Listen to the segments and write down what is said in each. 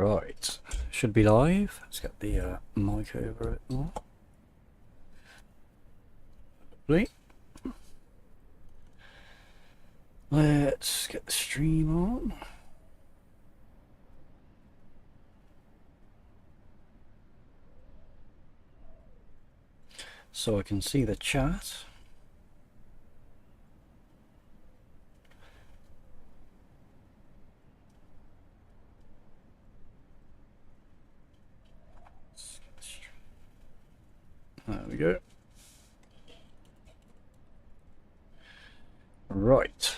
Right, should be live. Let's get the mic over it more. Lovely. Let's get the stream on. So I can see the chat. There we go. Right.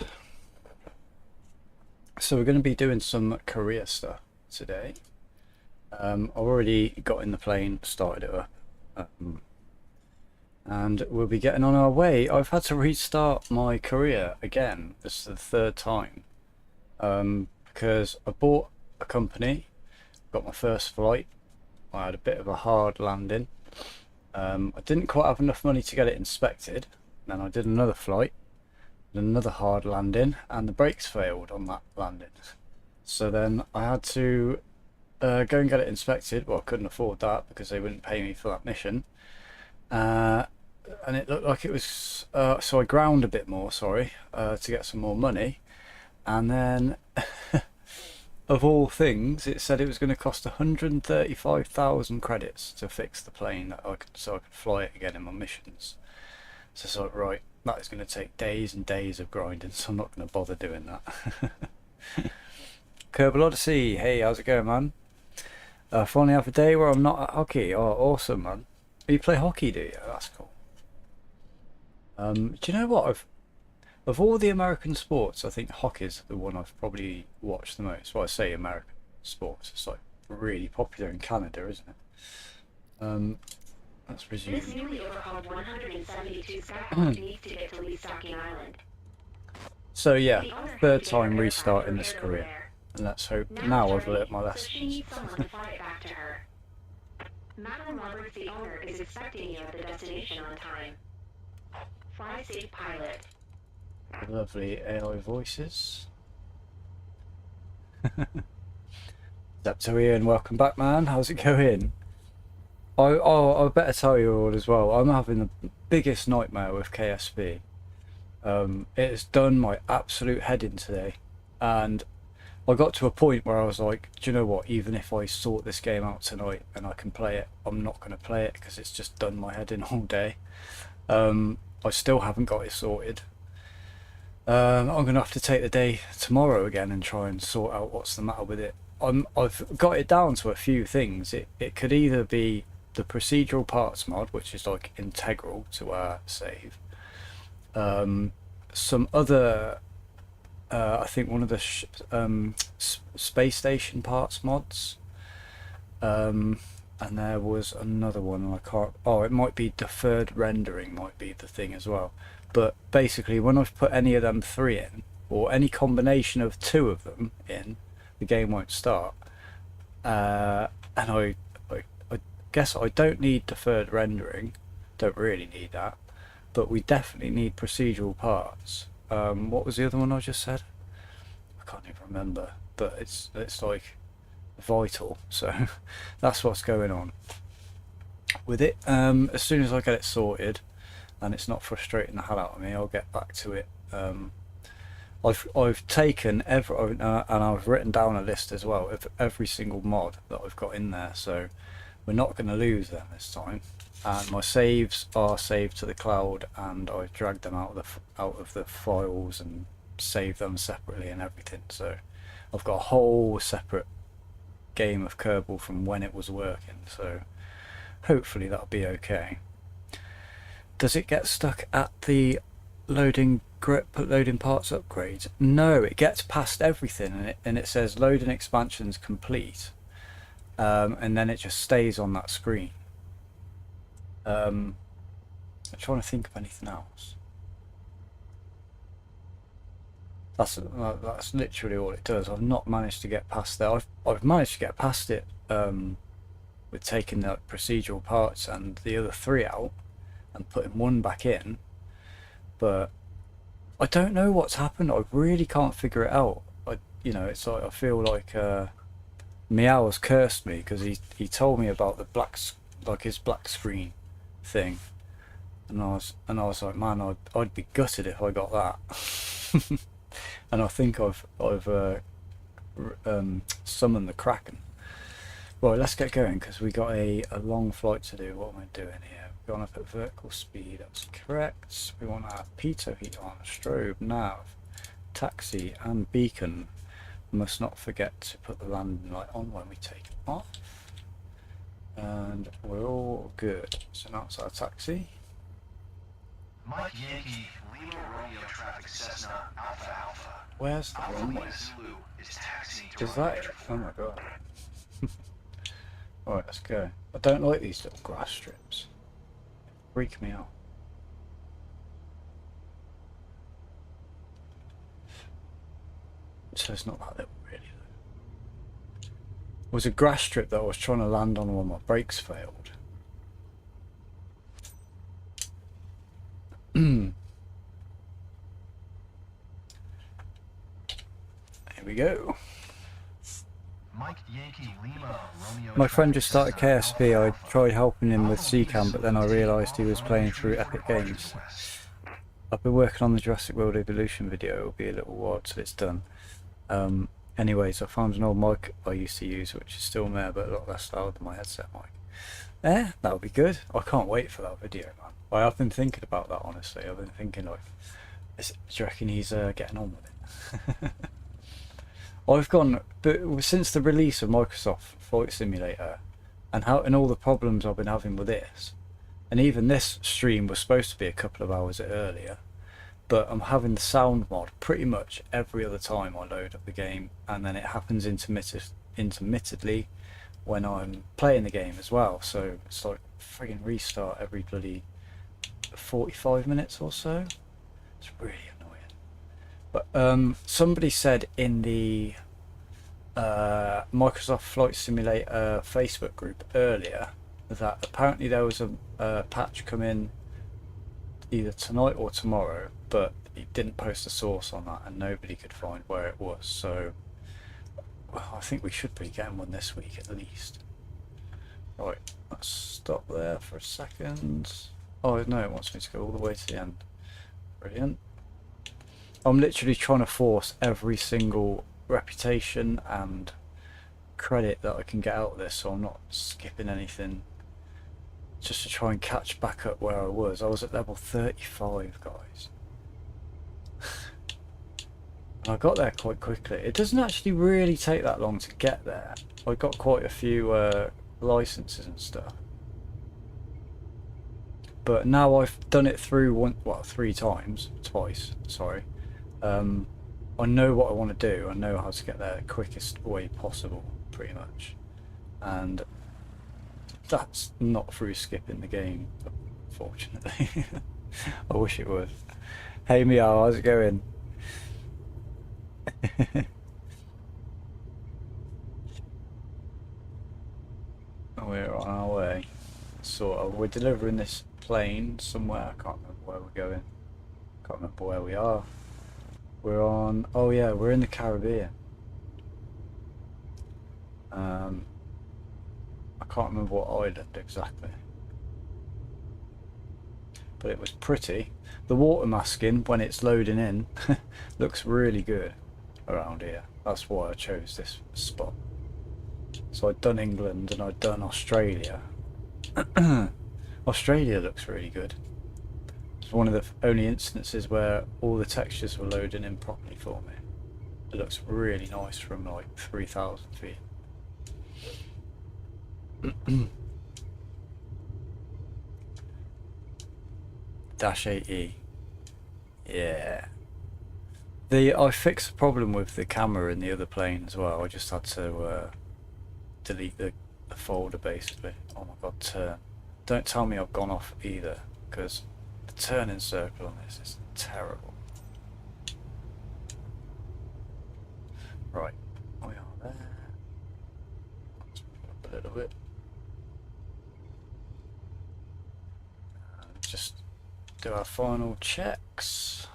So we're going to be doing some career stuff today. I've already got in the plane, started it up, and we'll be getting on our way. I've had to restart my career again. This is the third time, because I bought a company, got my first flight. I had a bit of a hard landing. I didn't quite have enough money to get it inspected. Then I did another flight, did another hard landing, and the brakes failed on that landing. So then I had to go and get it inspected. Well, I couldn't afford that because they wouldn't pay me for that mission. And it looked like it was, so I ground a bit more, to get some more money. And then, of all things, it said it was going to cost 135,000 credits to fix the plane so I could fly it again in my missions. So it's like, right, that is going to take days and days of grinding, so I'm not going to bother doing that. Kerbal Odyssey, hey, how's it going, man? Finally have a day where I'm not at hockey. Oh, awesome, man. You play hockey, do you? That's cool. Do you know what? Of all the American sports, I think hockey's the one I've probably watched the most. Well, I say American sports. It's like really popular in Canada, isn't it? Let's resume. This newly overhauled 172 Skyhawk needs to get to Lee Stocking Island. So yeah, third time restarting this career. And let's hope now I've learnt my lesson. She needs someone to fly it back to her. Madeline Roberts, the owner, is expecting you at the destination on time. Fly safe, pilot. Lovely AI voices. Zepto Ian, welcome back, man. How's it going? I better tell you all as well. I'm having the biggest nightmare with KSP. It has done my absolute head in today, and I got to a point where I was like, do you know what? Even if I sort this game out tonight and I can play it, I'm not going to play it because it's just done my head in all day. I still haven't got it sorted. I'm going to have to take the day tomorrow again and try and sort out what's the matter with it. I've got it down to a few things. It could either be the procedural parts mod, which is like integral to our save. Some other, I think one of the space station parts mods. And there was another one, and I can't. Oh, it might be deferred rendering, might be the thing as well. But basically, when I've put any of them three in, or any combination of two of them in, the game won't start. And I guess I don't need deferred rendering, don't really need that, but we definitely need procedural parts. What was the other one I just said? I can't even remember, but it's like vital, so that's what's going on with it. As soon as I get it sorted and it's not frustrating the hell out of me, I'll get back to it. I've taken and I've written down a list as well of every single mod that I've got in there, so we're not going to lose them this time. And my saves are saved to the cloud, and I've dragged them out of the files and saved them separately and everything. So I've got a whole separate game of Kerbal from when it was working. So hopefully that'll be okay. Does it get stuck at the loading parts upgrades? No, it gets past everything, and it says loading expansions complete, and then it just stays on that screen. I'm trying to think of anything else. That's literally all it does. I've not managed to get past that. I've managed to get past it with taking the procedural parts and the other three out and putting one back in, but I don't know what's happened. I really can't figure it out. It's like I feel like Meows cursed me because he told me about the like his black screen thing, and I was like, man, I'd be gutted if I got that. And I think I've summoned the Kraken. Right, let's get going because we got a long flight to do. What am I doing here? We're going up at vertical speed. That's correct. We want our pitot heat on, strobe, nav, taxi, and beacon. We must not forget to put the landing light on when we take off. And we're all good. So now it's our taxi. Mike Yankee, Lima Romeo traffic Cessna Alpha Alpha. Where's the Alpha runway? Lima Zulu is taxiing to Is that it? Oh my god. Alright, let's go. I don't like these little grass strips. They freak me out. So it's not that little really though. It was a grass strip that I was trying to land on when my brakes failed. Here we go. Mike Yankee, Lima Romeo. My friend just started KSP. I tried helping him with CCAM, but then I realised he was playing through Epic Games. I've been working on the Jurassic World Evolution video. It'll be a little while till it's done. Anyways, I found an old mic I used to use, which is still there, but a lot less loud than my headset mic. Yeah, that'll be good. I can't wait for that video, man. I've been thinking about that, honestly. I've been thinking, like, do you reckon he's getting on with it? I've gone, but since the release of Microsoft Flight Simulator, and all the problems I've been having with this, and even this stream was supposed to be a couple of hours earlier, but I'm having the sound mod pretty much every other time I load up the game, and then it happens intermittently when I'm playing the game as well. So it's like friggin' restart every bloody 45 minutes or so. It's really annoying. But somebody said in the Microsoft Flight Simulator Facebook group earlier that apparently there was a patch come in either tonight or tomorrow, but he didn't post a source on that and nobody could find where it was. So well, I think we should be getting one this week at least. Right, let's stop there for a second. Oh no, it wants me to go all the way to the end. Brilliant. I'm literally trying to force every single reputation and credit that I can get out of this, so I'm not skipping anything, just to try and catch back up where I was. I was at level 35, guys. And I got there quite quickly. It doesn't actually really take that long to get there. I got quite a few licenses and stuff. But now I've done it through twice, sorry. I know what I want to do. I know how to get there the quickest way possible, pretty much. And that's not through skipping the game, unfortunately. I wish it was. Hey Meow, how's it going? We're on our way. Sort of. We're delivering this plane somewhere. I can't remember where we're going. Can't remember where we are. We're on. Oh yeah, we're in the Caribbean. I can't remember what island exactly, but it was pretty. The water masking when it's loading in looks really good around here. That's why I chose this spot. So I'd done England and I'd done Australia. Australia looks really good. It's one of the only instances where all the textures were loading in properly for me. It looks really nice from like 3,000 feet. Dash 8E. Yeah. I fixed the problem with the camera in the other plane as well. I just had to delete the folder basically. Oh my god, turn. Don't tell me I've gone off either, because the turning circle on this is terrible. Right, we are there. Let's put up a little bit. Just do our final checks.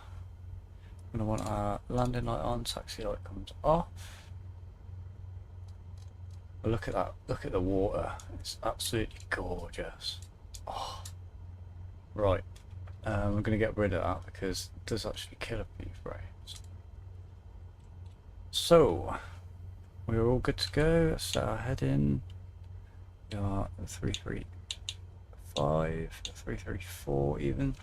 I'm going to want our landing light on, taxi light comes off. But look at that, look at the water, it's absolutely gorgeous. Oh. Right, I'm going to get rid of that because it does actually kill a few frames. So, we're all good to go. Let's set our head in. We are 335, 334 even.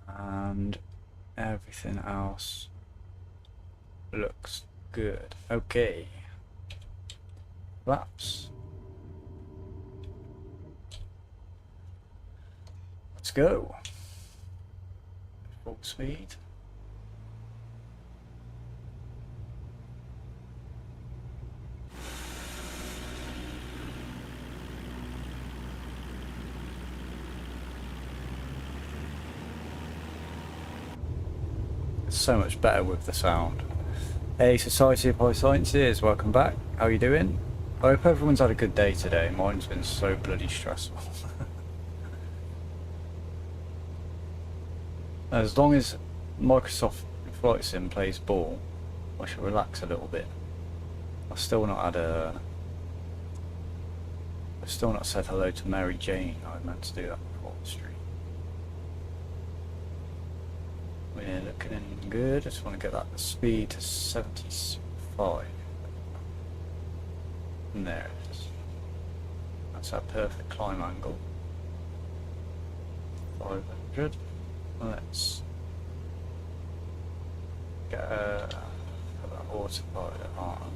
And everything else looks good. Okay. Flaps. Let's go. Full speed. It's so much better with the sound. Hey, Society of High Sciences, welcome back. How are you doing? I hope everyone's had a good day today. Mine's been so bloody stressful. As long as Microsoft Flight Sim plays ball, I should relax a little bit. I've still not said hello to Mary Jane. I meant to do that before the stream. We're looking good. I just want to get that speed to 75. And there it is. That's our perfect climb angle. 500. Let's get that autopilot on.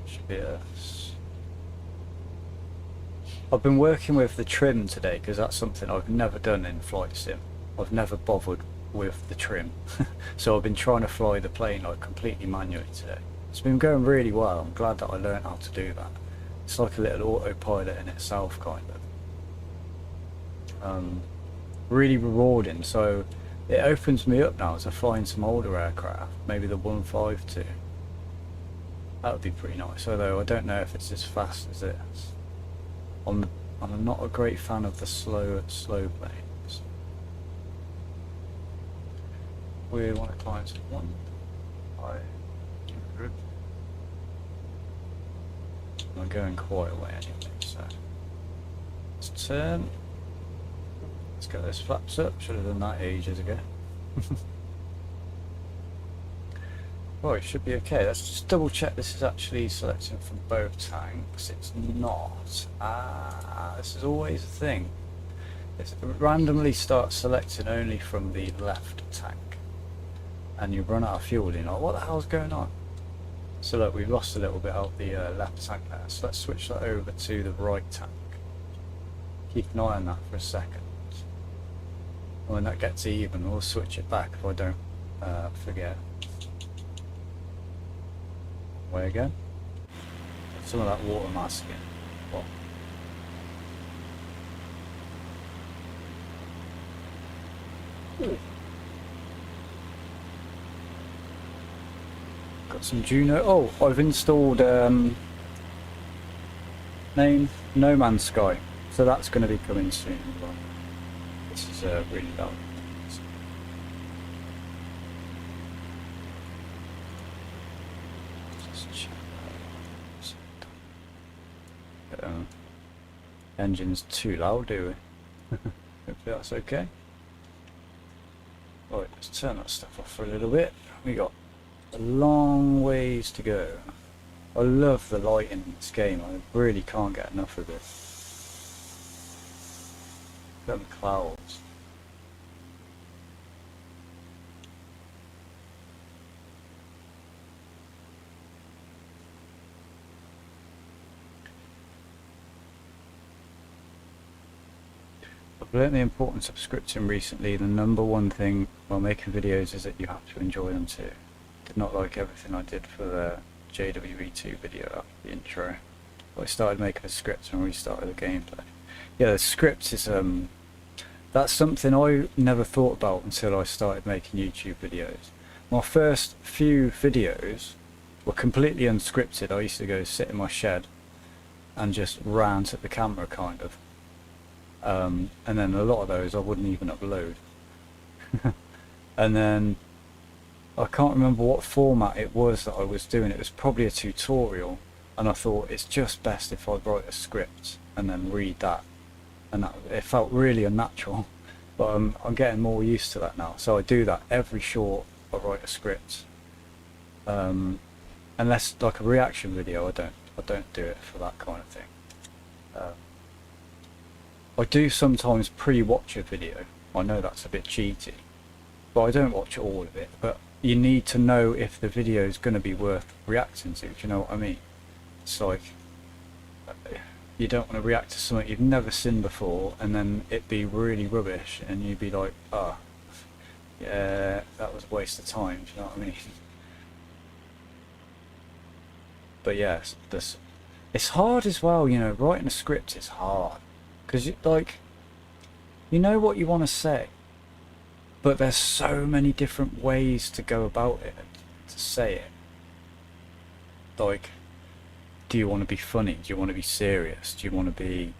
Should be us. I've been working with the trim today because that's something I've never done in Flight Sim. I've never bothered with the trim. So I've been trying to fly the plane like completely manually today. It's been going really well. I'm glad that I learned how to do that. It's like a little autopilot in itself, kind of. Really rewarding, so it opens me up now to flying some older aircraft, maybe the 152. That would be pretty nice, although I don't know if it's as fast as this. I'm not a great fan of the slow planes. We want to climb to 1,500. I'm going quite a way anyway, so let's turn. Let's get those flaps up. Should have done that ages ago. Right, should be okay. Let's just double check this is actually selecting from both tanks. It's not. This is always a thing. It randomly starts selecting only from the left tank. And you run out of fuel and you're like, what the hell's going on? So look, we've lost a little bit of the left tank there. So let's switch that over to the right tank. Keep an eye on that for a second. When that gets even, we'll switch it back if I don't forget. Way again. Some of that water mass again. What? Ooh. Got some Juno. Oh, I've installed name No Man's Sky, so that's going to be coming soon as well. This is really loud. Just check that. Engine's too loud, do we? Hopefully that's okay. Right, let's turn that stuff off for a little bit. We got a long ways to go. I love the lighting in this game. I really can't get enough of it. Them clouds. I've learnt the importance of scripting recently. The number one thing while making videos is that you have to enjoy them too. Did not like everything I did for the JWE2 video after the intro. But I started making a script and restarted the gameplay. Yeah, the script is that's something I never thought about until I started making YouTube videos. My first few videos were completely unscripted. I used to go sit in my shed and just rant at the camera, kind of. And then a lot of those I wouldn't even upload. And then I can't remember what format it was that I was doing. It was probably a tutorial, and I thought it's just best if I write a script and then read that, and that, it felt really unnatural. But I'm getting more used to that now, so I do that every short. I write a script, unless like a reaction video. I don't do it for that kind of thing. I do sometimes pre-watch a video. I know that's a bit cheaty, but I don't watch all of it. But you need to know if the video is going to be worth reacting to. Do you know what I mean? It's like you don't want to react to something you've never seen before, and then it be really rubbish, and you'd be like, "Ah, oh, yeah, that was a waste of time." Do you know what I mean? But yes, it's hard as well. You know, writing a script is hard because you know what you want to say, but there's so many different ways to go about it, to say it. Like, do you want to be funny? Do you want to be serious? Do you want to be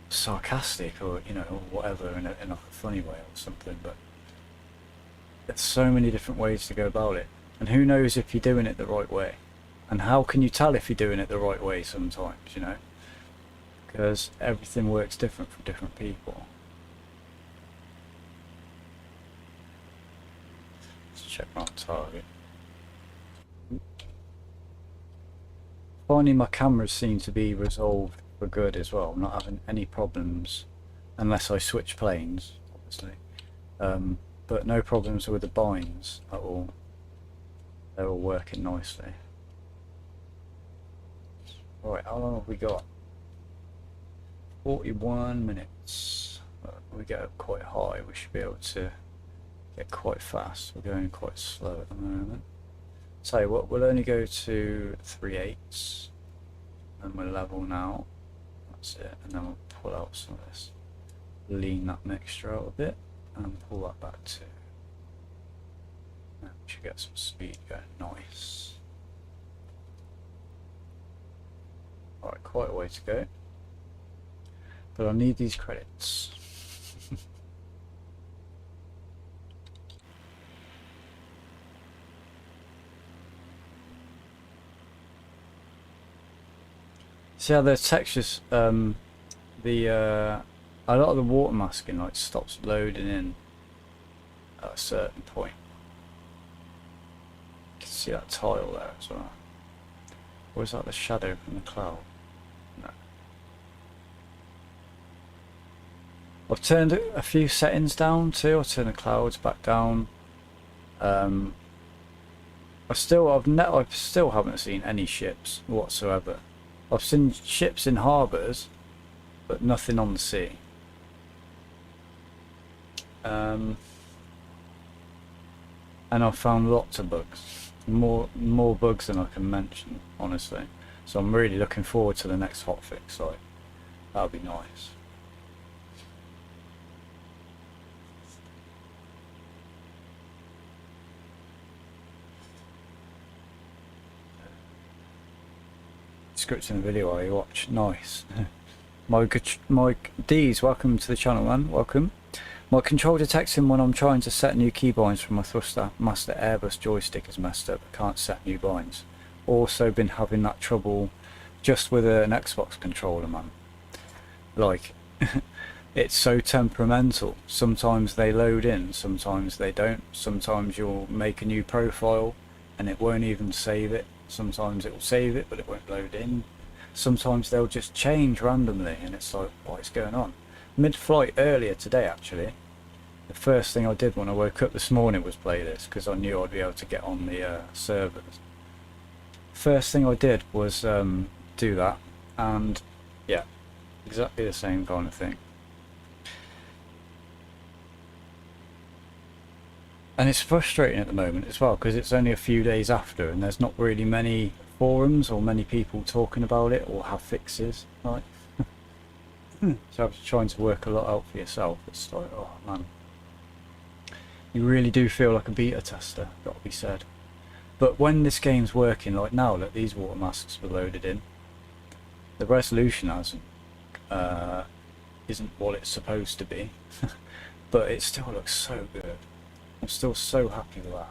sarcastic, or you know, or whatever, in a funny way or something? But there's so many different ways to go about it, and who knows if you're doing it the right way? And how can you tell if you're doing it the right way sometimes? You know, because everything works different for different people. Let's check my target. Finally, my cameras seem to be resolved for good as well. I'm not having any problems, unless I switch planes, obviously. But no problems with the binds at all. They're all working nicely. Right, how long have we got? 41 minutes. We get up quite high. We should be able to get quite fast. We're going quite slow at the moment. Tell you what, we'll only go to 3/8, and we're level now. That's it, and then we'll pull out some of this, lean that mixture out a bit, and pull that back to. And we should get some speed going. Nice. Alright, quite a way to go, but I need these credits. See how the textures, a lot of the water masking like stops loading in at a certain point. You can see that tile there as well. Or is that the shadow from the cloud? No. I've turned a few settings down too. I've turned the clouds back down. I still haven't seen any ships whatsoever. I've seen ships in harbours, but nothing on the sea. And I've found lots of bugs, more bugs than I can mention, honestly. So I'm really looking forward to the next hotfix. Like, that'll be nice. Scripting the video while you watch. Nice. My D's, welcome to the channel, man. Welcome. My control detecting when I'm trying to set new keybinds for my Thruster Master Airbus joystick is messed up. I can't set new binds. Also been having that trouble just with an Xbox controller, man. Like, it's so temperamental. Sometimes they load in, sometimes they don't. Sometimes you'll make a new profile and it won't even save it. Sometimes it will save it, but it won't load in. Sometimes they'll just change randomly, and it's like, what is going on? Mid-flight earlier today, actually, the first thing I did when I woke up this morning was play this, because I knew I'd be able to get on the servers. First thing I did was do that, and yeah, exactly the same kind of thing. And it's frustrating at the moment as well, because it's only a few days after and there's not really many forums or many people talking about it or have fixes, right? So after trying to work a lot out for yourself, it's like, oh man, you really do feel like a beta tester, got to be said. But when this game's working, like now that these water masks were loaded in, the resolution isn't what it's supposed to be, but it still looks so good. I'm still so happy with that.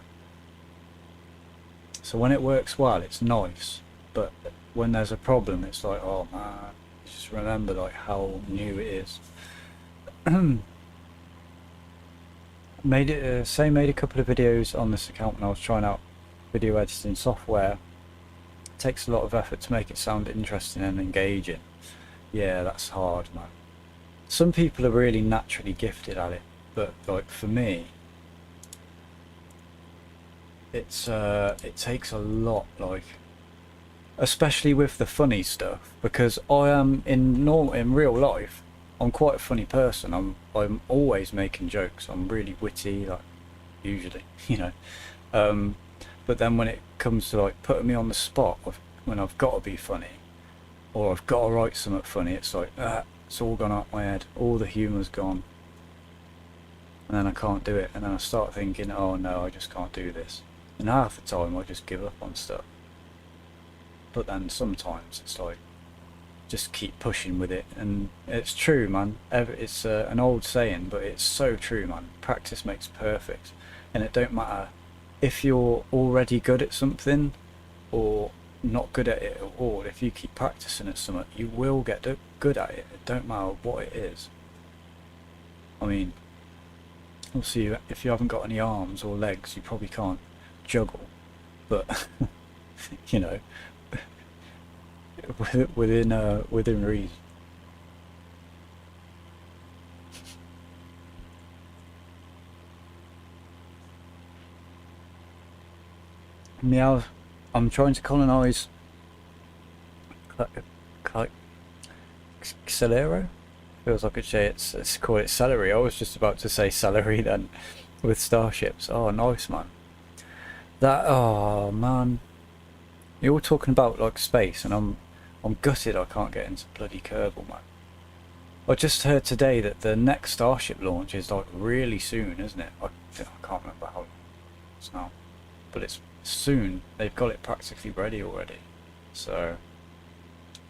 So when it works well, it's nice, but when there's a problem, it's like, oh man, just remember like how new it is. Made a couple of videos on this account when I was trying out video editing software. It takes a lot of effort to make it sound interesting and engaging. Yeah, that's hard, man. Some people are really naturally gifted at it, but like for me, it takes a lot, like, especially with the funny stuff, because I am in real life, I'm quite a funny person. I'm always making jokes. I'm really witty, like, usually, you know. But then when it comes to like putting me on the spot when I've got to be funny or I've got to write something funny, it's like it's all gone out my head. All the humour's gone, and then I can't do it. And then I start thinking, oh no, I just can't do this. And half the time I just give up on stuff. But then sometimes it's like, just keep pushing with it. And it's true, man. It's an old saying, but it's so true, man. Practice makes perfect. And it don't matter if you're already good at something or not good at it at all. If you keep practicing at something, you will get good at it. It don't matter what it is. I mean, obviously if you haven't got any arms or legs, you probably can't juggle, but you know, within reason. Meow. I'm trying to colonise Celero. Feels like it's called it celery. I was just about to say celery then, with starships. Oh, nice, man. That, oh man, you're all talking about like space, and I'm gutted I can't get into bloody Kerbal, man. I just heard today that the next Starship launch is like really soon, isn't it? I can't remember how long it's now, but it's soon. They've got it practically ready already, so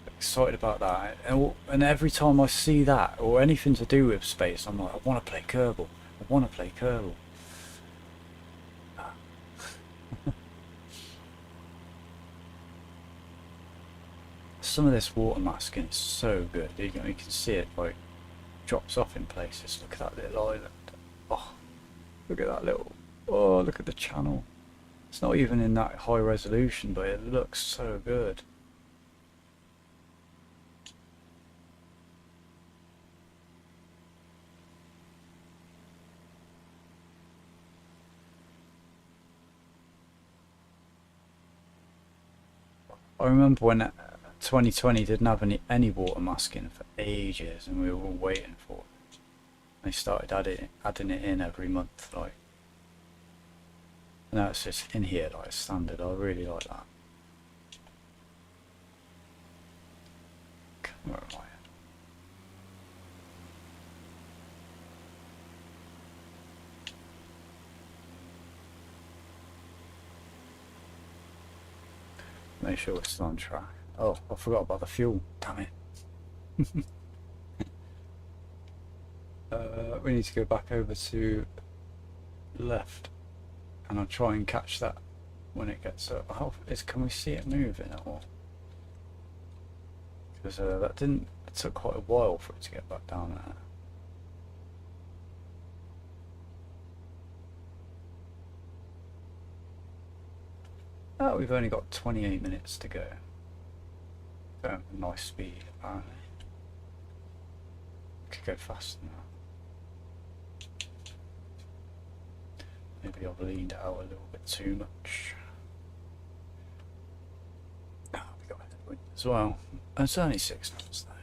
excited about that. And every time I see that or anything to do with space, I'm like, I want to play Kerbal. I want to play Kerbal. Some of this water masking is so good. You can see it like drops off in places. Look at that little island. Oh, look at that little. Oh, look at the channel. It's not even in that high resolution, but it looks so good. I remember when 2020 didn't have any water masking for ages, and we were all waiting for it. They started adding it in every month, like. Now it's just in here like standard. I really like that. Where am I? Make sure we're still on track. Oh, I forgot about the fuel. Damn it. We need to go back over to left, and I'll try and catch that when it gets up. Can we see it moving at all? Because it took quite a while for it to get back down there. Oh, we've only got 28 minutes to go. Going at nice speed, apparently. Could go faster now. Maybe I've leaned out a little bit too much. Oh, we got a headwind as well. It's only 6 knots though.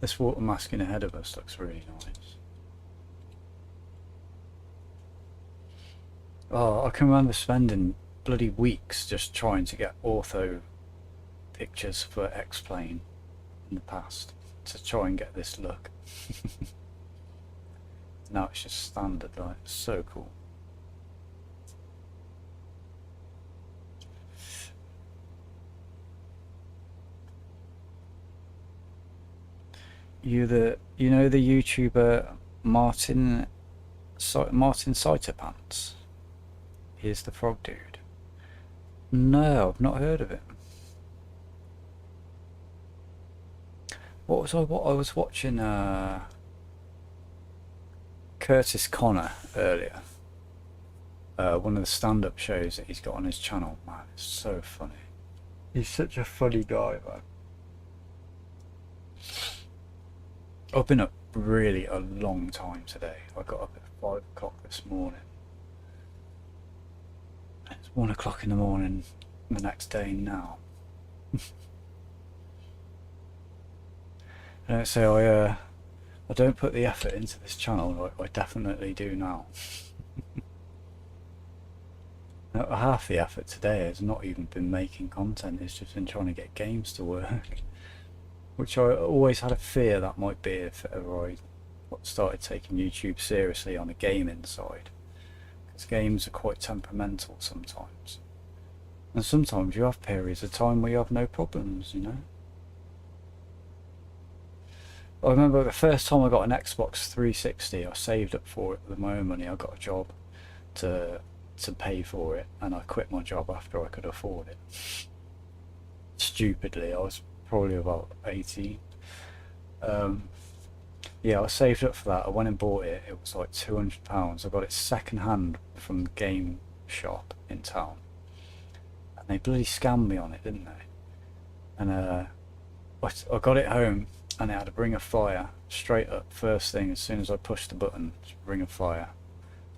This water masking ahead of us looks really nice. Oh, I can remember spending bloody weeks just trying to get ortho pictures for X-Plane in the past to try and get this look. Now it's just standard, like, so cool. You know the YouTuber Martin Martin Pants is the frog dude. No, I've not heard of it. What I was watching Curtis Connor earlier. One of the stand-up shows that he's got on his channel. Man, it's so funny. He's such a funny guy, man. I've been up really a long time today. I got up at 5 o'clock this morning. It's 1 o'clock in the morning the next day now. I don't say I don't put the effort into this channel. I definitely do now. Half the effort today has not even been making content, it's just been trying to get games to work. Which I always had a fear that might be if ever I started taking YouTube seriously on a gaming side. Because games are quite temperamental sometimes. And sometimes you have periods of time where you have no problems, you know. I remember the first time I got an Xbox 360, I saved up for it with my own money. I got a job to pay for it, and I quit my job after I could afford it. Stupidly, I was probably about 18. Yeah, I saved up for that. I went and bought it. It was like £200. I got it second hand from the game shop in town, and they bloody scammed me on it, didn't they? And I got it home, and it had a ring of fire straight up first thing as soon as I pushed the button. Ring of fire.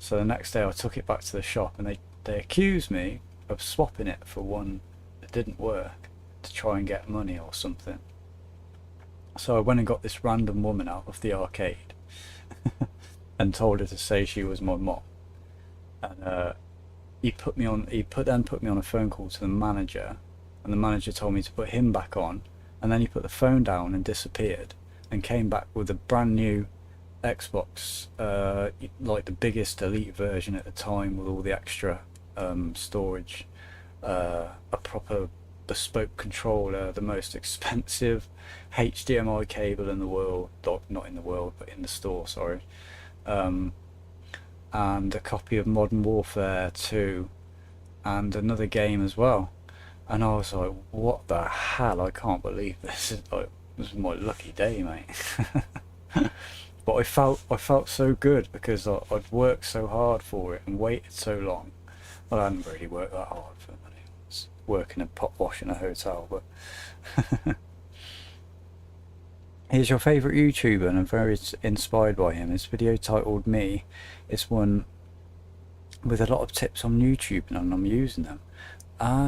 So the next day I took it back to the shop, and they accused me of swapping it for one that didn't work to try and get money or something. So I went and got this random woman out of the arcade and told her to say she was my mom. And he then put me on a phone call to the manager, and the manager told me to put him back on, and then he put the phone down and disappeared and came back with a brand new Xbox, like the biggest elite version at the time, with all the extra storage, a proper bespoke controller, the most expensive HDMI cable in the world, not in the world but in the store, sorry, and a copy of Modern Warfare 2 and another game as well. And I was like, what the hell, I can't believe this. This is my lucky day, mate. But I felt so good because I'd worked so hard for it and waited so long. Well, I hadn't really worked that hard for money. I was working a pot wash in a hotel, but he's your favourite YouTuber, and I'm very inspired by him. His video titled Me is one with a lot of tips on YouTube, and I'm using them.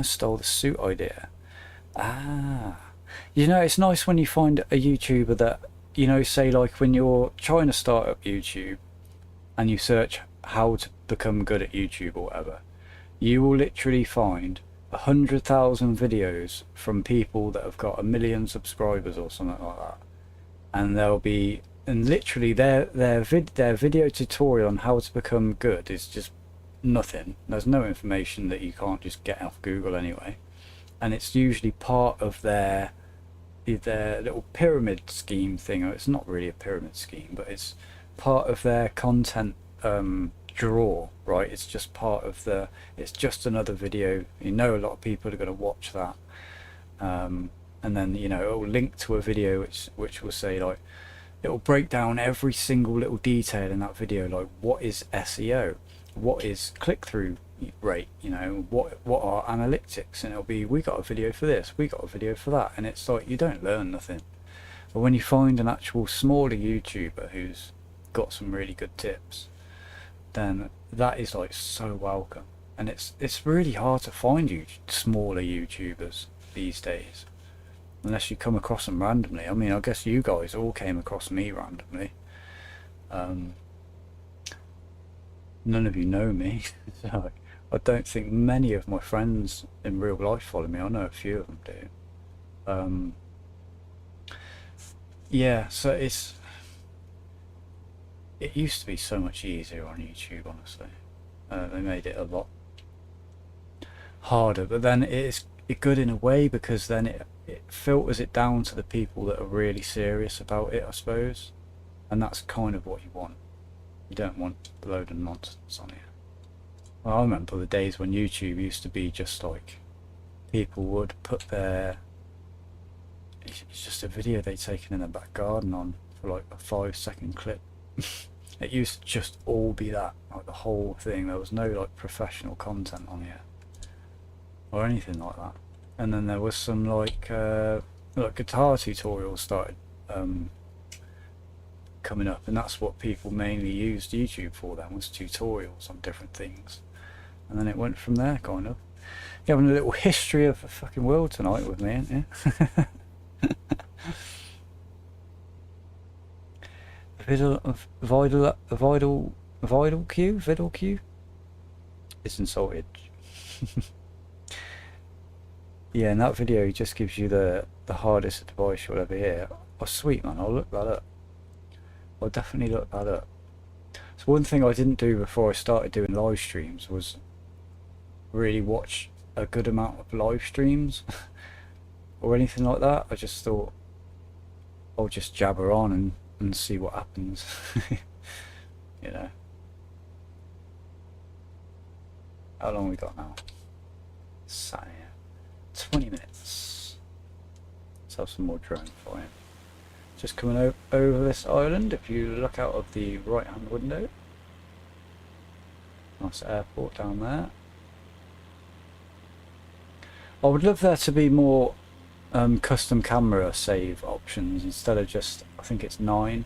Stole the suit idea. You know, it's nice when you find a YouTuber that, you know, say like when you're trying to start up YouTube and you search how to become good at YouTube or whatever, you will literally find 100,000 videos from people that have got 1 million subscribers or something like that, and literally their video tutorial on how to become good is just nothing. There's no information that you can't just get off Google anyway, and it's usually part of their little pyramid scheme thing. It's not really a pyramid scheme, but it's part of their content draw, right? It's just part of it's just another video. You know, a lot of people are going to watch that, and then, you know, it'll link to a video which will say, like, it'll break down every single little detail in that video, like what is SEO, what is click-through rate, you know, what are analytics, and it'll be, we got a video for this, we got a video for that, and it's like, you don't learn nothing. But when you find an actual smaller YouTuber who's got some really good tips, then that is like so welcome. And it's really hard to find smaller YouTubers these days, unless you come across them randomly. I mean, I guess you guys all came across me randomly. None of you know me, so I don't think many of my friends in real life follow me. I know a few of them do. Yeah, so it used to be so much easier on YouTube, honestly. They made it a lot harder, but then it's good in a way, because then it filters it down to the people that are really serious about it, I suppose, and that's kind of what you want. You don't want a load of nonsense on here. Well, I remember the days when YouTube used to be just like, people would put their, it's just a video they'd taken in their back garden on for like a 5-second clip. It used to just all be that, like the whole thing. There was no like professional content on here or anything like that. And then there was some like guitar tutorials started coming up, and that's what people mainly used YouTube for then, was tutorials on different things. And then it went from there, kind of. You're having a little history of the fucking world tonight with me, aren't you? Vidal Q is insulted. Yeah, in that video he just gives you the hardest advice you'll ever hear. Oh sweet man, I'll look that up. I'll definitely look that up. So one thing I didn't do before I started doing live streams was really watch a good amount of live streams or anything like that. I just thought I'll just jabber on and see what happens. You know. How long we got now? Sat here. 20 minutes. Let's have some more drone flying. Just coming over this island, if you look out of the right hand window. Nice airport down there. I would love there to be more custom camera save options instead of just, I think it's 9.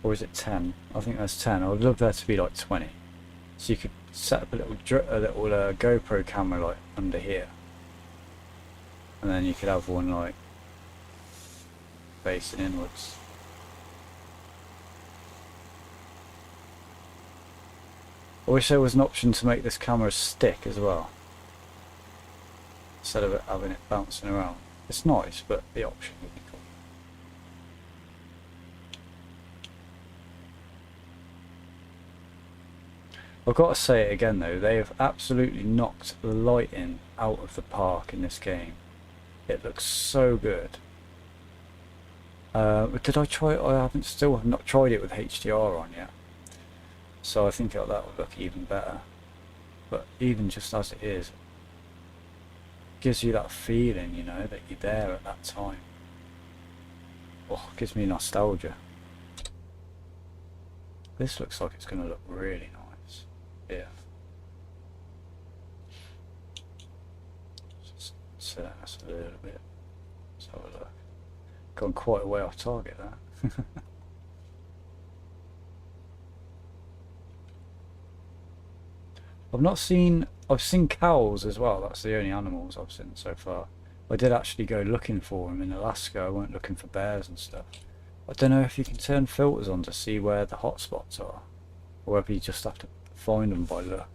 Or is it 10? I think that's 10. I would love there to be like 20. So you could set up a little GoPro camera like under here. And then you could have one like facing inwards. I wish there was an option to make this camera stick as well, instead of it having it bouncing around. It's nice, but the option would be cool. I've got to say it again though, they have absolutely knocked the lighting out of the park in this game. It looks so good. Did I try it? I still have not tried it with HDR on yet. So I think that would look even better. But even just as it is, it gives you that feeling, you know, that you're there at that time. Oh, it gives me nostalgia. This looks like it's going to look really nice. Yeah. Just set that a little bit. Let's have a look. Gone quite a way off target there. I've seen cows as well. That's the only animals I've seen so far. I did actually go looking for them in Alaska. I went looking for bears and stuff. I don't know if you can turn filters on to see where the hot spots are, or whether you just have to find them by look.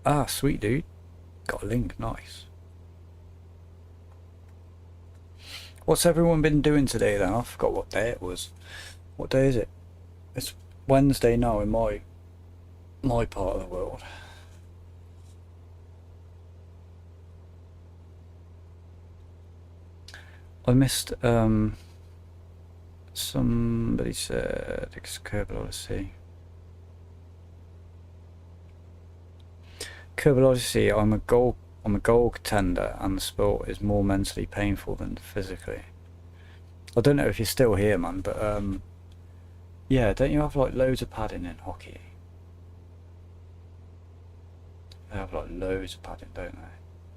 Ah, sweet dude. Got a link, nice. What's everyone been doing today then? I forgot what day it was. What day is it? It's Wednesday now in my part of the world. I missed somebody said it's Kerbal Odyssey. Kerbal Odyssey, I'm a goal contender and the sport is more mentally painful than physically. I don't know if you're still here man, but yeah, don't you have like loads of padding in hockey? They have like loads of padding, don't they?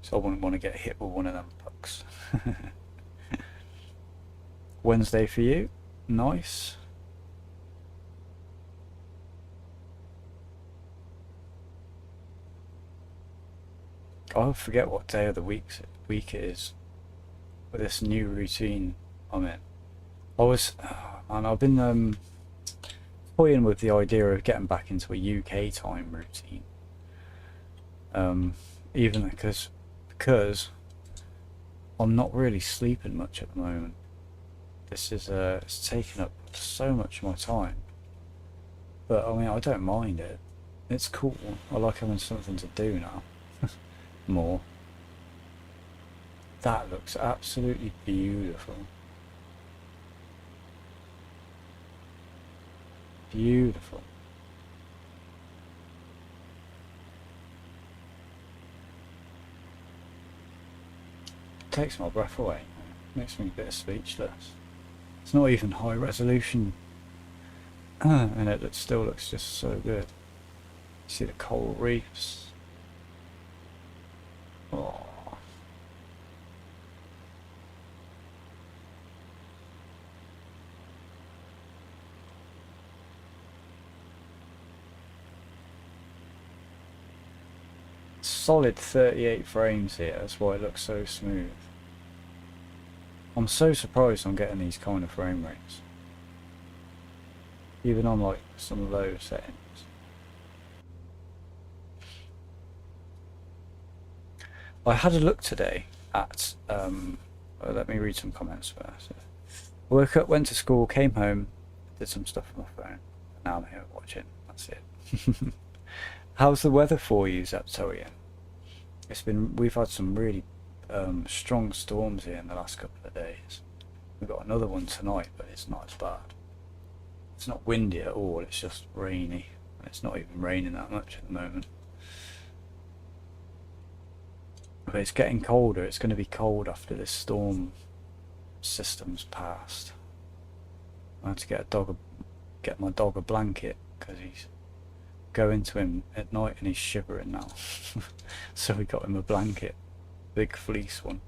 So I wouldn't want to get hit with one of them pucks. Wednesday for you, nice. I forget what day of the week it is with this new routine I'm in. I've been toying with the idea of getting back into a UK time routine. Even because I'm not really sleeping much at the moment. This is it's taking up so much of my time. But I mean, I don't mind it. It's cool. I like having something to do now. More. That looks absolutely beautiful. Beautiful. Takes my breath away. Makes me a bit speechless. It's not even high resolution, and it still looks just so good. See the coral reefs. Oh. Solid 38 frames here, that's why it looks so smooth. I'm so surprised I'm getting these kind of frame rates. Even on like some low settings. I had a look today at, let me read some comments first. Woke up, went to school, came home, did some stuff on my phone. Now I'm here watching, that's it. How's the weather for you, Zaptorian? We've had some really strong storms here in the last couple of days. We've got another one tonight, but it's not as bad. It's not windy at all, it's just rainy. And it's not even raining that much at the moment. But it's getting colder. It's going to be cold after this storm system's passed. I had to get my dog a blanket because he's going to him at night and he's shivering now. So we got him a blanket, big fleece one.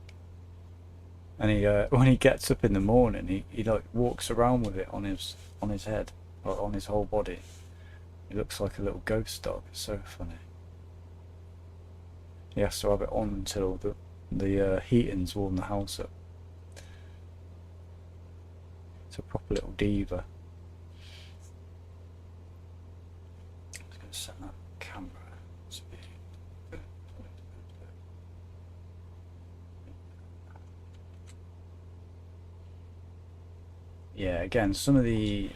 And he when he gets up in the morning, he like walks around with it on his head, or on his whole body. He looks like a little ghost dog. It's so funny. He has to have it on until the heating's warm the house up. It's a proper little diva. I'm just going to set that camera speed. Yeah, again, some of the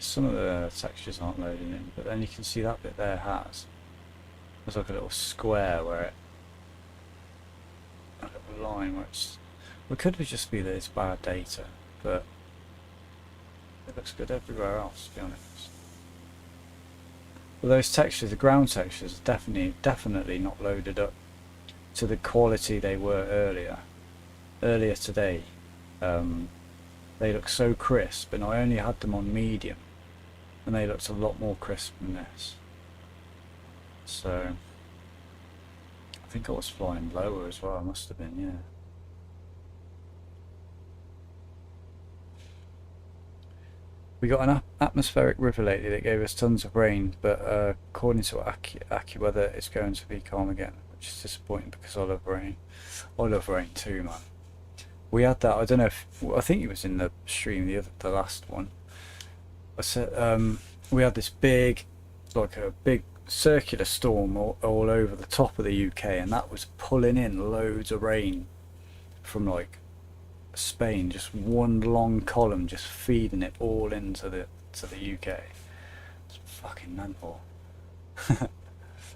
textures aren't loading in, but then you can see that bit there has. There's like a little square where it, a little line where it's. It could just be that it's bad data, but it looks good everywhere else, to be honest. But those textures, the ground textures, are definitely not loaded up to the quality they were earlier. Earlier today, they look so crisp, and I only had them on medium, and they looked a lot more crisp than this. So I think I was flying lower as well. I must have been, yeah. We got an atmospheric river lately that gave us tons of rain, but according to AccuWeather, it's going to be calm again, which is disappointing because I love rain. I love rain too, man. We had that. I don't know if I think it was in the stream, the last one. I said we had this big, like a big circular storm all over the top of the UK, and that was pulling in loads of rain from like Spain, just one long column just feeding it all into the UK. It's fucking mental.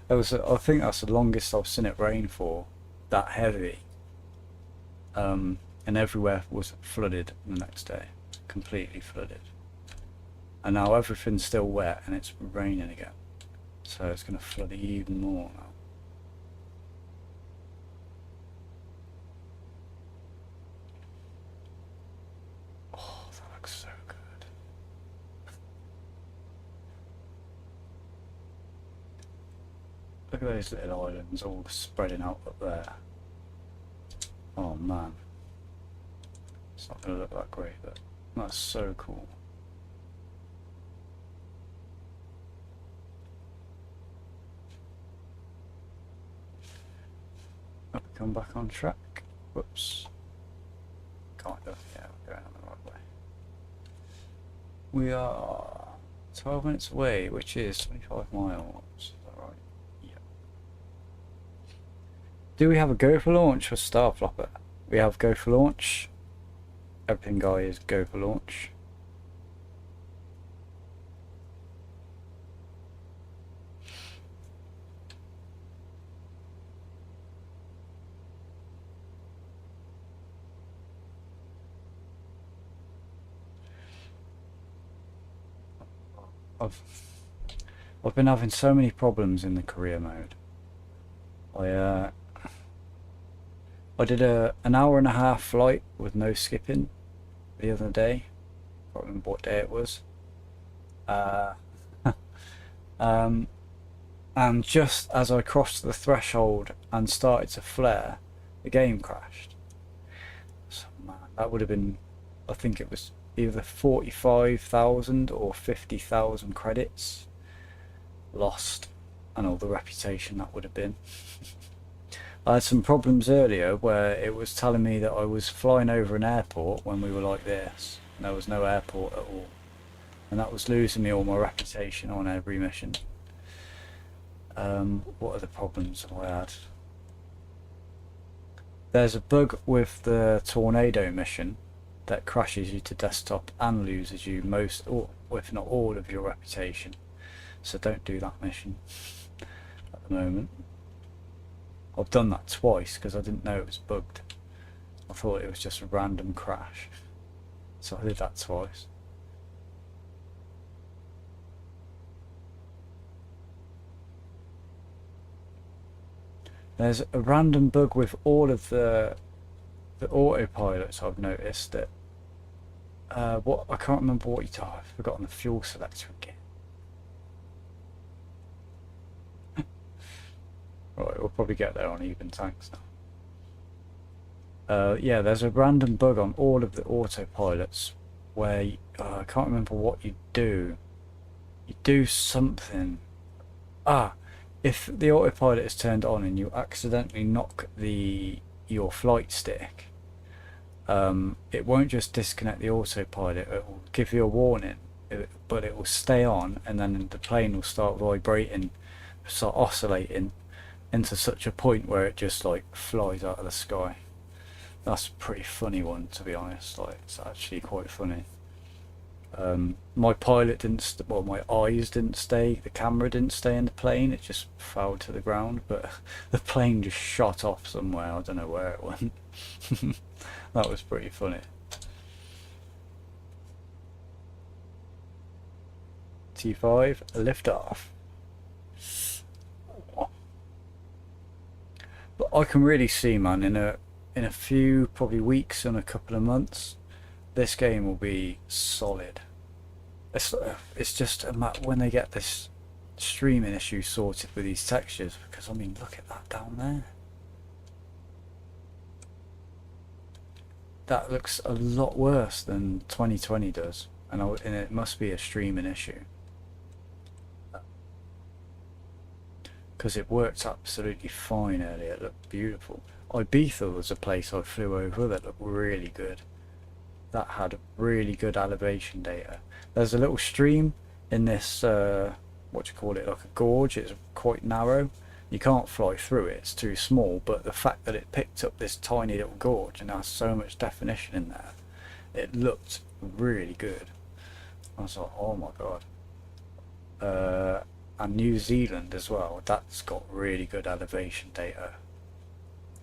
I think that's the longest I've seen it rain for that heavy. And everywhere was flooded the next day, completely flooded. And now everything's still wet and it's raining again, so it's going to flood even more now. Oh, that looks so good. Look at those little islands all spreading out up there. Oh man. It's not going to look that great, but that's so cool. Have we come back on track? Whoops. Kind of, yeah, we're going on the right way. We are 12 minutes away, which is 25 miles. Is that right? Yeah. Do we have a go for launch for Starflopper? We have go for launch. Everything guy is go for launch. I've been having so many problems in the career mode. I did an hour and a half flight with no skipping the other day. I can't remember what day it was. Um, and just as I crossed the threshold and started to flare, the game crashed. So, man, that would have been, I think it was either 45,000 or 50,000 credits lost, and all the reputation that would have been. I had some problems earlier where it was telling me that I was flying over an airport when we were like this, and there was no airport at all, and that was losing me all my reputation on every mission. What are the problems have I had? There's a bug with the tornado mission that crashes you to desktop and loses you most, or if not all, of your reputation. So don't do that mission at the moment. I've done that twice because I didn't know it was bugged. I thought it was just a random crash. So I did that twice. There's a random bug with all of the autopilots I've noticed that what I can't remember what you told. I've forgotten the fuel selector again. Right, we'll probably get there on even tanks now. Yeah, there's a random bug on all of the autopilots where I can't remember what you do. You do something. If the autopilot is turned on and you accidentally knock your flight stick, it won't just disconnect the autopilot. It will give you a warning, but it will stay on, and then the plane will start vibrating, start oscillating into such a point where it just like flies out of the sky. That's a pretty funny one, to be honest. Like, it's actually quite funny. My pilot didn't, well, my eyes didn't stay, the camera didn't stay in the plane, it just fell to the ground, but the plane just shot off somewhere, I don't know where it went. That was pretty funny. T5, lift off. But I can really see, man, in a few probably weeks and a couple of months, this game will be solid. It's just a matter when they get this streaming issue sorted with these textures, because I mean, look at that down there. That looks a lot worse than 2020 does, and it must be a streaming issue. Because it worked absolutely fine earlier, it looked beautiful. Ibiza was a place I flew over that looked really good. That had really good elevation data. There's a little stream in this, what do you call it, like a gorge. It's quite narrow. You can't fly through it, it's too small, but the fact that it picked up this tiny little gorge and has so much definition in there, it looked really good. I was like, oh my god. And New Zealand as well, that's got really good elevation data.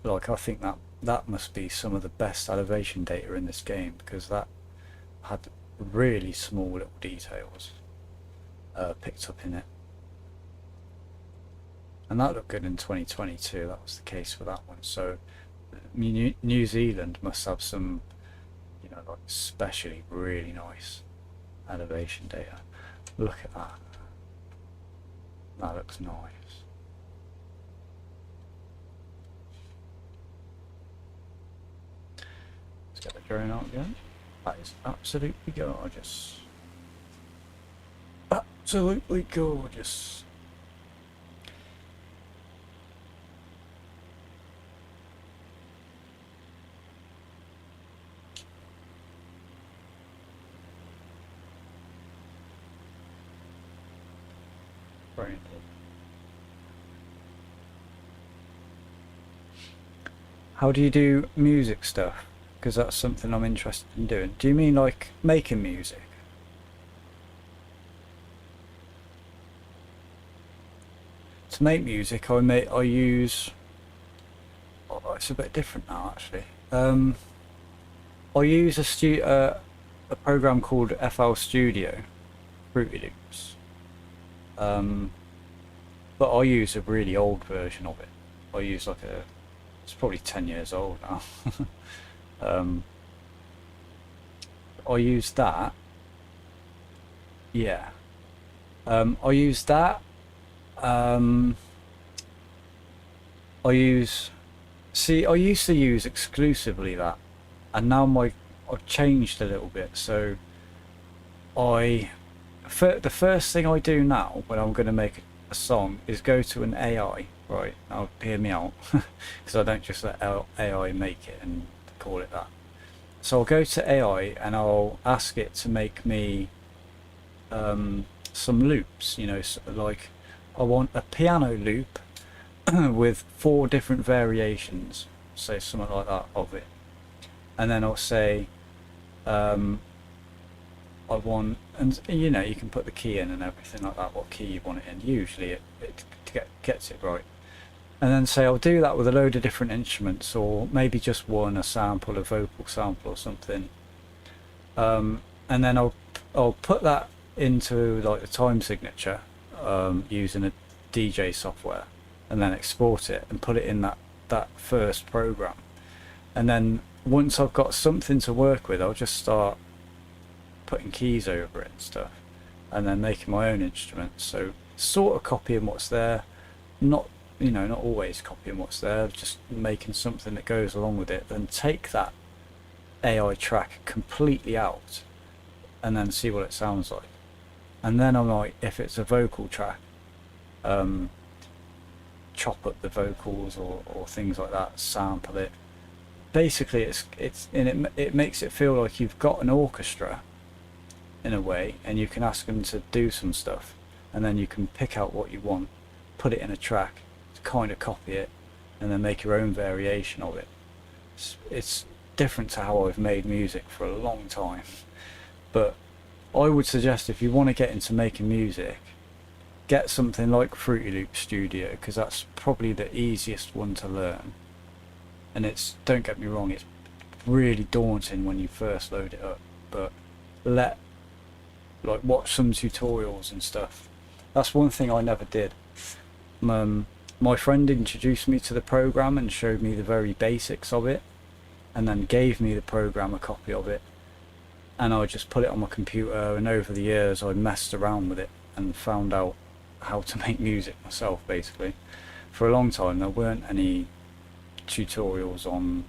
Like, I think that must be some of the best elevation data in this game, because that had really small little details picked up in it. And that looked good in 2022, that was the case for that one. So New Zealand must have some, you know, like especially really nice elevation data. Look at that. That looks nice. Let's get the drone out again. That is absolutely gorgeous. Absolutely gorgeous. Brilliant. How do you do music stuff? Because that's something I'm interested in doing. Do you mean like making music? To make music, I use. Oh, it's a bit different now, actually. I use a program called FL Studio, Fruity Loops. But I use a really old version of it. I use like it's probably 10 years old now. I use that. Yeah. I use that. I use. See, I used to use exclusively that, and now I've changed a little bit. So the first thing I do now when I'm going to make a song is go to an AI. Right, now hear me out, because I don't just let AI make it and call it that. So I'll go to AI and I'll ask it to make me some loops. You know, like I want a piano loop with 4 different variations, say something like that of it, and then I'll say I want, and you know, you can put the key in and everything like that, what key you want it in. Usually it gets it right. And then say I'll do that with a load of different instruments, or maybe just one, a sample, a vocal sample or something. And then I'll put that into like the time signature using a DJ software, and then export it and put it in that first program. And then once I've got something to work with, I'll just start putting keys over it and stuff, and then making my own instruments. So sort of copying what's there, not always copying what's there, just making something that goes along with it. Then take that AI track completely out and then see what it sounds like. And then I might, if it's a vocal track, chop up the vocals or things like that, sample it. Basically it makes it feel like you've got an orchestra in a way, and you can ask them to do some stuff, and then you can pick out what you want, put it in a track, kind of copy it, and then make your own variation of it. It's different to how I've made music for a long time, but I would suggest if you want to get into making music, get something like Fruity Loop Studio, because that's probably the easiest one to learn. And don't get me wrong, it's really daunting when you first load it up, but watch some tutorials and stuff. That's one thing I never did. My friend introduced me to the program and showed me the very basics of it, and then gave me the program, a copy of it, and I just put it on my computer, and over the years I messed around with it and found out how to make music myself. Basically, for a long time there weren't any tutorials on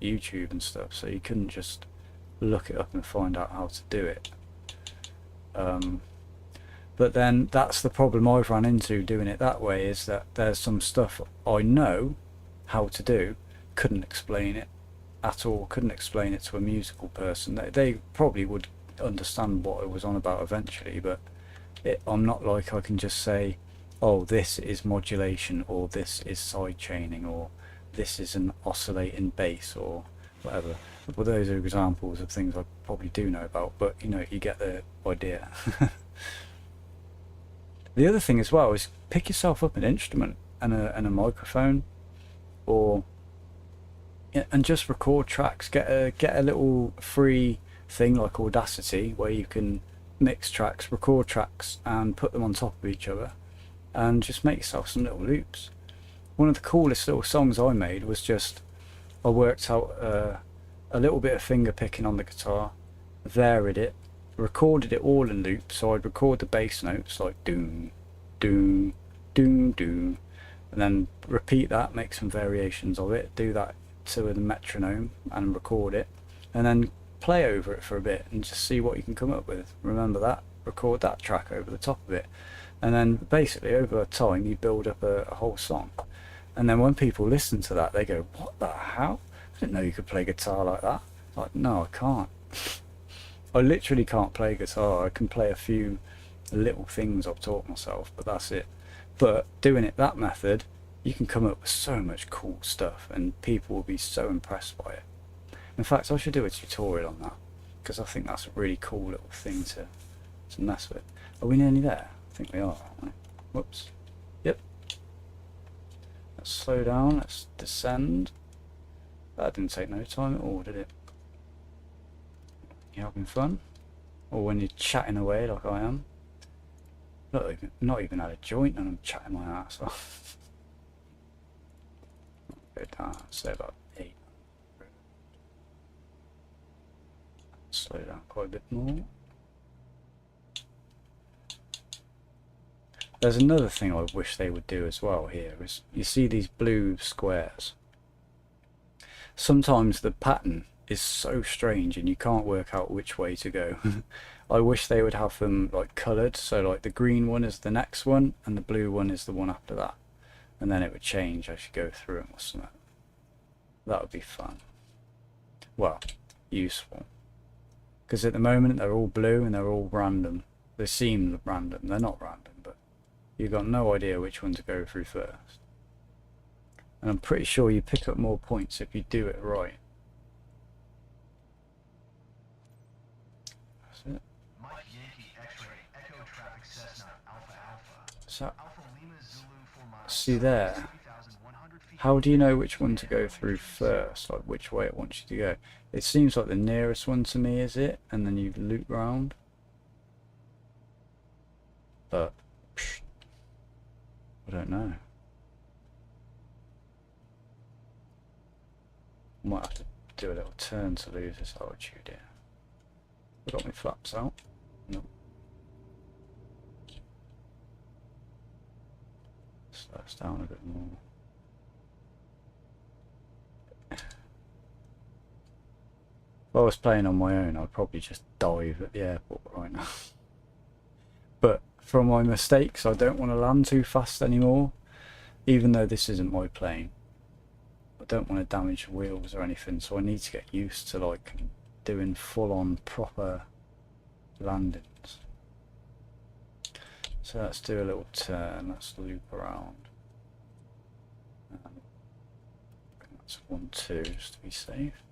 YouTube and stuff, so you couldn't just look it up and find out how to do it. But then that's the problem I've run into doing it that way, is that there's some stuff I know how to do, couldn't explain it at all, couldn't explain it to a musical person. They probably would understand what I was on about eventually, but I'm not like I can just say, oh, this is modulation, or this is side chaining, or this is an oscillating bass, or whatever. Well, those are examples of things I probably do know about, but you know, you get the idea. The other thing as well is pick yourself up an instrument and a microphone, and just record tracks. Get a little free thing like Audacity where you can mix tracks, record tracks, and put them on top of each other, and just make yourself some little loops. One of the coolest little songs I made was just, I worked out a little bit of finger picking on the guitar, varied it, recorded it all in loops. So I'd record the bass notes like doom, doom, doom, doom, and then repeat that, make some variations of it, do that to the metronome and record it, and then play over it for a bit and just see what you can come up with. Remember that, record that track over the top of it, and then basically over time you build up a whole song. And then when people listen to that, they go, what the hell? I didn't know you could play guitar like that. Like, no, I can't. I literally can't play guitar. I can play a few little things I've taught myself, but that's it. But doing it that method, you can come up with so much cool stuff, and people will be so impressed by it. In fact, I should do a tutorial on that, because I think that's a really cool little thing to mess with. Are we nearly there? I think we are, aren't we? Whoops. Yep. Let's slow down, let's descend. That didn't take no time at all, did it? You having fun? Or when you're chatting away like I am? Not even had a joint and I'm chatting my ass off. Go down, say about 8. Slow down quite a bit more. There's another thing I wish they would do as well here, is you see these blue squares. Sometimes the pattern is so strange and you can't work out which way to go. I wish they would have them like coloured, so like the green one is the next one and the blue one is the one after that, and then it would change as you go through them or something. That would be fun. Well, useful. Because at the moment they're all blue and they're all random. They seem random, they're not random, but you've got no idea which one to go through first. And I'm pretty sure you pick up more points if you do it right. That's it. Mike Yankee X-ray Echo Traffic Cessna Alpha Alpha. So, Alpha Lima Zulu for miles. see there. 3,100 feet. How do you know which one to go through first? Like which way it wants you to go? It seems like the nearest one to me is it, and then you loop round. But I don't know. Might have to do a little turn to lose this altitude here. I've got my flaps out. Nope. Slow us down a bit more. If I was playing on my own, I'd probably just dive at the airport right now. But from my mistakes, I don't want to land too fast anymore, even though this isn't my plane. I don't want to damage wheels or anything, so I need to get used to like doing full-on proper landings. So let's do a little turn, let's loop around. That's 1, 2 just to be safe.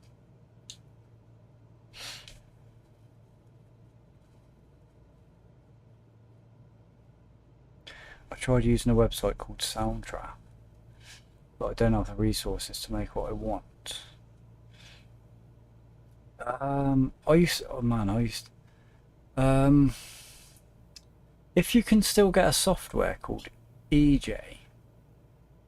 I tried using a website called Soundtrap, but I don't have the resources to make what I want. If you can still get a software called EJ,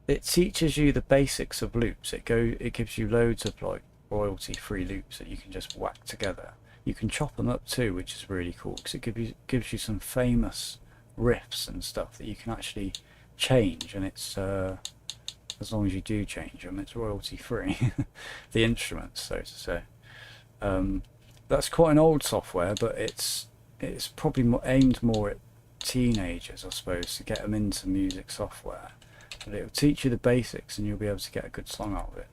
it teaches you the basics of loops. It gives you loads of like royalty-free loops that you can just whack together. You can chop them up too, which is really cool because it gives you some famous riffs and stuff that you can actually change, and it's as long as you do change them, it's royalty free. The instruments, so to say. That's quite an old software, but it's probably aimed more at teenagers, I suppose, to get them into music software. But it'll teach you the basics and you'll be able to get a good song out of it,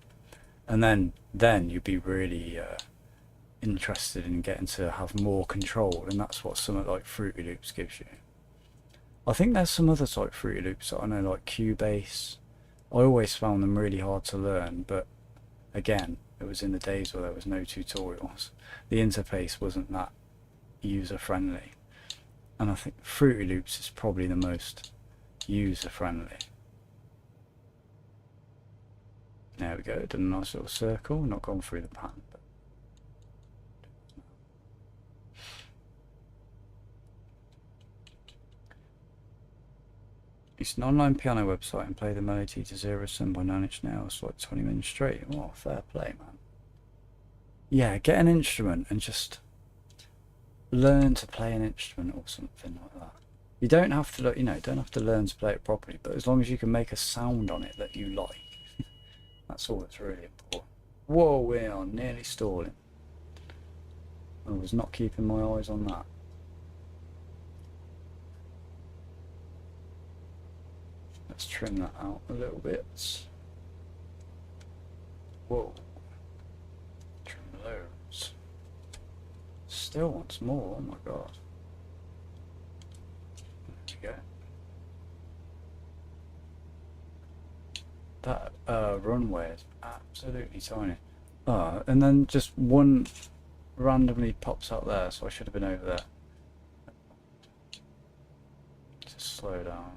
and then you'll be really interested in getting to have more control, and that's what something like Fruity Loops gives you. I think there's some other type Fruity Loops that I know, like Cubase. I always found them really hard to learn, but again, it was in the days where there was no tutorials. The interface wasn't that user friendly, and I think Fruity Loops is probably the most user friendly. There we go, did a nice little circle, not gone through the pattern. But it's an online piano website and play the melody to 0 sum by 9 Inch Nails like 20 minutes straight. Oh, fair play, man. Yeah, get an instrument and just learn to play an instrument or something like that. You don't have to, don't have to learn to play it properly, but as long as you can make a sound on it that you like, that's all that's really important. Whoa, we are nearly stalling. I was not keeping my eyes on that. Let's trim that out a little bit. Whoa. Trim those. Still wants more, oh my god. There we go. That runway is absolutely tiny. And then just one randomly pops out there, so I should have been over there. Just slow down.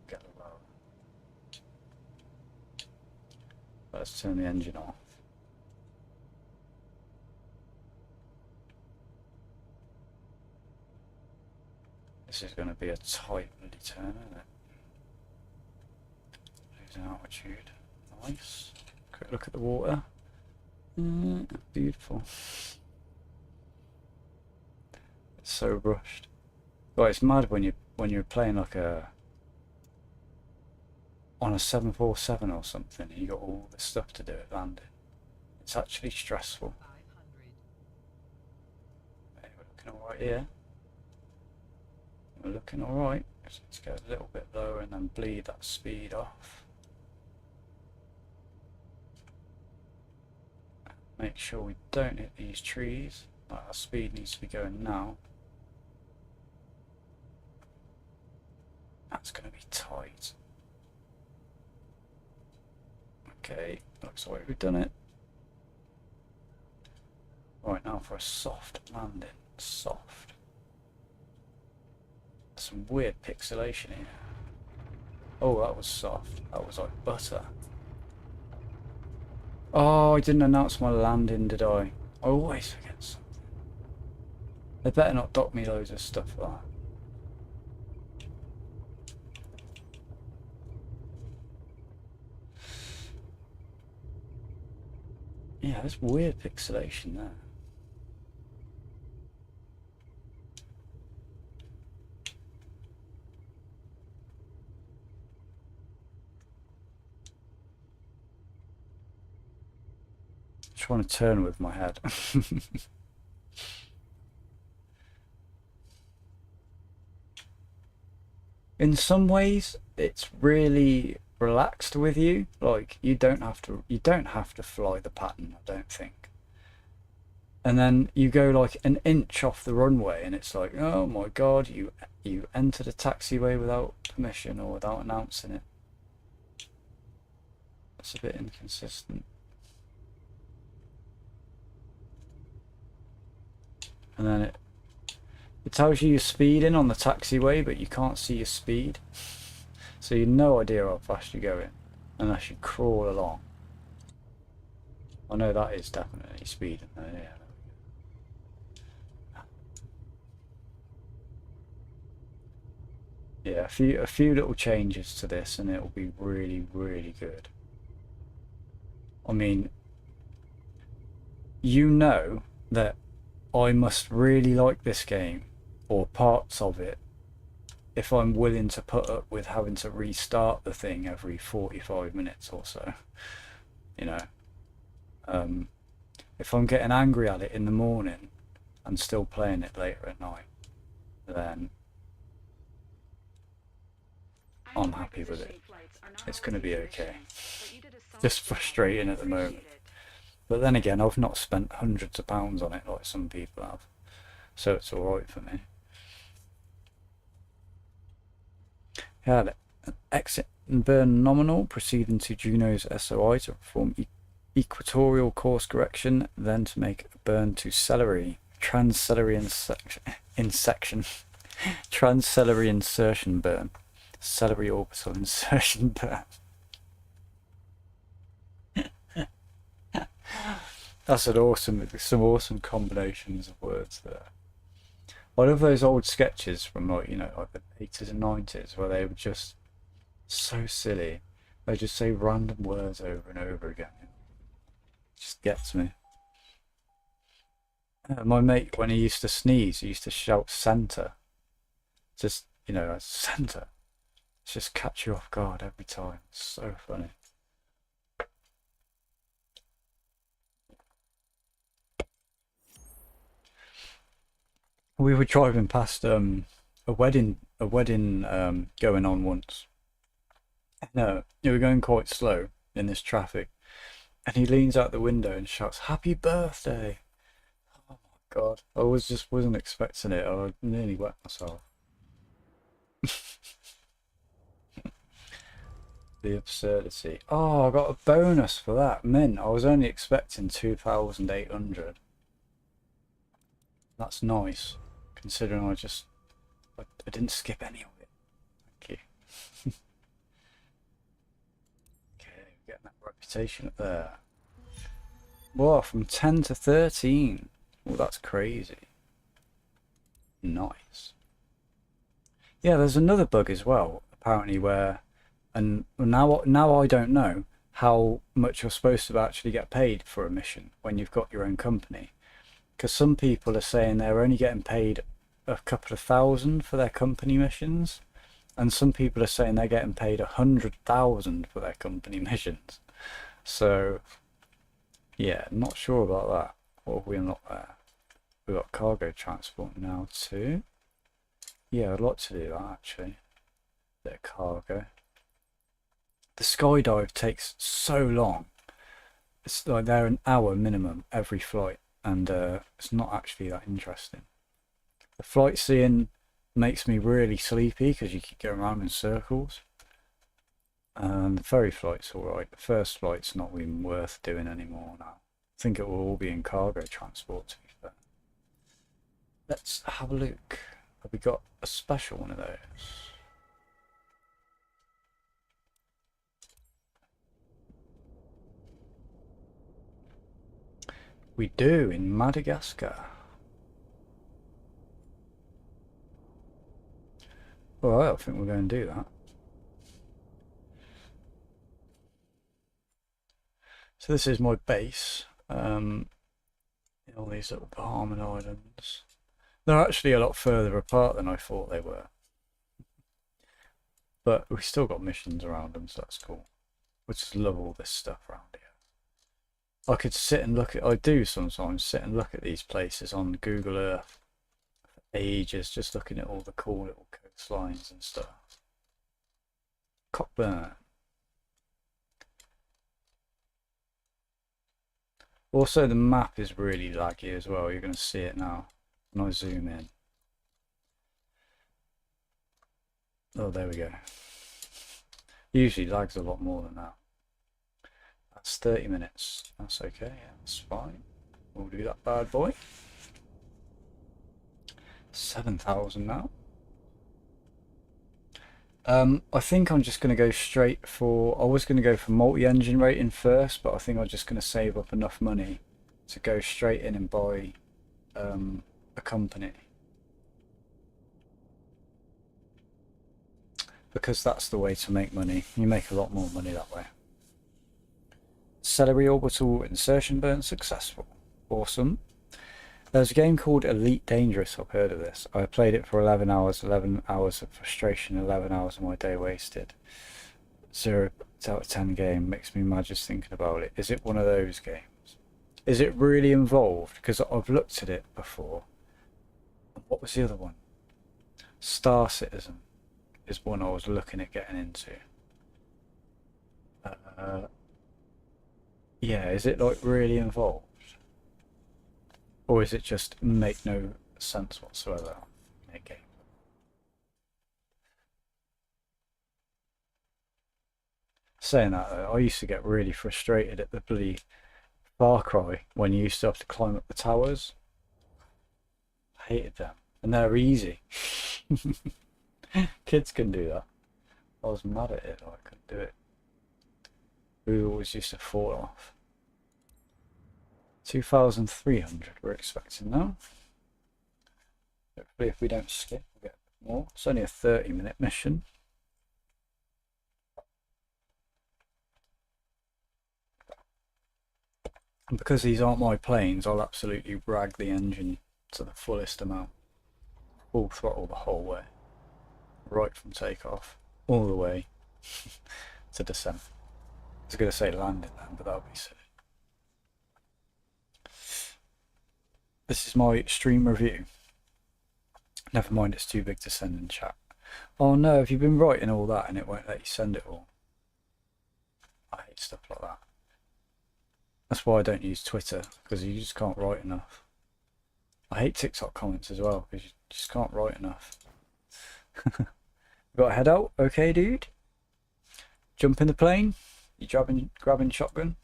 Get the low. Let's turn the engine off. This is going to be a tight bloody turn, isn't it? Losing altitude. Nice. Quick look at the water. Beautiful. It's so rushed. Well, it's mad when you're playing like on a 747 or something and you got all this stuff to do at landing. It's actually stressful. 500. Okay, we're looking alright here. We're looking alright. Let's go a little bit lower and then bleed that speed off. Make sure we don't hit these trees. Our speed needs to be going now. That's going to be tight. Okay, looks like we've done it. Right, now for a soft landing. Soft. Some weird pixelation here. Oh, that was soft. That was like butter. Oh, I didn't announce my landing, did I? I always forget something. They better not dock me loads of stuff like that. Yeah, there's weird pixelation there. Trying to turn with my head. In some ways, it's really relaxed with you. Like you don't have to fly the pattern, I don't think. And then you go like an inch off the runway, and it's like, oh my god, you entered a taxiway without permission or without announcing it. That's a bit inconsistent. And then it tells you you're speeding on the taxiway, but you can't see your speed. So you've no idea how fast you're going, unless you crawl along. I know that is definitely speeding though, yeah. Yeah, a few little changes to this and it'll be really, really good. I mean, you know that I must really like this game, or parts of it, if I'm willing to put up with having to restart the thing every 45 minutes or so. You know, if I'm getting angry at it in the morning and still playing it later at night, then I'm happy with it. It's going to be okay. Just frustrating at the moment. But then again, I've not spent hundreds of pounds on it like some people have, so it's alright for me. Had an exit and burn nominal, proceeding to Juno's SOI to perform equatorial course correction, then to make a burn to celery, transcelery transcelery insertion burn, celery orbital insertion burn. That's some awesome combinations of words there. I love those old sketches from like, you know, like the 80s and 90s where they were just so silly. They just say random words over and over again. It just gets me. My mate, when he used to sneeze, he used to shout "centre." Just, you know, "centre." It's just catch you off guard every time. It's so funny. We were driving past a wedding going on once. No, we were going quite slow in this traffic, and he leans out the window and shouts, "Happy birthday!" Oh my god, I wasn't expecting it. I nearly wet myself. The absurdity. Oh, I got a bonus for that. Mint. I was only expecting 2,800. That's nice, considering I didn't skip any of it. Thank you. Okay, getting that reputation up there. Whoa, from 10 to 13. Well, that's crazy. Nice. Yeah, there's another bug as well, apparently, where, and now I don't know how much you're supposed to actually get paid for a mission when you've got your own company. Because some people are saying they're only getting paid a couple of thousand for their company missions, and some people are saying they're getting paid 100,000 for their company missions. So, yeah, not sure about that. What have we unlocked there? We've got cargo transport now too. Yeah, I'd like to do that actually. Bit of cargo. The skydive takes so long. It's like they're an hour minimum every flight, and it's not actually that interesting. The flight seeing makes me really sleepy because you keep going around in circles. And the ferry flight's alright. The first flight's not even worth doing anymore now. I think it will all be in cargo transport to be fair. Let's have a look. Have we got a special one of those? We do, in Madagascar. Alright, I think we're going to do that. So this is my base. In all these little Bahamian islands. They're actually a lot further apart than I thought they were. But we've still got missions around them, so that's cool. I just love all this stuff around here. I could sit and look at, I do sometimes sit and look at these places on Google Earth for ages, just looking at all the cool little coastlines and stuff. Cockburn. Also, the map is really laggy as well. You're going to see it now when I zoom in. Oh, there we go. Usually lags a lot more than that. That's 30 minutes. That's okay. Yeah, that's fine. We'll do that bad boy. 7,000 now. I think I'm just going to go straight for, I was going to go for multi-engine rating first, but I think I'm just going to save up enough money to go straight in and buy a company. Because that's the way to make money. You make a lot more money that way. Celery orbital insertion burn successful. Awesome. There's a game called Elite Dangerous. I've heard of this. I played it for 11 hours, 11 hours of frustration, 11 hours of my day wasted. 0 out of 10 game. Makes me mad just thinking about it. Is it one of those games? Is it really involved? Because I've looked at it before. What was the other one? Star Citizen is one I was looking at getting into. Yeah, is it like really involved? Or is it just make no sense whatsoever in a game? Saying that though, I used to get really frustrated at the bloody Far Cry when you used to have to climb up the towers. I hated them. And they're easy. Kids can do that. I was mad at it, I couldn't do it. We always used to fall off. 2,300 we're expecting now. Hopefully if we don't skip we'll get a bit more. It's only a 30-minute mission. And because these aren't my planes, I'll absolutely rag the engine to the fullest amount. Full throttle the whole way. Right from takeoff, all the way to descent. I was going to say landing then, but that would be silly. This is my stream review. Never mind, it's too big to send in chat. Oh no, have you been writing all that and it won't let you send it all? I hate stuff like that. That's why I don't use Twitter, because you just can't write enough. I hate TikTok comments as well, because you just can't write enough. Got to head out? Okay, dude. Jump in the plane. You grabbing shotgun?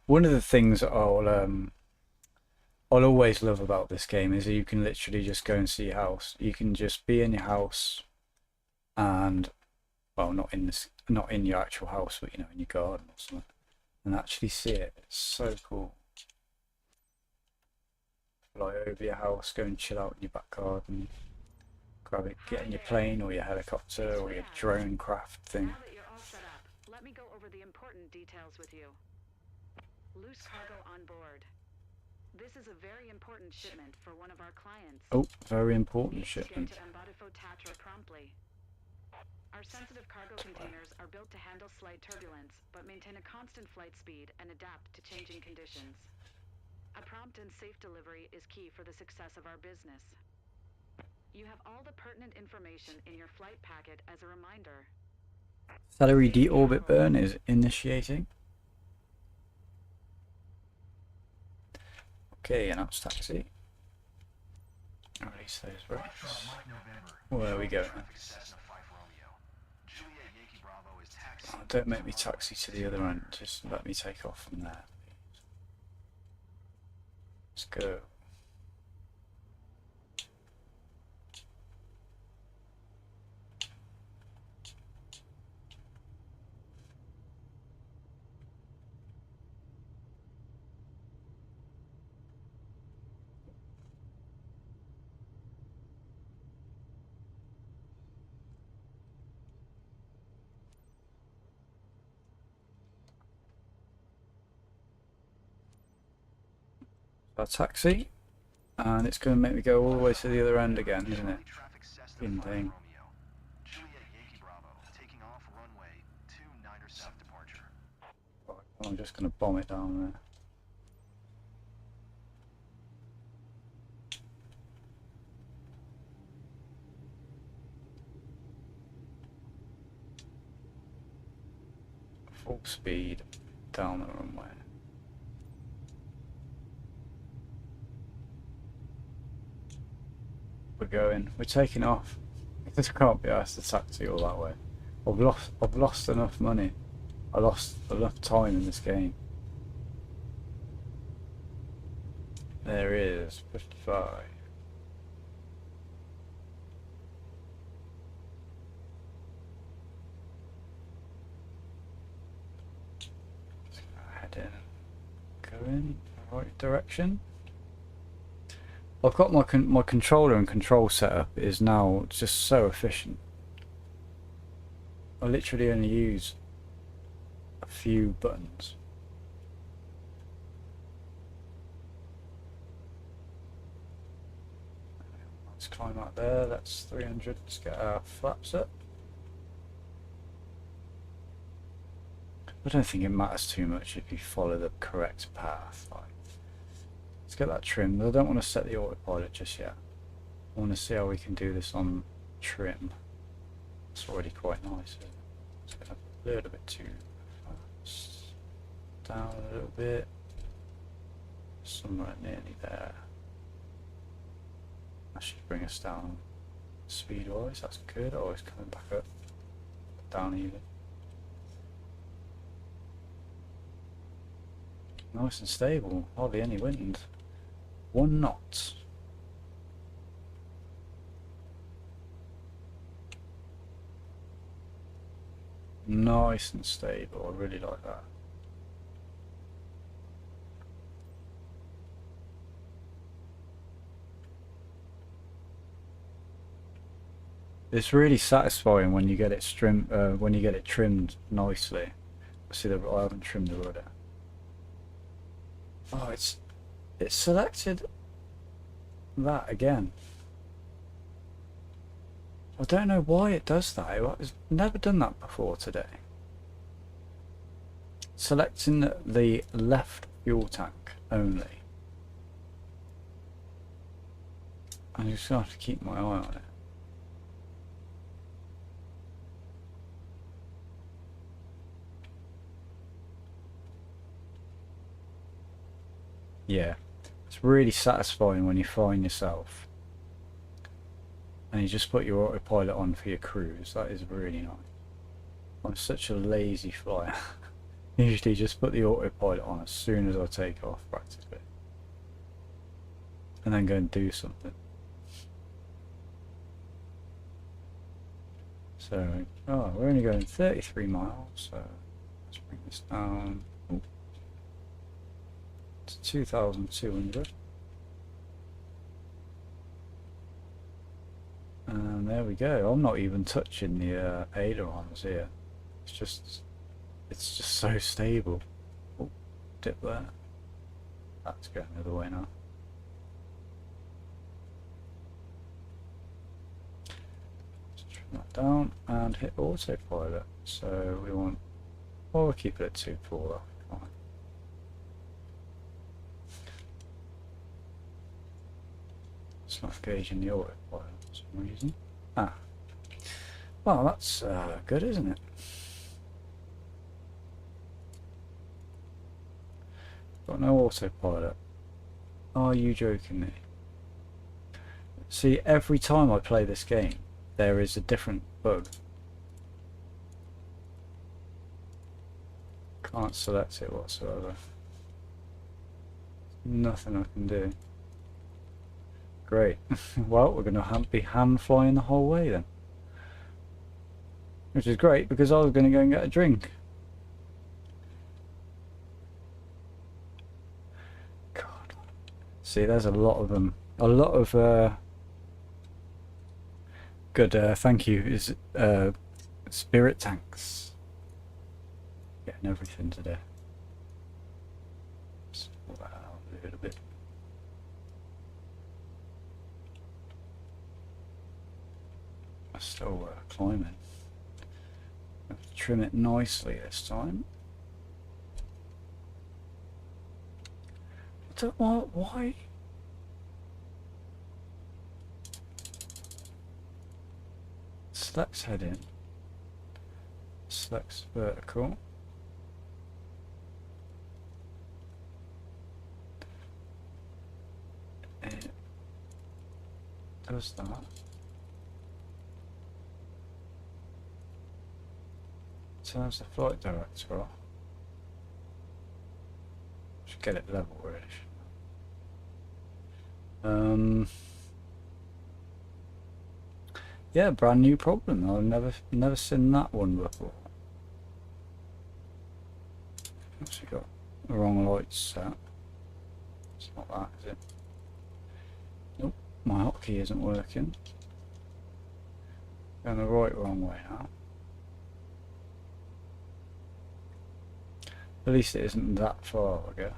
One of the things I'll always love about this game is that you can literally just go and see your house. You can just be in your house, and well, not in your actual house, but you know, in your garden or something, and actually see it. It's so cool. fly over your house, go and chill out in your back garden, grab it, get in your plane or your helicopter or your drone craft thing. Now that you're all set up, let me go over the important details with you. Loose cargo on board. This is a very important shipment for one of our clients. Oh, very important Needs to get shipment. to Mbadifo Tatra promptly. Our sensitive cargo containers are built to handle slight turbulence, but maintain a constant flight speed and adapt to changing conditions. A prompt and safe delivery is key for the success of our business. You have all the pertinent information in your flight packet as a reminder. Celery deorbit burn is initiating. Okay, announce taxi. Release those brakes. Where are we going? Oh, don't make me taxi to the other end, just let me take off from there. Let's go. Our taxi, and it's going to make me go all the way to the other end again, isn't it? Fucking thing. Right, well, I'm just going to bomb it down there. Full speed down the runway. We're going. We're taking off. This can't be asked to taxi all that way. I've lost enough money. I lost enough time in this game. There is 55. Just gonna head in and go in the right direction. I've got my controller and control setup is now just so efficient. I literally only use a few buttons. Let's climb out there, that's 300, let's get our flaps up. I don't think it matters too much if you follow the correct path. Let's get that trimmed. I don't want to set the autopilot just yet. I want to see how we can do this on trim. It's already quite nice. Let's get a little bit too fast. Down a little bit. Somewhere nearly there. That should bring us down speed wise. That's good. Oh, it's coming back up. Down even. Nice and stable. Hardly any wind. 1 knot. Nice and stable. I really like that. It's really satisfying when you get it trimmed nicely. See, I haven't trimmed the rudder. Oh, it's selected that again. I don't know why it does that. It's never done that before today. Selecting the left fuel tank only. I'm just gonna have to keep my eye on it. Yeah, it's really satisfying when you find yourself and you just put your autopilot on for your cruise. That is really nice. I'm such a lazy flyer. Usually just put the autopilot on as soon as I take off practically. And then go and do something. So, oh, we're only going 33 miles, so let's bring this down. Ooh. 2,200. And there we go. I'm not even touching the ailerons here. It's just so stable. Oh, dip there. That's going the other way now. Just trim that down and hit autopilot. So we want, well, we'll keep it at 2.4. Fine. It's not gauging the autopilot for some reason. Ah, well, that's good, isn't it? Got no autopilot. Are you joking me? See, every time I play this game, there is a different bug. Can't select it whatsoever. Nothing I can do. Great. Well, we're going to be hand flying the whole way then. Which is great because I was going to go and get a drink. God. See, there's a lot of them. A lot of good, thank you, is spirit tanks. Getting everything today. Slow that out a little bit. I'm still climbing. Trim it nicely this time. I don't know why. Selects heading. Selects vertical. It does that. Turns the flight director off. Should get it level really. Yeah, brand new problem. I've never seen that one before. Actually got the wrong lights set. It's not that, is it? Nope, my hotkey isn't working. Going the wrong way now. At least it isn't that far, I guess.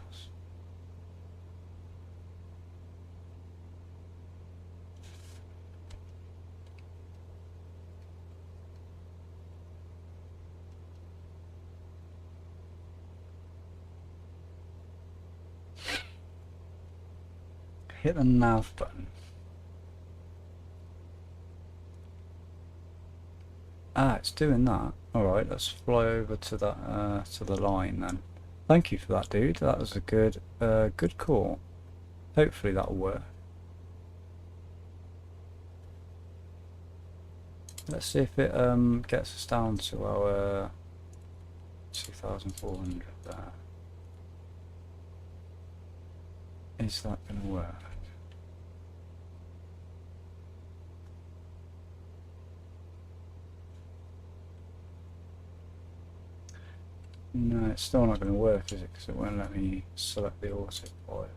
Hit the nav button. Ah, it's doing that. Alright, let's fly over to that to the line then. Thank you for that, dude. That was a good good call. Hopefully that'll work. Let's see if it gets us down to our 2,400 there. Is that going to work? No, it's still not going to work, is it? Because it won't let me select the autopilot.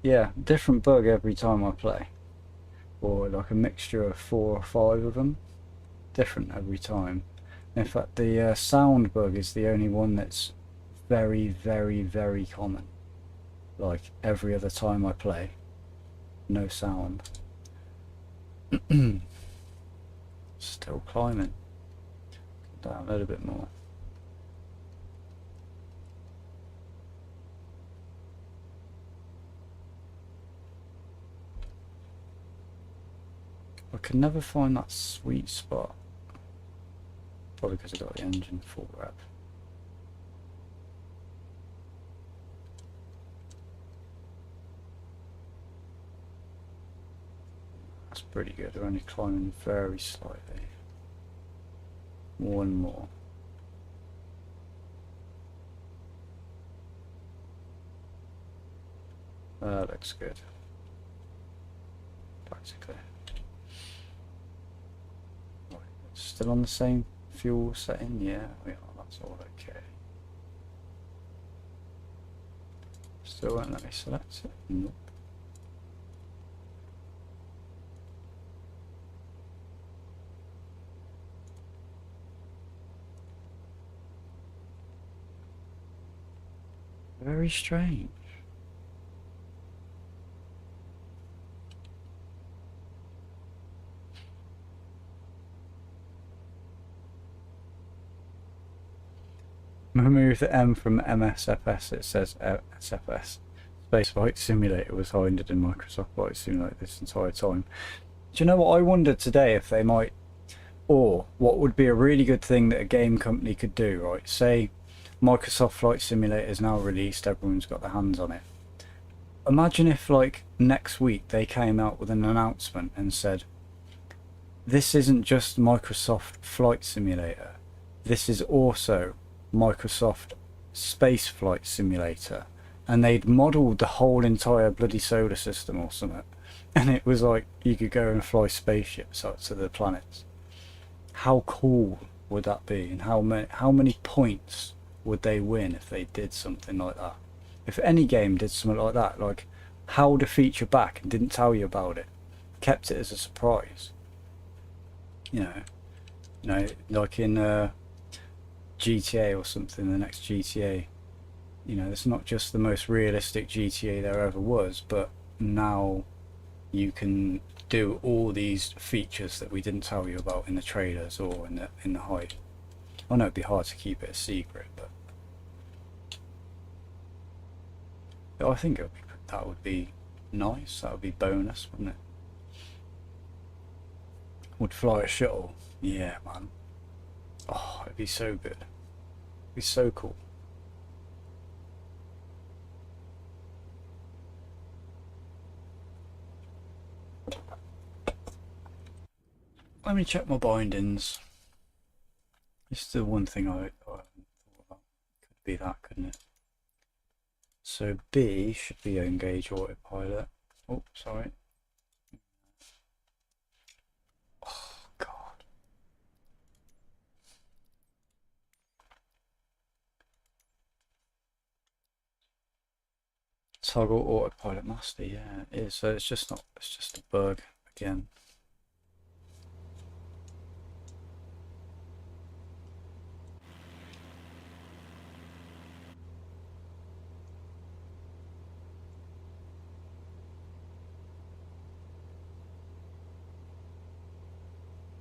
Yeah, different bug every time I play. Or like a mixture of 4 or 5 of them. Different every time. In fact, the sound bug is the only one that's very, very, very common. Like every other time I play, no sound. Still climbing. Go down a little bit more. I can never find that sweet spot. Probably because I got the engine full rev. That's pretty good. We're only climbing very slightly. One more. That looks good. practically. Right, still on the same fuel setting? Yeah, we are, that's all okay. Still won't let me select it? Nope. Very strange. Remove the M from MSFS, it says SFS. Space Flight Simulator was hiding in Microsoft Flight Simulator this entire time. Do you know what I wondered today if they might, or what would be a really good thing that a game company could do, right? Say Microsoft Flight Simulator is now released, everyone's got their hands on it. Imagine if like next week they came out with an announcement and said, this isn't just Microsoft Flight Simulator, this is also Microsoft Space Flight Simulator, and they'd modelled the whole entire bloody solar system or something, and it was like you could go and fly spaceships out to the planets. How cool would that be, and how many points would they win if they did something like that? If any game did something like that, like held a feature back and didn't tell you about it, kept it as a surprise, you know, like in GTA or something, the next GTA, you know, it's not just the most realistic GTA there ever was, but now you can do all these features that we didn't tell you about in the trailers or in the hype. I know it'd be hard to keep it a secret, but I think that would be nice. That would be bonus, wouldn't it? Would fly a shuttle? Yeah, man. Oh, it'd be so good. It'd be so cool. Let me check my bindings. This is the one thing I thought about. Could be that, couldn't it? So B should be engage autopilot. Oh, sorry. Oh, God. Toggle autopilot master, yeah, it is. So it's just a bug again.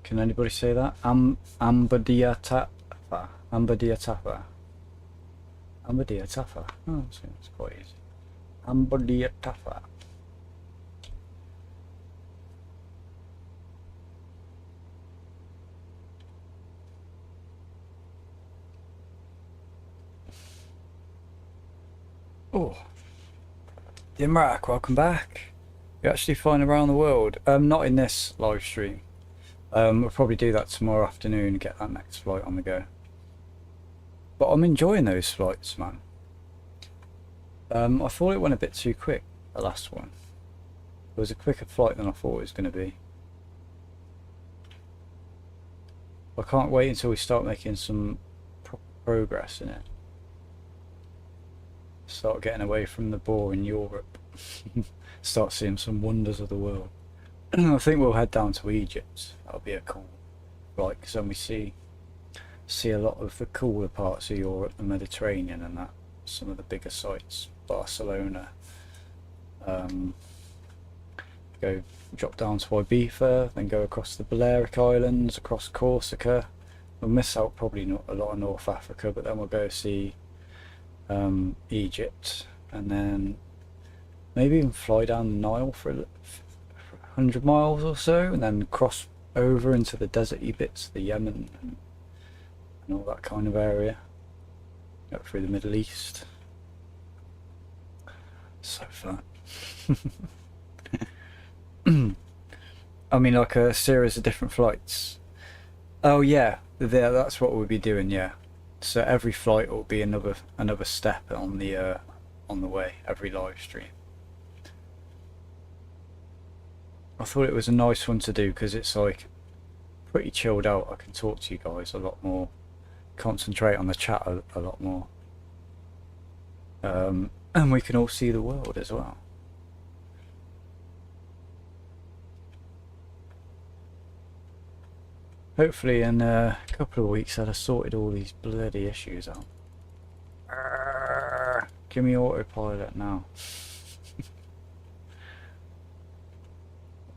Can anybody say that? Ambadiatafa. Ambadiatafa. Ambadiatafa. Oh, it's quite easy. Ambadiatafa. Oh, Dimrak, welcome back. You're actually flying around the world. Not in this live stream. We'll probably do that tomorrow afternoon and get that next flight on the go. But I'm enjoying those flights, man. I thought it went a bit too quick, the last one. It was a quicker flight than I thought it was going to be. I can't wait until we start making some progress in it. Start getting away from the boring Europe. Start seeing some wonders of the world. I think we'll head down to Egypt. That'll be a cool flight, because then we see a lot of the cooler parts of Europe, the Mediterranean and that. Some of the bigger sites, Barcelona. Go drop down to Ibiza, then go across the Balearic Islands, across Corsica. We'll miss out probably not a lot of North Africa, but then we'll go see Egypt, and then maybe even fly down the Nile for 100 miles or so, and then cross over into the deserty bits, the Yemen and all that kind of area, go through the Middle East. So fun. I mean, like a series of different flights. Oh yeah, that's what we'll be doing, yeah. So every flight will be another step on the way, every live stream. I thought it was a nice one to do because it's like pretty chilled out. I can talk to you guys a lot more, concentrate on the chat a lot more, and we can all see the world as well. Hopefully in a couple of weeks I'll have sorted all these bloody issues out. Give me autopilot now.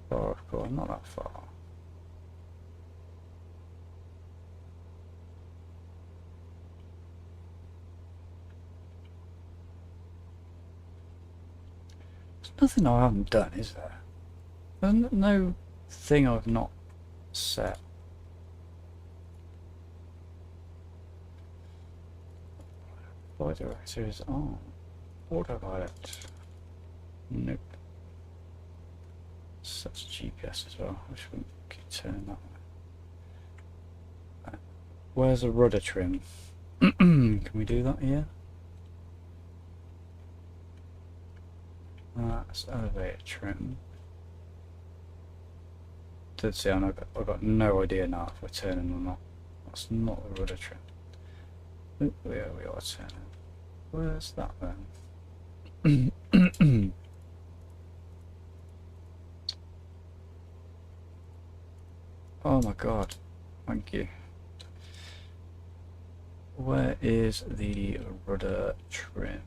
Far I've gone, not that far. There's nothing I haven't done, is there? There's no thing I've not set. Flight director is on. Autopilot. Nope. Sets GPS as well. I should keep turning that way. Where's the rudder trim? Can we do that here? That's elevator trim. Did see, I've got no idea now if we're turning or not. That's not the rudder trim. Oh, yeah, we are turning. Where's that then? Oh my god, thank you. Where is the rudder trim?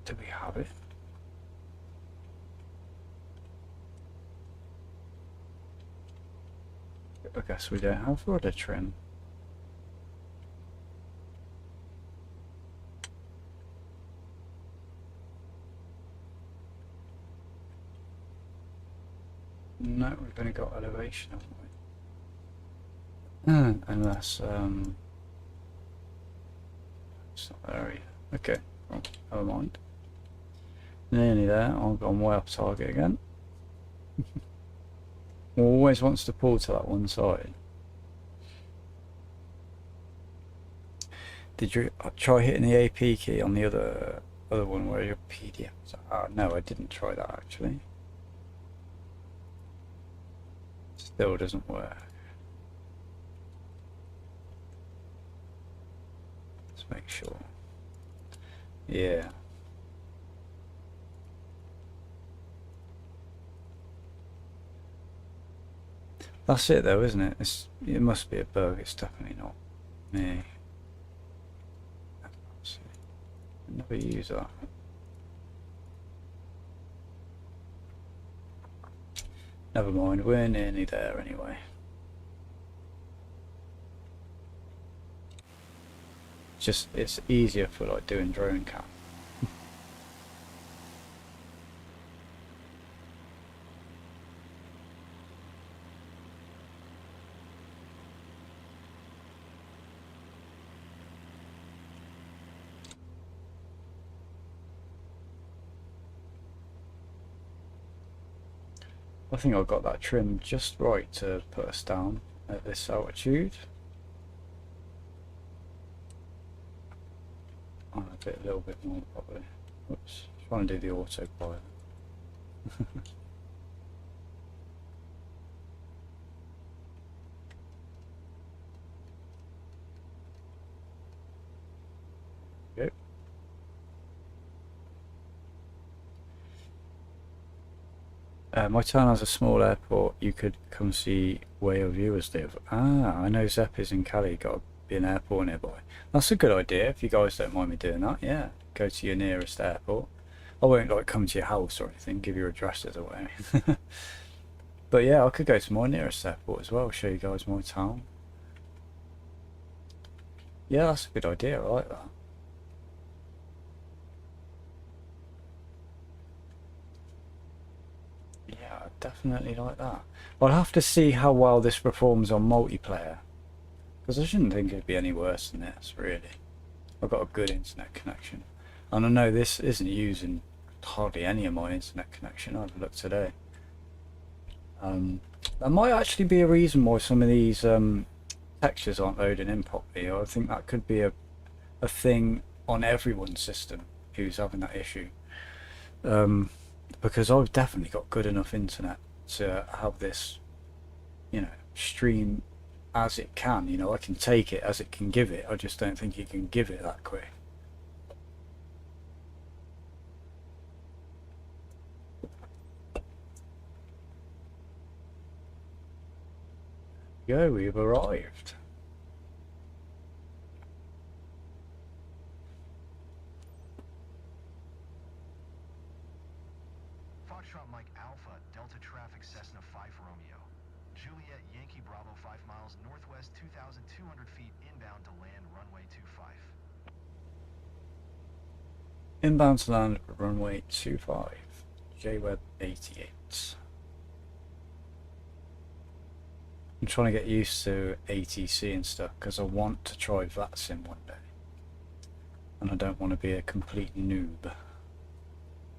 Do we have it? I guess we don't have rudder trim. No, we've only got elevation, haven't we? Unless, it's not there either. Okay, well, never mind. Nearly there, I've gone way off target again. Always wants to pull to that one side. Did you try hitting the AP key on the other one where your PDF? Oh, no, I didn't try that actually. Still doesn't work. Let's make sure. Yeah. That's it though, isn't it? It must be a bug, it's definitely not me. Let's see. I never use that. Never mind, we're nearly there anyway. It's easier for like doing drone cam. I think I got that trim just right to put us down at this altitude. Oh, a little bit more probably. Whoops, trying to do the autopilot. Go. My town has a small airport. You could come see where your viewers live. Ah, I know Zepp is in Cali. Got to be an airport nearby. That's a good idea. If you guys don't mind me doing that, yeah. Go to your nearest airport. I won't like come to your house or anything. Give your addresses away. But yeah, I could go to my nearest airport as well. Show you guys my town. Yeah, that's a good idea. I like that. Yeah, I definitely like that. I'll have to see how well this performs on multiplayer, because I shouldn't think it'd be any worse than this, really. I've got a good internet connection, and I know this isn't using hardly any of my internet connection. I've looked today. That might actually be a reason why some of these textures aren't loading in properly. I think that could be a thing on everyone's system. who's having that issue. Because I've definitely got good enough internet to have this, you know, stream as it can. You know, I can take it as it can give it. I just don't think it can give it that quick. Go, we've arrived. Foxtrot Mike Alpha, Delta Traffic Cessna 5 Romeo. Juliet Yankee Bravo 5 miles northwest 2,200 feet inbound to land runway 25. Inbound to land runway 25. JWeb 88. I'm trying to get used to ATC and stuff because I want to try VATSIM one day. And I don't want to be a complete noob.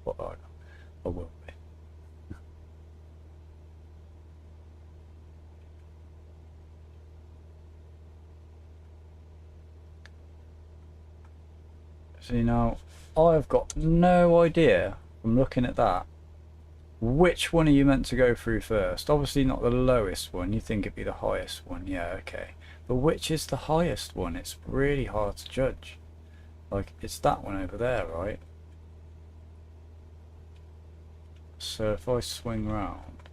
But I will be. See, now I've got no idea from looking at that which one are you meant to go through first. Obviously not the lowest one, you think it'd be the highest one, yeah, okay, but which is the highest one? It's really hard to judge. Like, it's that one over there, right? So if I swing round,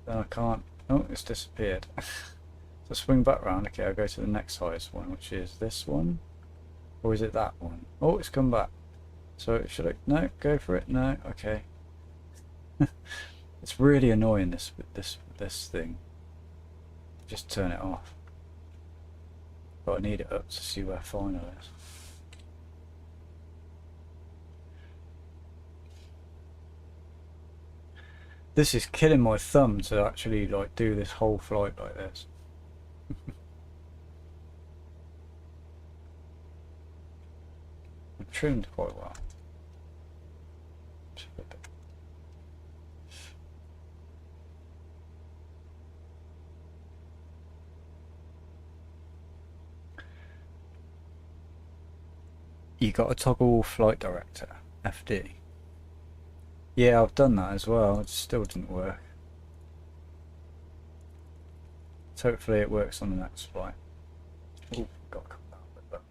then I can't. Oh, it's disappeared. So swing back round. Okay, I'll go to the next highest one, which is this one. Or is it that one? Oh, it's come back. So should I? No, go for it. No, okay. It's really annoying, this thing. Just turn it off. But I need it up to see where final is. This is killing my thumb to actually like do this whole flight like this. I'm trimmed quite well. You got to toggle flight director, FD. Yeah, I've done that as well. It still didn't work. So hopefully it works on the next flight. Oh, got to come down a bit.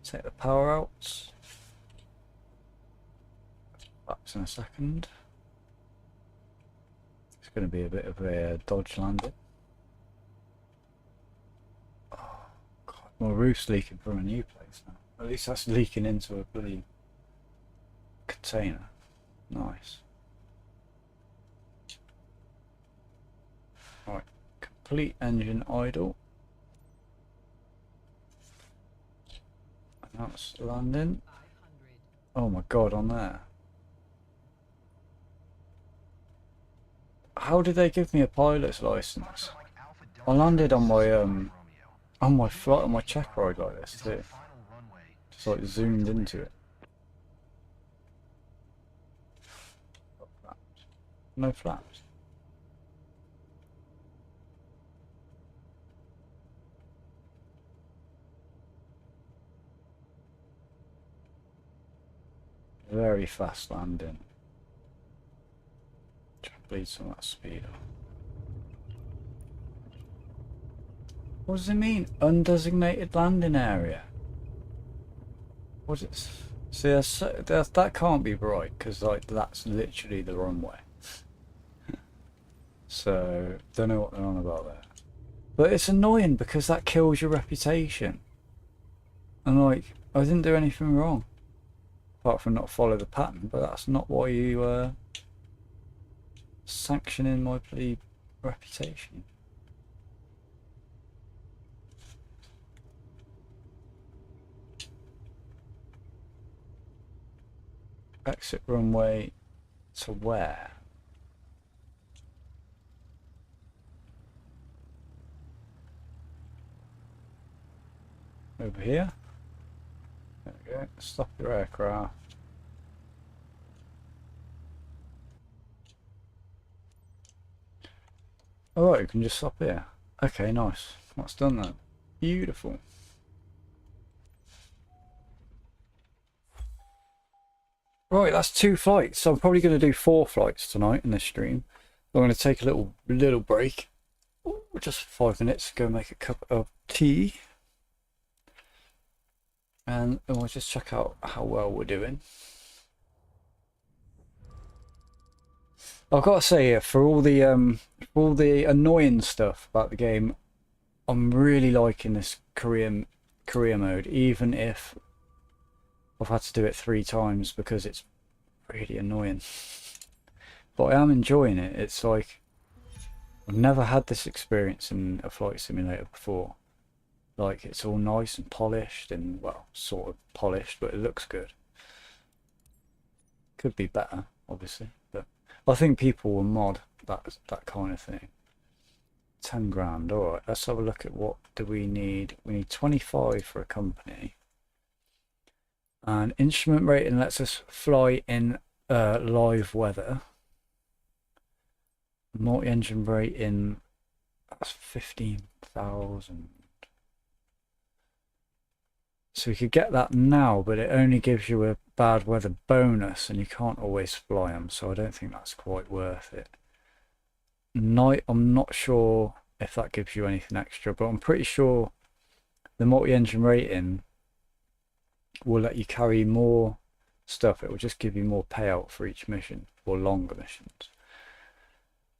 Take the power out. Back in a second. It's going to be a bit of a dodge landing. Oh, God, my roof's leaking from a new place now. At least that's leaking into a bloody container. Nice. Right, complete engine idle. And that's landing. Oh my God, on there. How did they give me a pilot's license? I landed on my flight on my check ride like this too. Just like zoomed into it. No flaps. Very fast landing. Try to bleed some of that speed up. What does it mean? Undesignated landing area. What's it? See, that can't be right because like that's literally the runway. So don't know what they're on about there. But it's annoying because that kills your reputation. And like, I didn't do anything wrong. Apart from not follow the pattern, but that's not why you sanctioning my bloody reputation. Exit runway to where? Over here. There we go. Stop your aircraft. Alright, you can just stop here. Okay, nice. That's done that. Beautiful. Right, that's 2 flights. So I'm probably going to do 4 flights tonight in this stream. I'm going to take a little break, just 5 minutes, go make a cup of tea, and we'll just check out how well we're doing. I've got to say, for all the annoying stuff about the game, I'm really liking this career mode, even if I've had to do it 3 times because it's really annoying. But I am enjoying it. It's like I've never had this experience in a flight simulator before. Like, it's all nice and polished, and well, sort of polished, but it looks good. Could be better, obviously, but I think people will mod that kind of thing. 10 grand. All right, let's have a look at what do we need. We need 25 for a company. And instrument rating lets us fly in live weather. Multi-engine rating, that's 15,000. So we could get that now, but it only gives you a bad weather bonus, and you can't always fly them, so I don't think that's quite worth it. Night, I'm not sure if that gives you anything extra, but I'm pretty sure the multi-engine rating will let you carry more stuff. It will just give you more payout for each mission, or longer missions.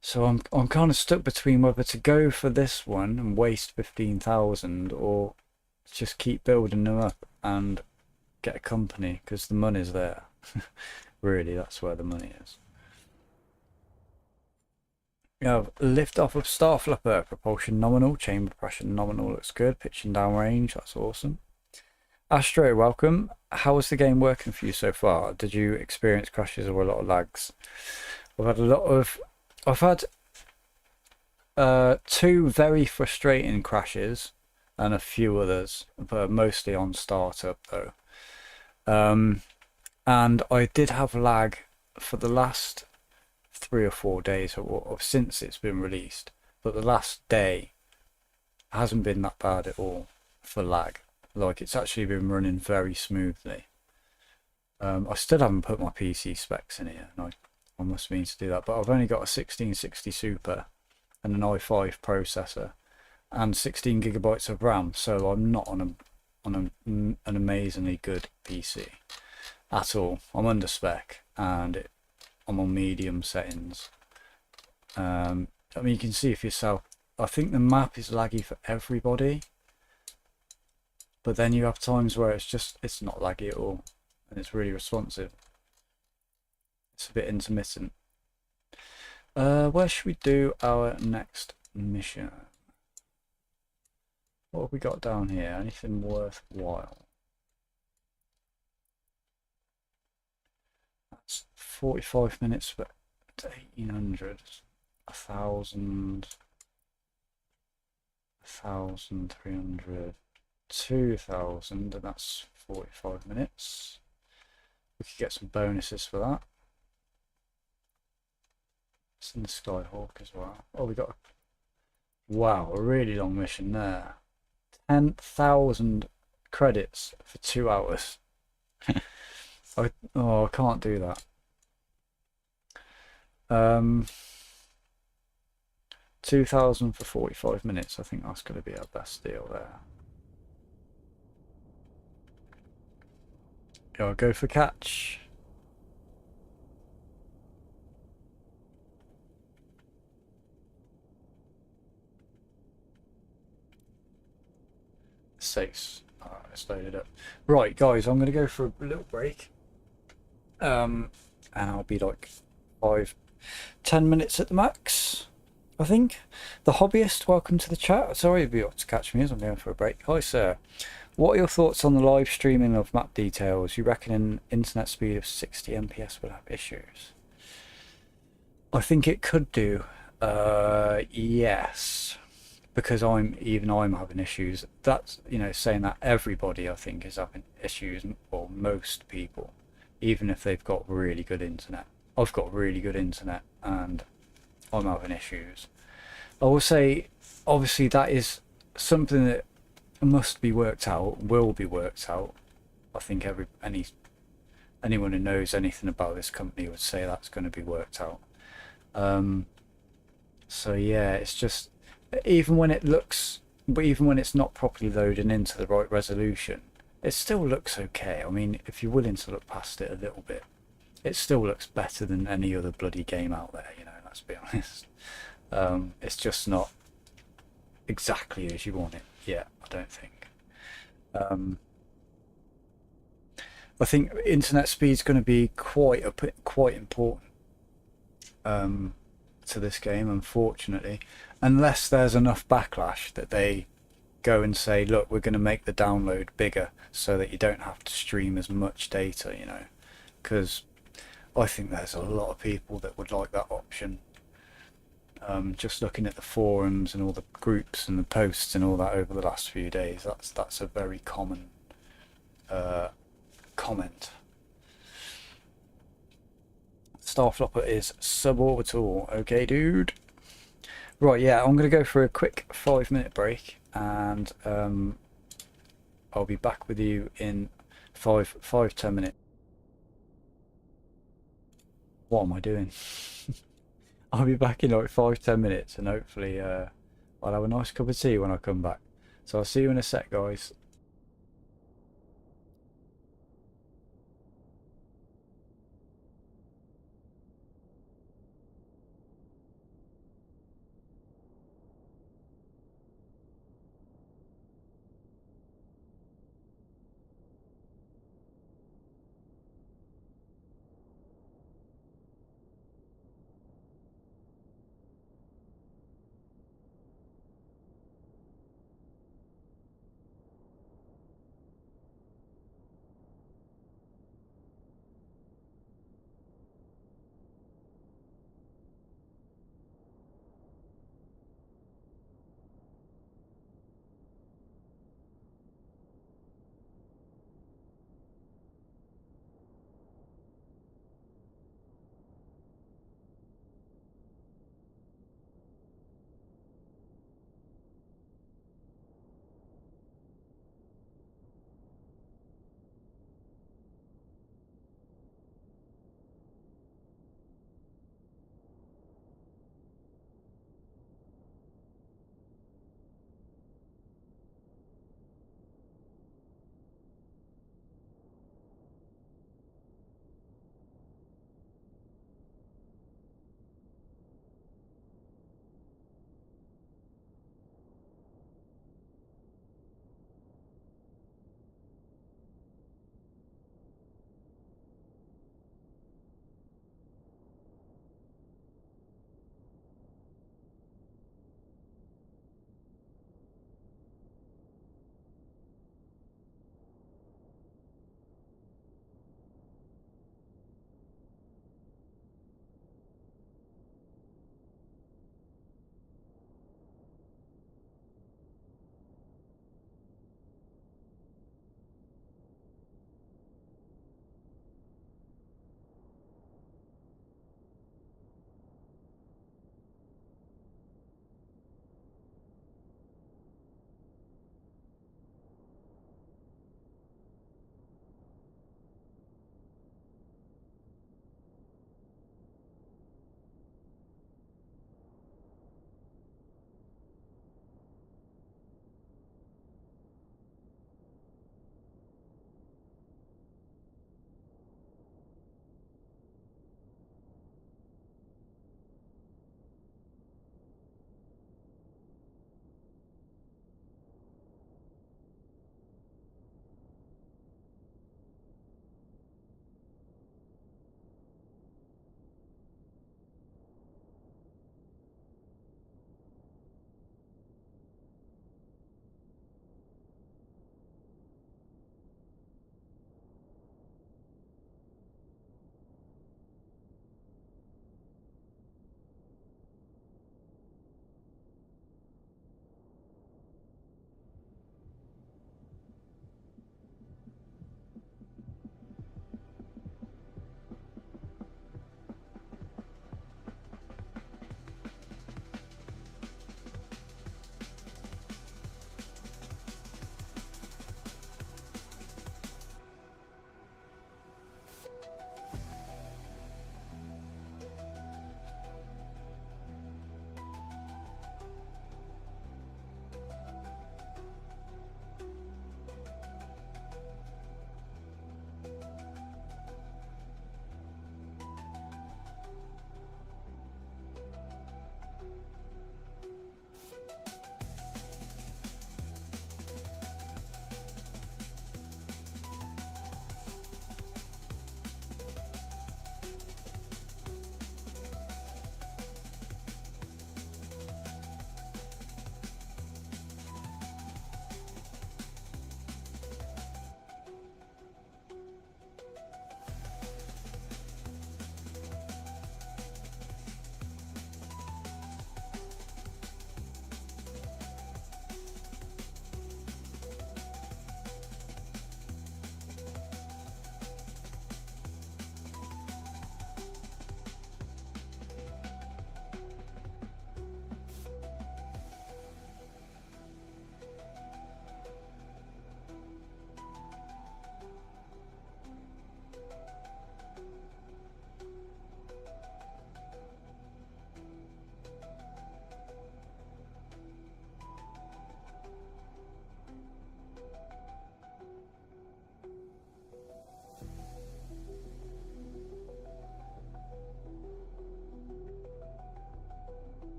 So I'm kind of stuck between whether to go for this one and waste 15,000, or just keep building them up and get a company, because the money's there. Really, that's where the money is. We have lift off of Star Flipper, propulsion nominal, chamber pressure nominal, looks good, pitching down range, that's awesome. Astro, welcome. How is the game working for you so far? Did you experience crashes or a lot of lags? I've had 2 very frustrating crashes and a few others, but mostly on startup though. And I did have lag for the last 3 or 4 days or since it's been released, but the last day hasn't been that bad at all for lag. Like, it's actually been running very smoothly. I still haven't put my PC specs in here, and I must mean to do that, but I've only got a 1660 Super and an i5 processor and 16 gigabytes of RAM, so I'm not on an amazingly good PC at all. I'm under spec, and I'm on medium settings. I mean, you can see for yourself, I think the map is laggy for everybody, but then you have times where it's not laggy at all, and it's really responsive. It's a bit intermittent. Where should we do our next mission? What have we got down here? Anything worthwhile? That's 45 minutes for 1800. 1,000. 1,300. 2,000, and that's 45 minutes. We could get some bonuses for that. It's in the Skyhawk as well. Oh, we got wow, a really long mission there. 10,000 credits for 2 hours. I can't do that. 2,000 for 45 minutes. I think that's going to be our best deal there. I'll go for catch. Six. It's loaded up. Right, guys, I'm going to go for a little break. And I'll be like 5-10 minutes at the max, I think. The Hobbyist, welcome to the chat. Sorry you'll be able to catch me as I'm going for a break. Hi, sir. What are your thoughts on the live streaming of map details? You reckon an internet speed of 60 MPS will have issues? I think it could do. Yes, because I'm having issues. That's, saying that everybody I think is having issues, or most people, even if they've got really good internet. I've got really good internet and I'm having issues. I will say, obviously, that is something that must be worked out, will be worked out. I think any anyone who knows anything about this company would say that's going to be worked out. So yeah, it's just, even when it looks, but even when it's not properly loading into the right resolution, it still looks okay. I mean, if you're willing to look past it a little bit, it still looks better than any other bloody game out there, you know, let's be honest. It's just not exactly as you want it yet, I don't think. I think internet speed's going to be quite important to this game, unfortunately, unless there's enough backlash that they go and say, look, we're going to make the download bigger so that you don't have to stream as much data, you know, because I think there's a lot of people that would like that option. Just looking at the forums and all the groups and the posts and all that over the last few days, that's a very common comment. Starflopper is suborbital. Okay, dude. Right, yeah, I'm going to go for a quick 5-minute break, and I'll be back with you in 5-10 minutes. What am I doing? I'll be back in like 5-10 minutes, and hopefully I'll have a nice cup of tea when I come back. So I'll see you in a sec, guys.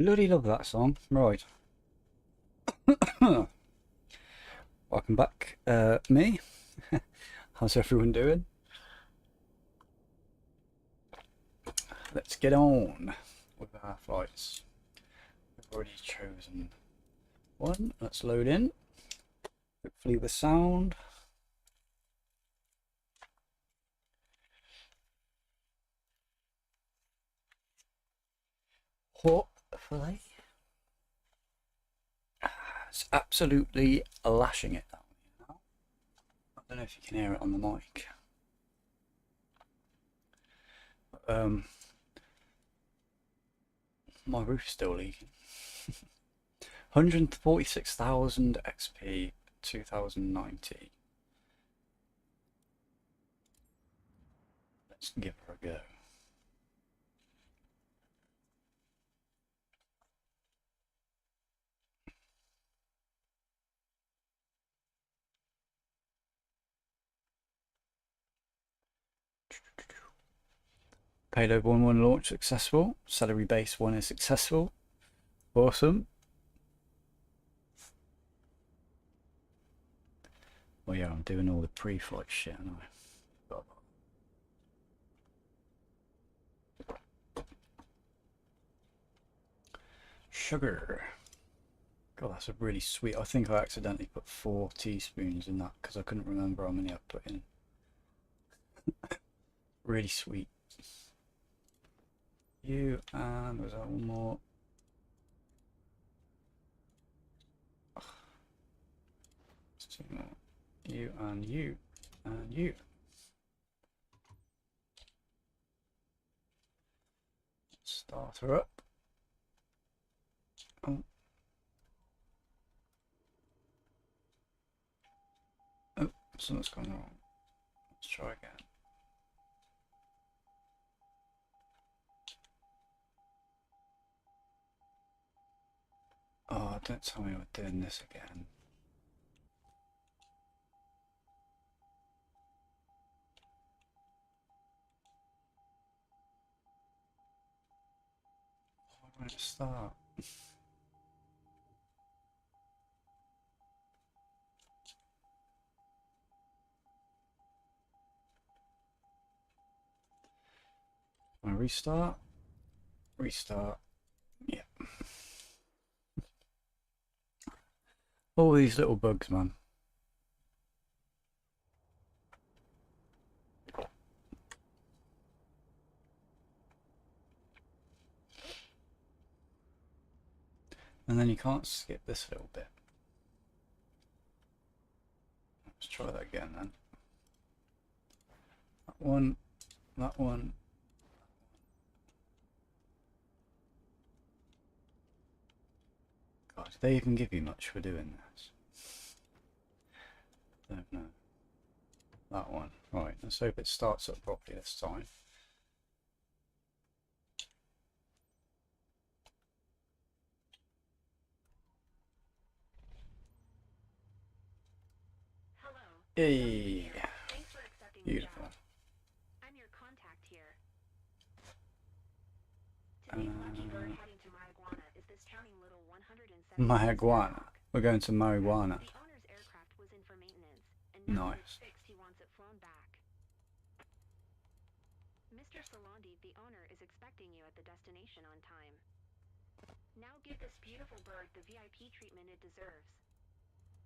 Bloody love that song. Right. Welcome back, me. How's everyone doing? Let's get on with our flights. We've already chosen one. Let's load in. Hopefully the sound. Hopefully. It's absolutely lashing it down now. I don't know if you can hear it on the mic. My roof's still leaking. 146,000 XP 2090. Let's give her a go. Payload 1-1 launch successful. Celery base 1 is successful. Awesome. Well, yeah, I'm doing all the pre-flight shit, aren't I? Sugar. God, that's a really sweet. I think I accidentally put 4 teaspoons in that because I couldn't remember how many I put in. Really sweet. You, and was that one more? Let's two more. You and you and you. Start her up. Oh. Oh, something's gone wrong. Let's try again. Oh, don't tell me we're doing this again. Where to start? I restart? Restart. Yeah. All these little bugs, man. And then you can't skip this little bit. Let's try that again then. That one, that one. God, did they even give you much for doing this? Don't know. That one. Right, let's hope it starts up properly this time. Hello. Hey, Thanks for accepting the beautiful. job. I'm your contact here. Today's lucky bird heading to Marijuana is this charming little 107. Marijuana. We're going to marijuana. The owner's aircraft was in for maintenance, and now that it's Nice. fixed, he wants it flown back. Mr. Salandi, the owner, is expecting you at the destination on time. Now give this beautiful bird the VIP treatment it deserves.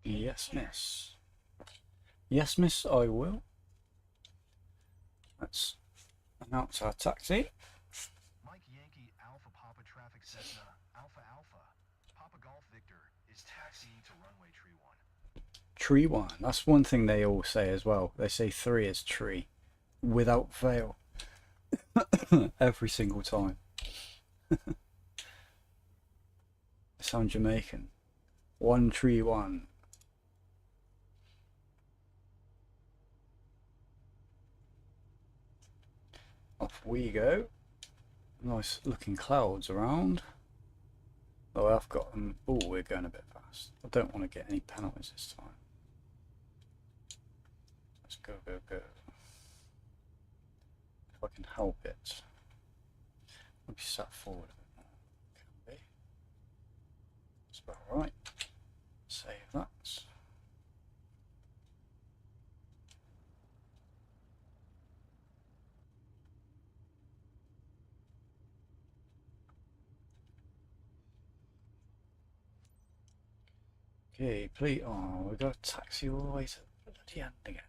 Yes, miss. Yes, miss, I will. Let's announce our taxi. Mike Yankee Alpha Papa Traffic Cessna Alpha Alpha. Papa Golf Victor is taxiing to runway tree 1. Tree 1. That's one thing they all say as well. They say 3 is tree. Without fail. Every single time. They sound Jamaican. 1 tree 1. Off we go. Nice looking clouds around. Oh, I've got them. Oh, we're going a bit fast. I don't want to get any penalties this time. Let's go, go, go. If I can help it. I'll be sat forward a bit more. Can be. about right. Save that. Okay, please. Oh, we got a taxi all the way to the bloody end again.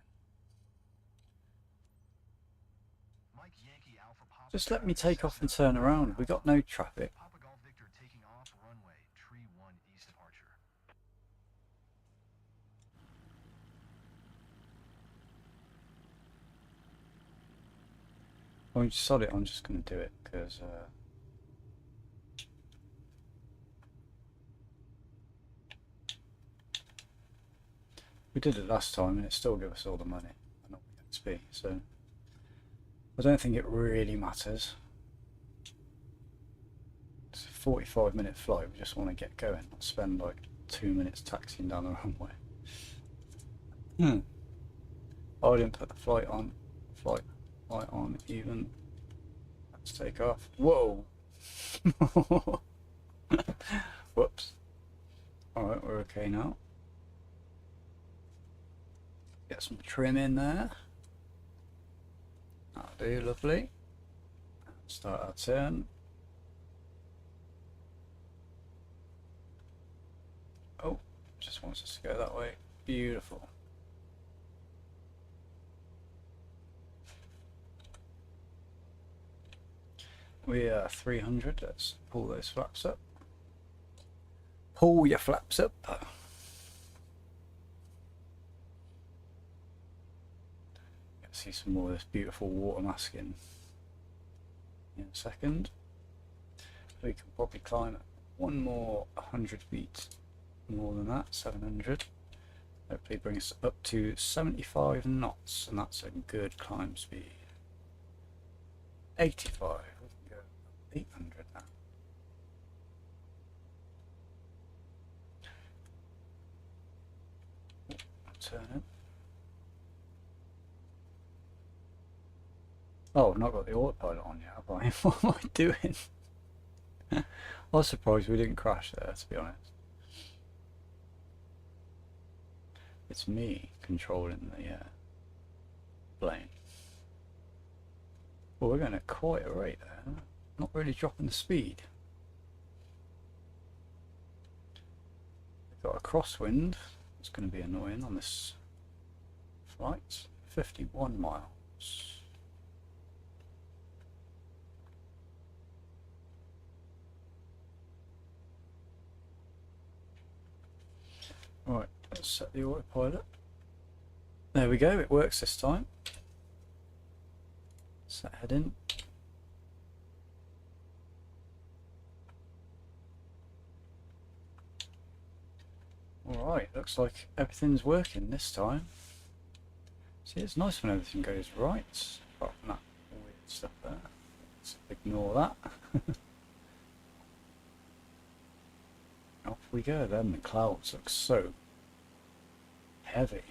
Mike Yankee Alpha Papa Just let me traffic take off and Cessna turn around. We got no traffic. Papa Golf Victor taking off runway tree 1 east departure. I mean, sod it. I'm just going to do it because. We did it last time and it still gave us all the money and all the XP, so I don't think it really matters. It's a 45-minute flight, we just want to get going, not spend like 2 minutes taxiing down the runway. Oh, I didn't put the flight light on even. Let's take off. Whoa! Whoops. Alright, we're okay now. Get some trim in there. That'll do, lovely. Start our turn. Oh, just wants us to go that way. Beautiful. We are 300. Let's pull those flaps up. Pull your flaps up. See some more of this beautiful water masking in a second. We can probably climb one more 100 feet more than that, 700. Hopefully bring us up to 75 knots, and that's a good climb speed. 85, we can go 800 now. Turn it. Oh, I've not got the autopilot on yet, have I? What am I doing? I was surprised we didn't crash there, to be honest. It's me controlling the plane. Well, we're going at quite a rate there. Not really dropping the speed. We've got a crosswind. It's going to be annoying on this flight. 51 miles. Right, let's set the autopilot. There we go, it works this time. Set heading. Alright, looks like everything's working this time. See, it's nice when everything goes right. Apart from that weird stuff there. Let's ignore that. Off we go then. The clouds look so heavy.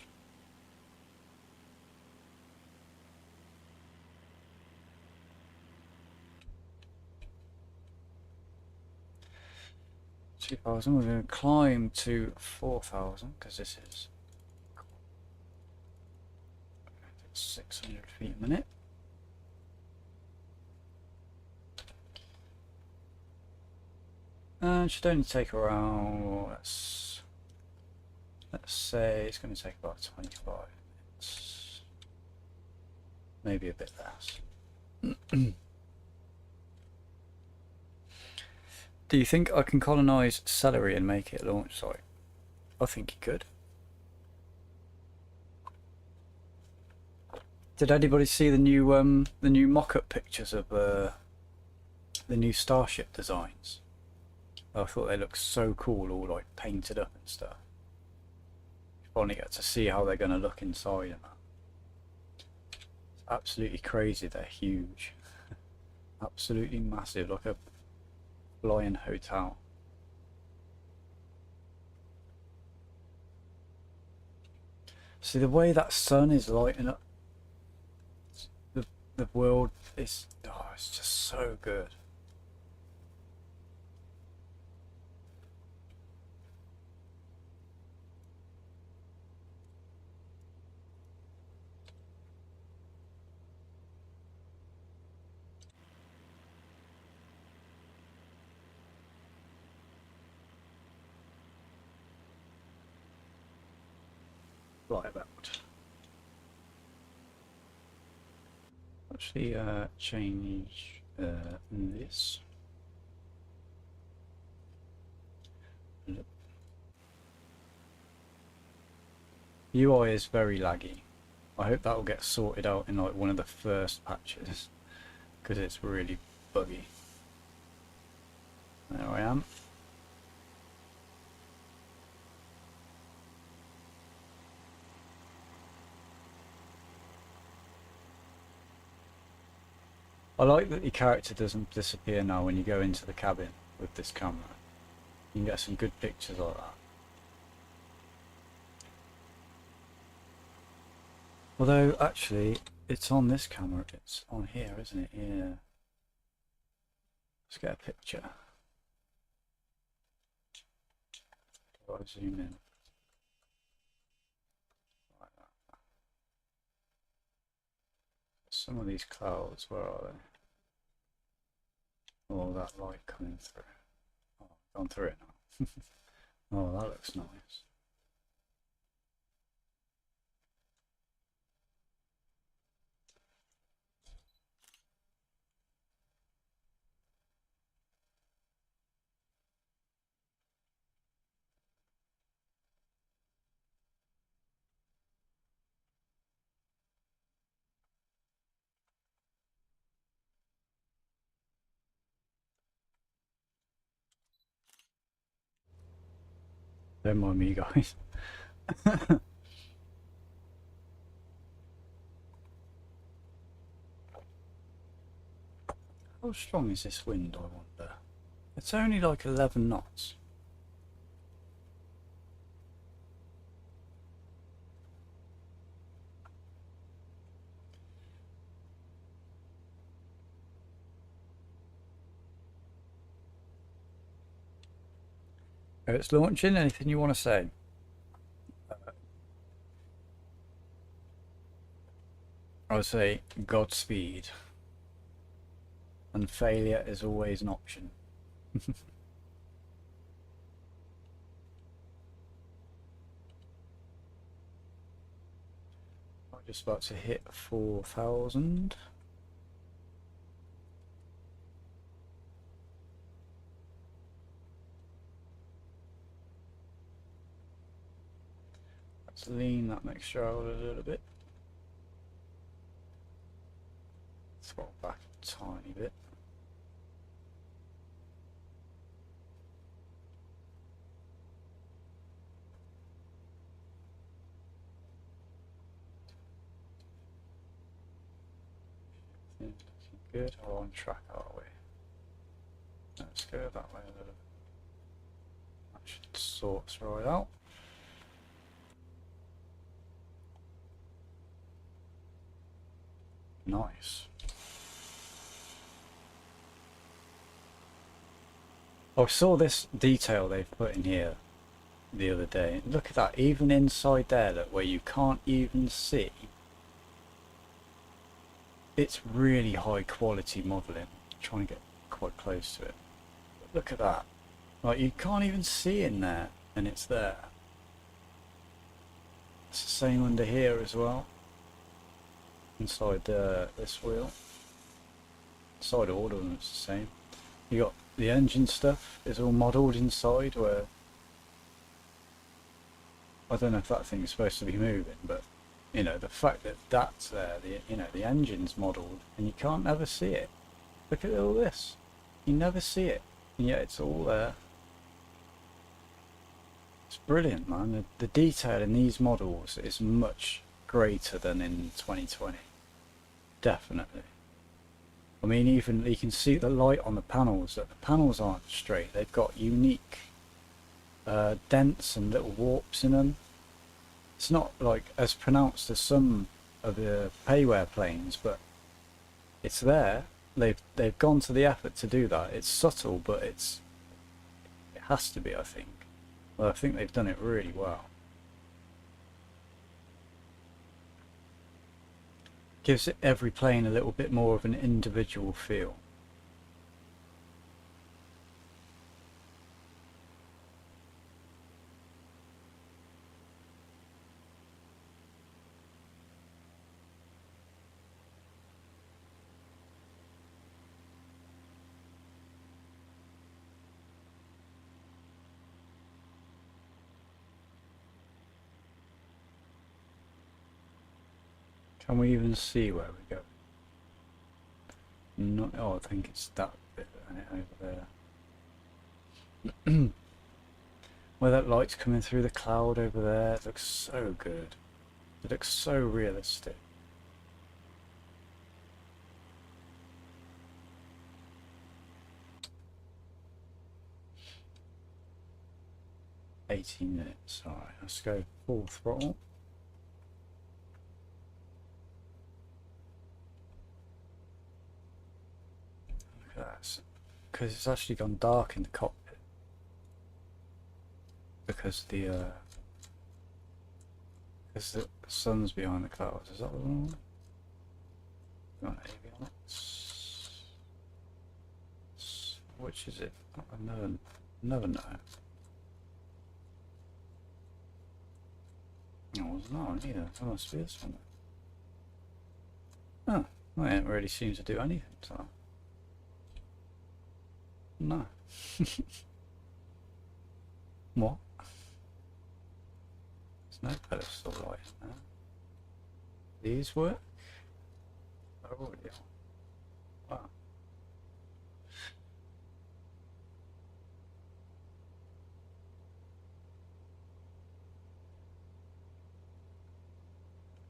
We're going to climb to 4,000 because this is 600 feet a minute. And should only take around, let's say it's going to take about 25 minutes, maybe a bit less. Do you think I can colonise celery and make it a launch site? I think you could. Did anybody see the new mock-up pictures of the new Starship designs? I thought they looked so cool, all like painted up and stuff. You finally get to see how they're going to look inside and that. It's absolutely crazy. They're huge, absolutely massive, like a flying hotel. See the way that sun is lighting up the world is, oh, it's just so good. fly about. Actually, change this. UI is very laggy. I hope that will get sorted out in like one of the first patches, because it's really buggy. There I am. I like that your character doesn't disappear now when you go into the cabin with this camera. You can get some good pictures like that. Although, actually, it's on this camera. It's on here, isn't it? Yeah. Let's get a picture. I'll zoom in. Like that. Some of these clouds, where are they? Oh, that light coming through. Oh, I've gone through it now. Oh, that looks nice. Don't mind me, guys. How strong is this wind, I wonder? It's only like 11 knots. It's launching. Anything you want to say? I would say Godspeed. And failure is always an option. I'm just about to hit 4,000. Let's lean that mixture out a little bit. Throttle back a tiny bit. Looking good. We're on track, are we? Let's go that way a little bit. That should sort us right out. Nice. I saw this detail they've put in here the other day. Look at that, even inside there, look, where you can't even see. It's really high quality modelling. Trying to get quite close to it. But look at that. Like, you can't even see in there, and it's there. It's the same under here as well. Inside this wheel. Inside all of them it's the same. You got the engine stuff is all modelled inside, where I don't know if that thing's supposed to be moving, but you know, the fact that that's there, the engine's modelled, and you can't ever see it. Look at all this. You never see it, and yet it's all there. It's brilliant, man. The detail in these models is much greater than in 2020. Definitely. I mean, even you can see the light on the panels, that the panels aren't straight. They've got unique dents and little warps in them. It's not like as pronounced as some of the payware planes, but it's there. They've gone to the effort to do that. It's subtle, but it has to be, I think. Well, I think they've done it really well. Gives it every plane a little bit more of an individual feel. Can we even see where we go? Not. Oh, I think it's that bit over there. Where that light's coming through the cloud over there, it looks so good. It looks so realistic. $18. Alright, let's go full throttle. Look at that. Because it's actually gone dark in the cockpit. Because the sun's behind the clouds. Is that the one? Got avionics. Which is it? I never know. Oh, it wasn't that one either. That must be this one. Oh, well, it didn't really seem to do anything, so. No. What? There's no pedestal light in there. These work? Oh, yeah. Wow.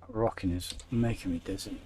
Rocking is making me dizzy.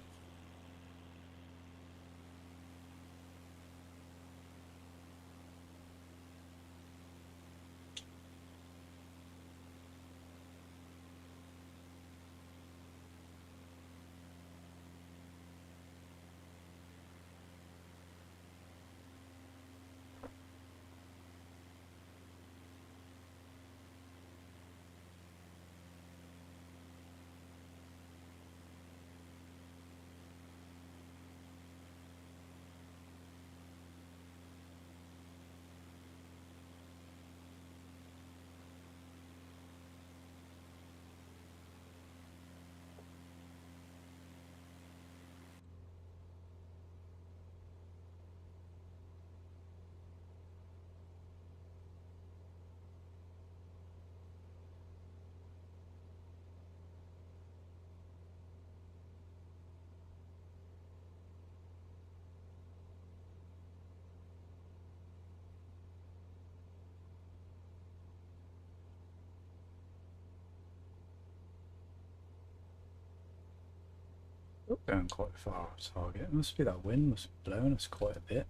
Going quite far off target. It must be that wind must be blowing us quite a bit.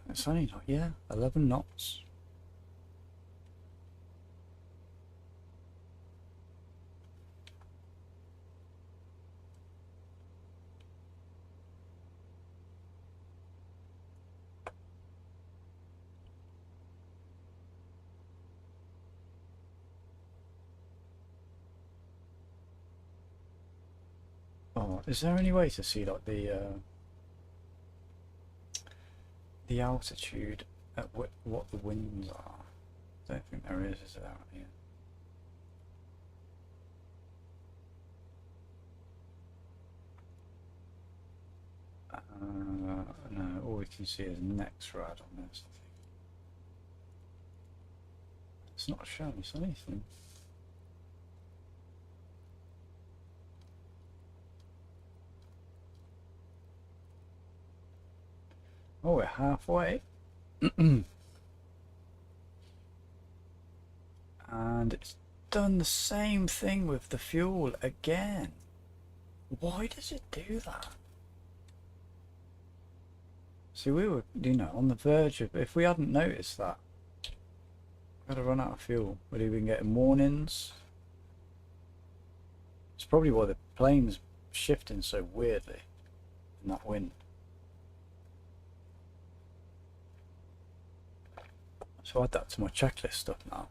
It's only not, yeah, 11 knots. Oh, is there any way to see like the altitude at what the winds are? I don't think there is there out here? No, all we can see is next rad on this, I think. It's not showing us anything. Oh, we're halfway. And it's done the same thing with the fuel again. Why does it do that? See, we were, on the verge of, if we hadn't noticed that, we'd have run out of fuel. We'd have been getting warnings. It's probably why the plane's shifting so weirdly in that wind. So add that to my checklist stuff now.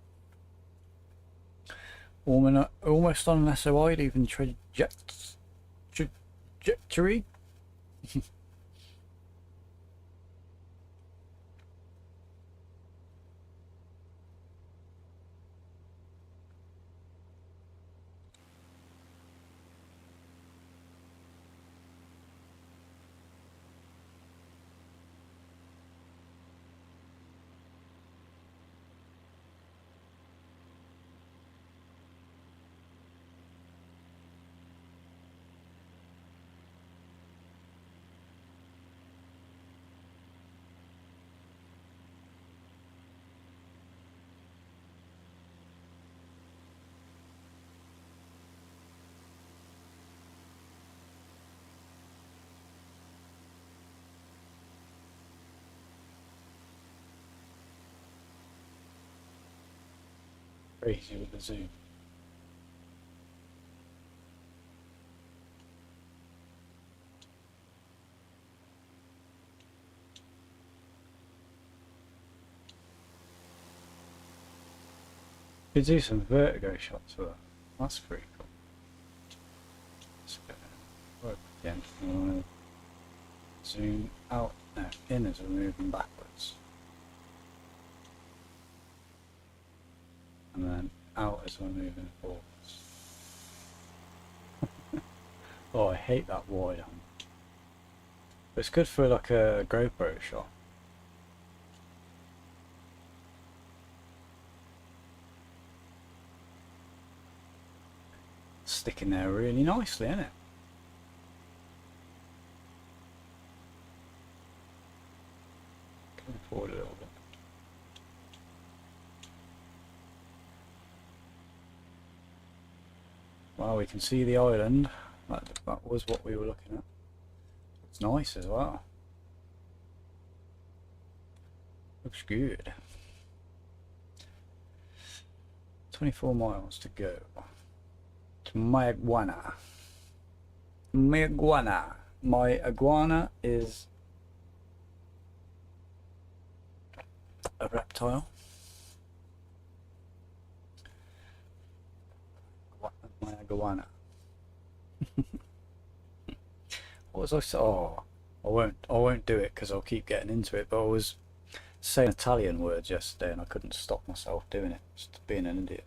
Almost on an SOI, leaving trajectory. crazy with the zoom. You could do some vertigo shots with that. That's pretty cool. Let's go work again. Zoom out, no, in as we're moving backwards. And then out as we're moving forwards. Oh, I hate that wide angle. But it's good for like a GoPro shot. Sticking there really nicely, isn't it? Coming forward a little bit. Well, we can see the island. That was what we were looking at. It's nice as well. Looks good. 24 miles to go. To my iguana. My iguana. My iguana is a reptile. My iguana. What was I saying? Oh, I won't do it because I'll keep getting into it. But I was saying Italian words yesterday and I couldn't stop myself doing it. Just being an idiot.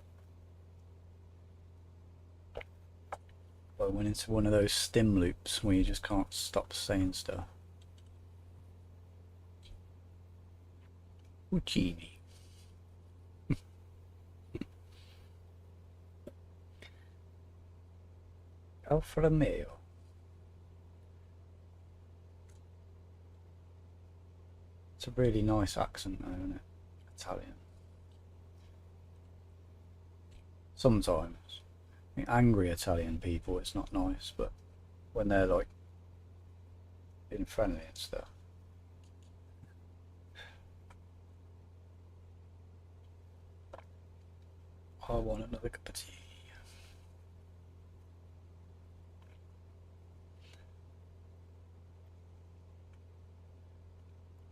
I went into one of those stim loops where you just can't stop saying stuff. Uccini. Alfa Romeo. It's a really nice accent though, isn't it? Italian. Sometimes. I think angry Italian people, it's not nice, but when they're like being friendly and stuff. I want another cup of tea.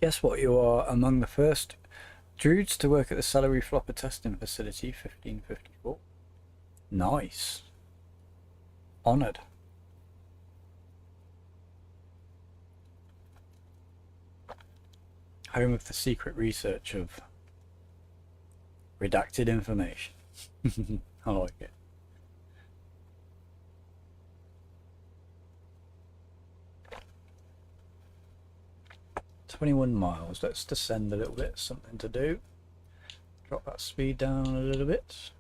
Guess what? You are among the first Druids to work at the Celery Flopper Testing Facility, 1554. Nice. Honoured. Home of the secret research of redacted information. I like it. "21 miles. Let's descend a little bit. Something to do. Drop that speed down a little bit.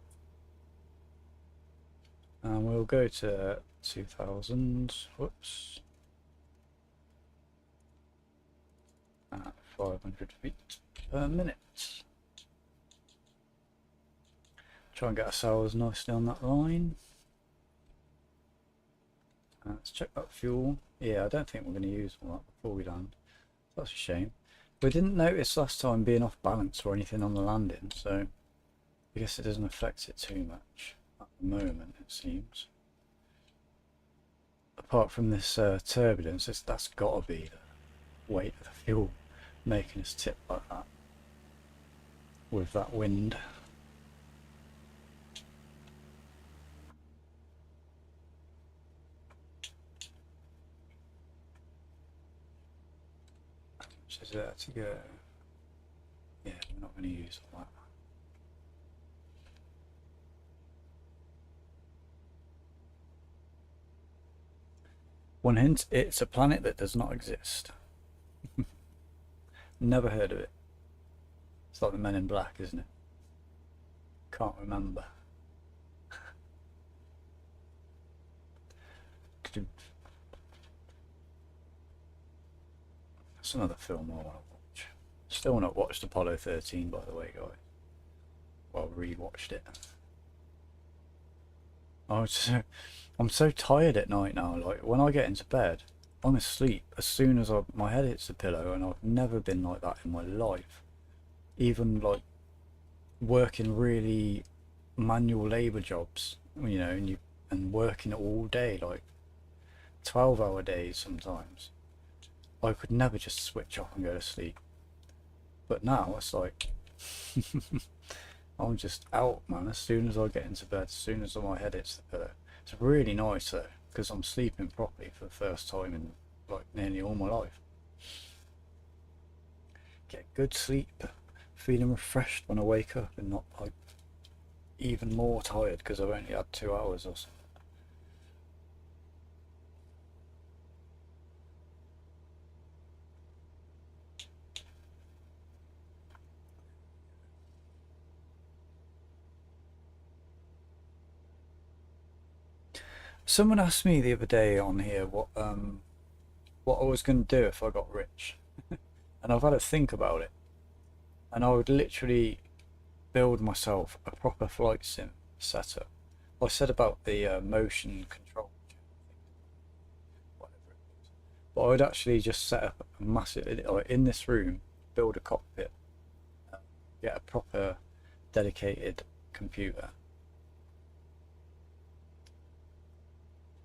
And we'll go to 2000. Whoops. At 500 feet per minute. Try and get ourselves nicely on that line. Let's check that fuel. Yeah, I don't think we're going to use all that before we land. That's a shame. We didn't notice last time being off balance or anything on the landing, so I guess it doesn't affect it too much at the moment, it seems. Apart from this turbulence, that's got to be the weight of the fuel making us tip like that with that wind. Is there to go? Yeah, we're not going to use all that. One hint, it's a planet that does not exist. Never heard of it. It's like the Men in Black, isn't it? Can't remember. That's another film I want to watch. Still not watched Apollo 13, by the way, guys. Well, rewatched it. I'm so tired at night now. Like when I get into bed, I'm asleep as soon as my head hits the pillow, and I've never been like that in my life. Even like working really manual labour jobs, you know, and working all day, like 12-hour days sometimes, I could never just switch off and go to sleep. But now it's like I'm just out, man, as soon as I get into bed, as soon as my head hits the pillow. It's really nice though, because I'm sleeping properly for the first time in like nearly all my life. Get good sleep, feeling refreshed when I wake up and not like even more tired because I've only had 2 hours or so. Someone asked me the other day on here what I was going to do if I got rich, and I've had to think about it. And I would literally build myself a proper flight sim setup. I said about the motion control, whatever it is, but I would actually just set up a massive, in this room, build a cockpit, get a proper dedicated computer,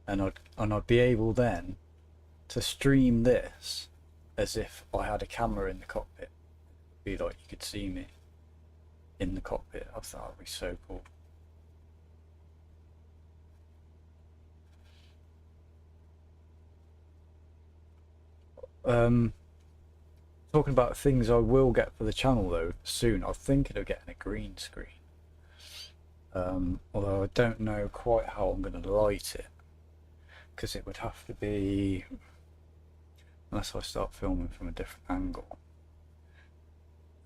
and I'd be able then to stream this as if I had a camera in the cockpit. It'd be like you could see me in the cockpit. I thought it'd be so cool. Talking about things I will get for the channel though soon, I'm thinking of getting a green screen. Although I don't know quite how I'm going to light it, because it would have to be, unless I start filming from a different angle.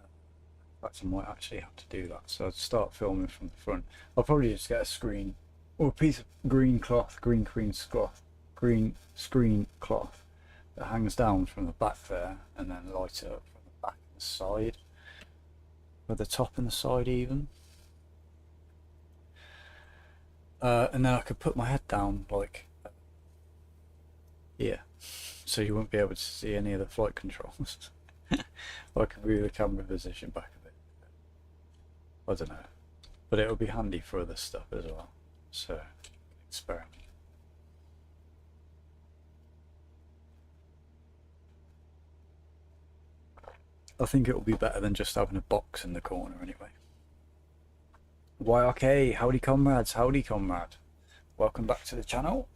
In fact, I might actually have to do that, so I'd start filming from the front. I'll probably just get a screen or a piece of green screen cloth that hangs down from the back there, and then light it up from the back and the side, or the top and the side even. And then I could put my head down like here, so you won't be able to see any of the flight controls. I could move the camera position back a bit. I don't know, but it'll be handy for other stuff as well, so experiment. I think it'll be better than just having a box in the corner anyway. YRK, howdy comrades, howdy comrade. Welcome back to the channel.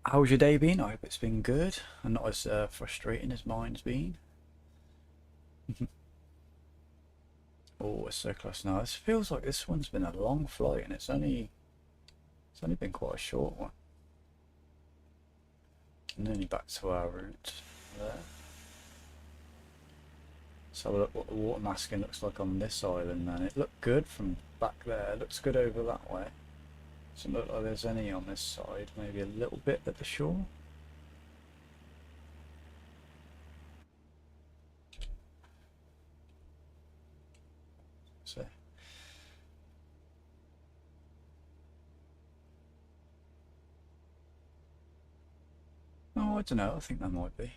How's your day been? I hope it's been good and not as frustrating as mine's been. Oh, it's so close now. This feels like this one's been a long flight, and it's only been quite a short one. And only back to our route there. Let's have a look what the water masking looks like on this island then. It looked good from back there. It looks good over that way. Doesn't look like there's any on this side. Maybe a little bit at the shore. So. Oh, I don't know. I think there might be.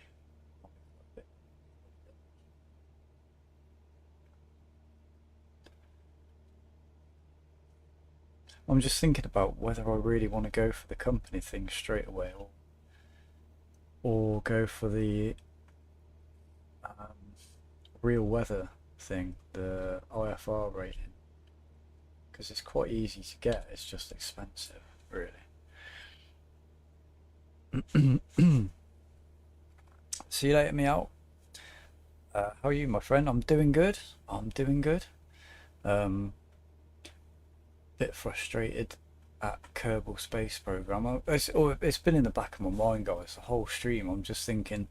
I'm just thinking about whether I really want to go for the company thing straight away, or go for the real weather thing, the IFR rating, because it's quite easy to get. It's just expensive, really. See you later, me out. How are you, my friend? I'm doing good. I'm doing good. Bit frustrated at Kerbal Space Program. It's been in the back of my mind, guys, the whole stream. I'm just thinking,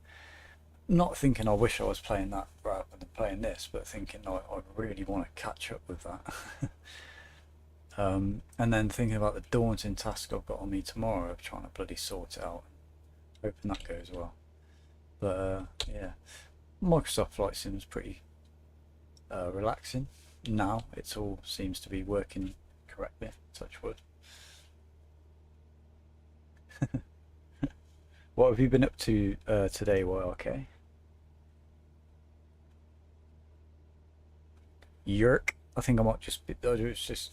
not thinking I wish I was playing that rather than playing this, but thinking I really want to catch up with that. And then thinking about the daunting task I've got on me tomorrow of trying to bloody sort it out. Hoping that goes well. But yeah, Microsoft Flight Sim is pretty relaxing. Now it all seems to be working correctly, touch wood. What have you been up to today, YRK? Yerk. I think I might just be, I'll just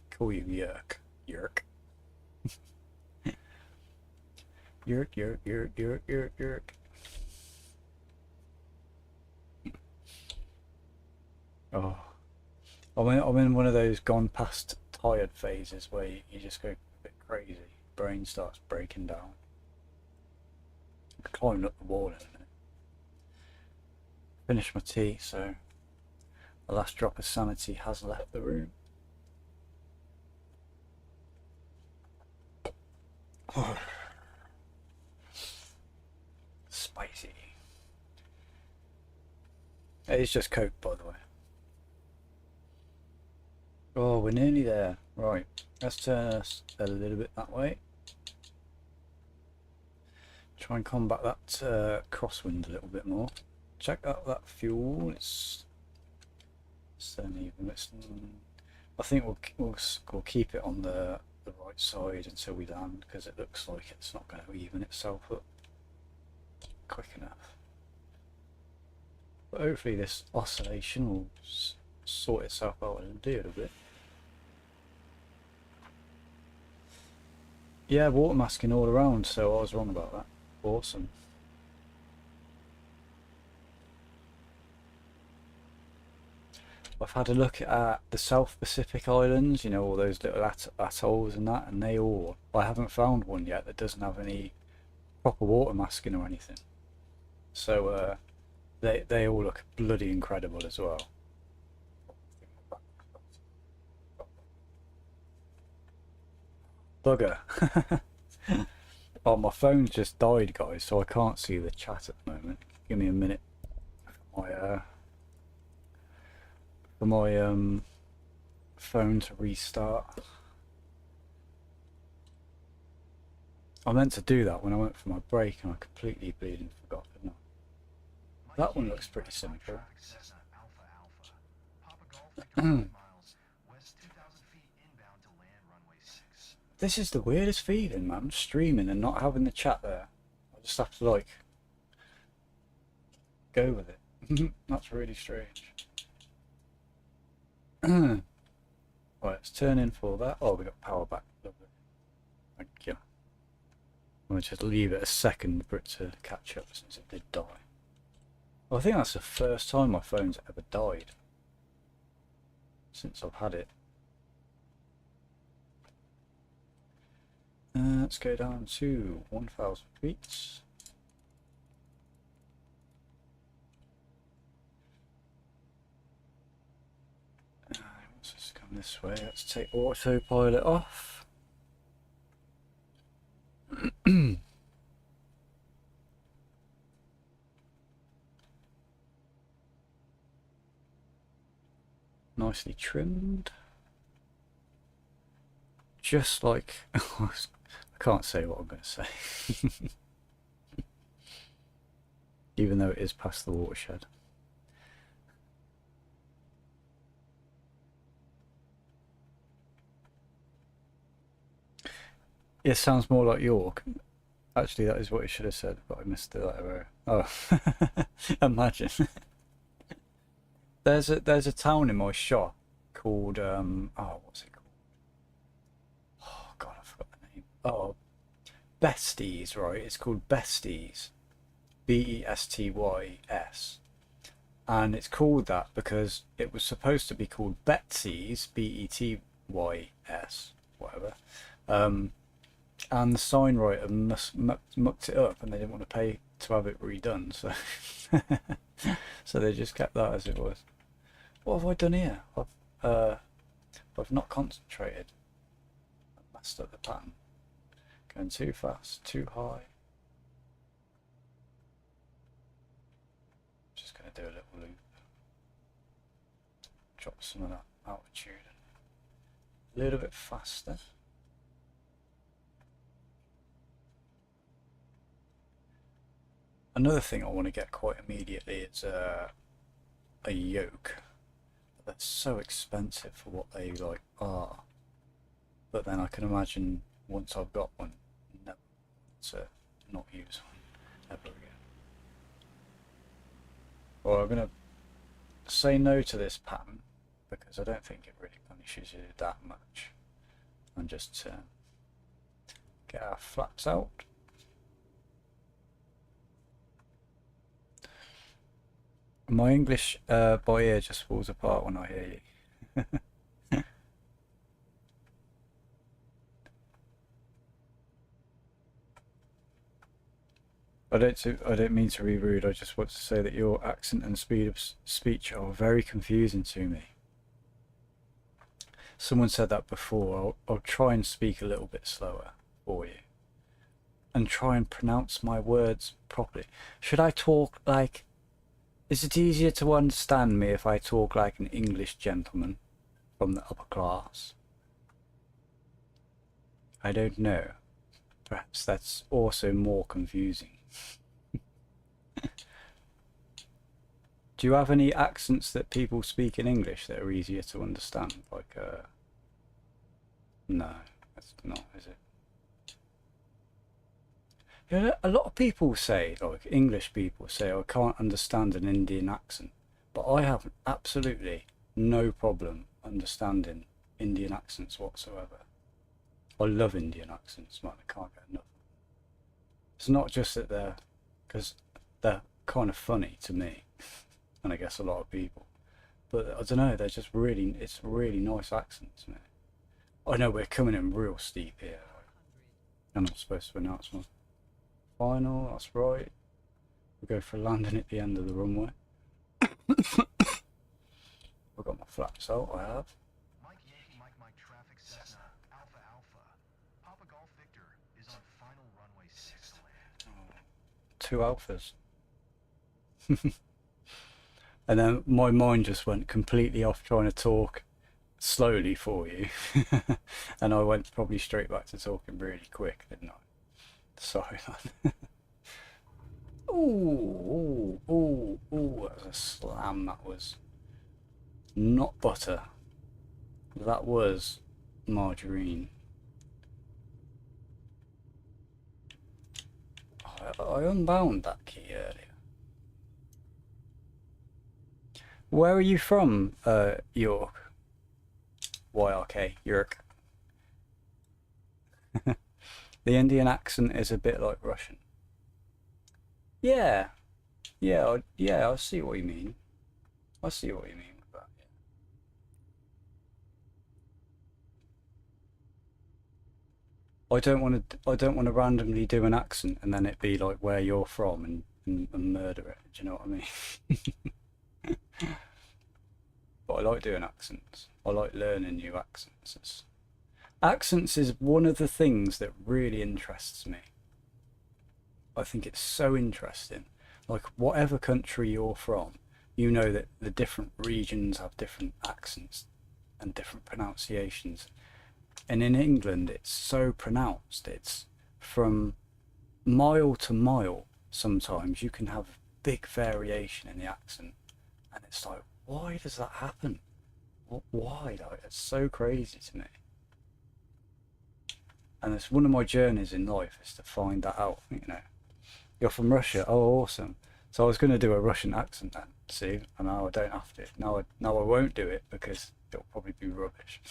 call you Yerk. Yerk. Yerk, yerk, yerk, yerk, yerk, yerk. Oh, I'm in one of those gone past tired phases where you just go a bit crazy. Brain starts breaking down. I'm climbing up the wall in a minute. Finished my tea, so the last drop of sanity has left the room. Spicy. It's just Coke, by the way. Oh, we're nearly there. Right, let's turn us a little bit that way. Try and combat that crosswind a little bit more. Check out that fuel. It's uneven. I think we'll keep it on the right side until we land, because it looks like it's not going to even itself up quick enough. But hopefully this oscillation will sort itself out in a little bit. Yeah, water masking all around, so I was wrong about that. Awesome. I've had a look at the South Pacific Islands, you know, all those little atolls and that, and I haven't found one yet that doesn't have any proper water masking or anything. So they all look bloody incredible as well. Bugger. Oh, my phone's just died, guys, so I can't see the chat at the moment. Give me a minute for my phone to restart. I meant to do that when I went for my break and I completely bleeding forgot, didn't I? That one looks pretty simple. This is the weirdest feeling, man, streaming and not having the chat there. I just have to, like, go with it. That's really strange. Right, let's turn in for that. Oh, we got power back. Lovely. Thank you. I'm going to just leave it a second for it to catch up since it did die. Well, I think that's the first time my phone's ever died since I've had it. Let's go down to 1,000 feet. Let's just come this way. Let's take autopilot off. Nicely trimmed. Just like I can't say what I'm going to say. Even though it is past the watershed. It sounds more like York. Actually, that is what it should have said, but I missed the letter. Oh, imagine. There's a town in my shop called what's it called? Oh God, I forgot the name. Oh, Besties, right? It's called Besties, Bestys, and it's called that because it was supposed to be called Betsy's, Betys, whatever. And the sign writer mucked it up, and they didn't want to pay to have it redone, so so they just kept that as it was. What have I done here? I've not concentrated. I messed up the pattern. Going too fast, too high. Just going to do a little loop. Drop some of that altitude. A little bit faster. Another thing I want to get quite immediately is a yoke. They're so expensive for what they like are. But then I can imagine once I've got one, never to not use one ever again. Well, I'm gonna say no to this pattern because I don't think it really punishes you that much. And just get our flaps out. My English by ear just falls apart when I hear you. I don't mean to be rude. I just want to say that your accent and speed of speech are very confusing to me. Someone said that before. I'll try and speak a little bit slower for you, and try and pronounce my words properly. Should I talk like? Is it easier to understand me if I talk like an English gentleman from the upper class? I don't know. Perhaps that's also more confusing. Do you have any accents that people speak in English that are easier to understand? Like, no, that's not, is it? You know, a lot of people say, like English people say, I can't understand an Indian accent, but I have absolutely no problem understanding Indian accents whatsoever. I love Indian accents, man, I can't get enough. It's not just that because they're kind of funny to me, and I guess a lot of people, but I don't know, they're just really, it's really nice accents, man. I know we're coming in real steep here. I'm not supposed to announce my final, that's right. We go for a landing at the end of the runway. I've got my flaps out, I have. Mike Yankee Mike Mike traffic Cessna Alpha Alpha. Papa Golf Victor is on final runway 6 to land. Two alphas. And then my mind just went completely off trying to talk slowly for you. And I went probably straight back to talking really quick, didn't I? Sorry, man. Ooh, ooh, ooh, ooh, that was a slam. That was not butter. That was margarine. I unbound that key earlier. Where are you from, York? YRK, York. The Indian accent is a bit like Russian. Yeah, yeah, I see what you mean. I see what you mean with that. Yeah. I don't want to randomly do an accent and then it be like where you're from and murder it. Do you know what I mean? But I like doing accents. I like learning new accents. Accents is one of the things that really interests me. I think it's so interesting. Like, whatever country you're from, you know that the different regions have different accents and different pronunciations. And in England, it's so pronounced. It's from mile to mile. Sometimes you can have big variation in the accent. And it's like, why does that happen? Why? Like, it's so crazy to me. And it's one of my journeys in life is to find that out, you know. You're from Russia, oh awesome. So I was going to do a Russian accent then, see, and now I don't have to. Now I won't do it because it'll probably be rubbish.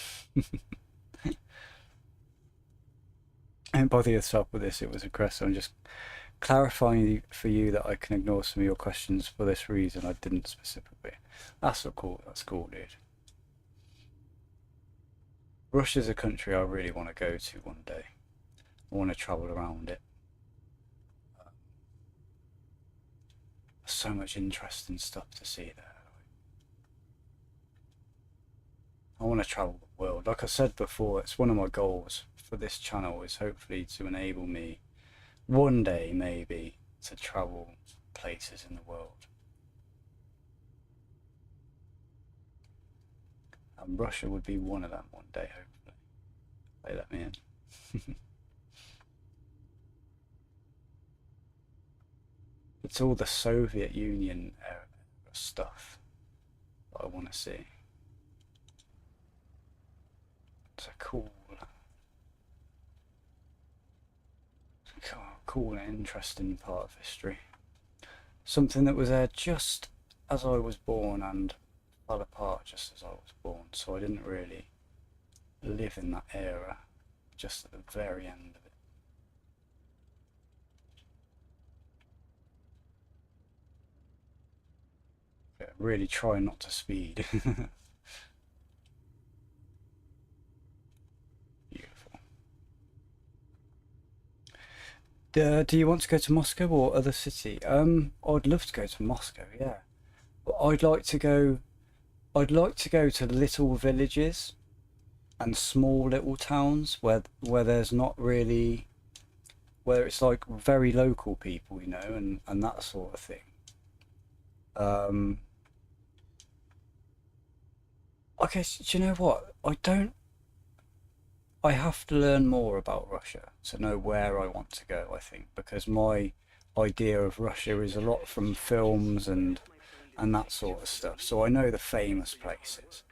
And by the top of this, it was aggressive. I'm just clarifying for you that I can ignore some of your questions for this reason. I didn't specifically. That's cool. That's cool, dude. Russia's a country I really want to go to one day. I want to travel around it. So much interesting stuff to see there. I want to travel the world. Like I said before, it's one of my goals for this channel is hopefully to enable me one day maybe to travel places in the world. And Russia would be one of them one day, hopefully. They let me in. It's all the Soviet Union era stuff that I want to see. It's a cool and interesting part of history. Something that was there just as I was born and fell apart just as I was born, so I didn't really live in that era, just at the very end of it. Yeah, really try not to speed. Beautiful. Do you want to go to Moscow or other city? I'd love to go to Moscow, yeah. But I'd like to go to little villages and small little towns where there's not really, where it's like very local people, you know, and that sort of thing. I guess, do you know what? I have to learn more about Russia to know where I want to go, I think, because my idea of Russia is a lot from films and that sort of stuff. So I know the famous places,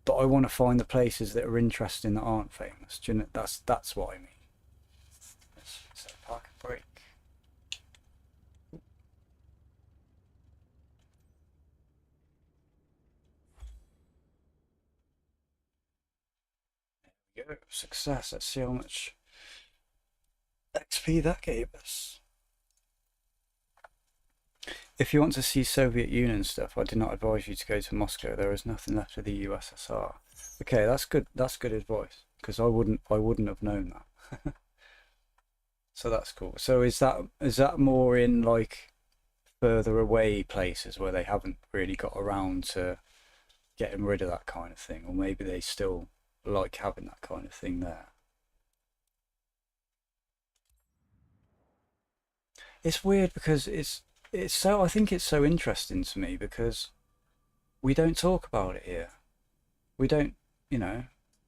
but I want to find the places that are interesting that aren't famous. Do you know, that's what I mean. So park and brake. There we go. Success. Let's see how much XP that gave us. If you want to see Soviet Union stuff, I do not advise you to go to Moscow. There is nothing left of the USSR. Okay, that's good. That's good advice, because I wouldn't have known that. So that's cool. So is that more in like further away places where they haven't really got around to getting rid of that kind of thing, or maybe they still like having that kind of thing there? It's weird because it's so, I think it's so interesting to me because we don't talk about it here. We don't, you know,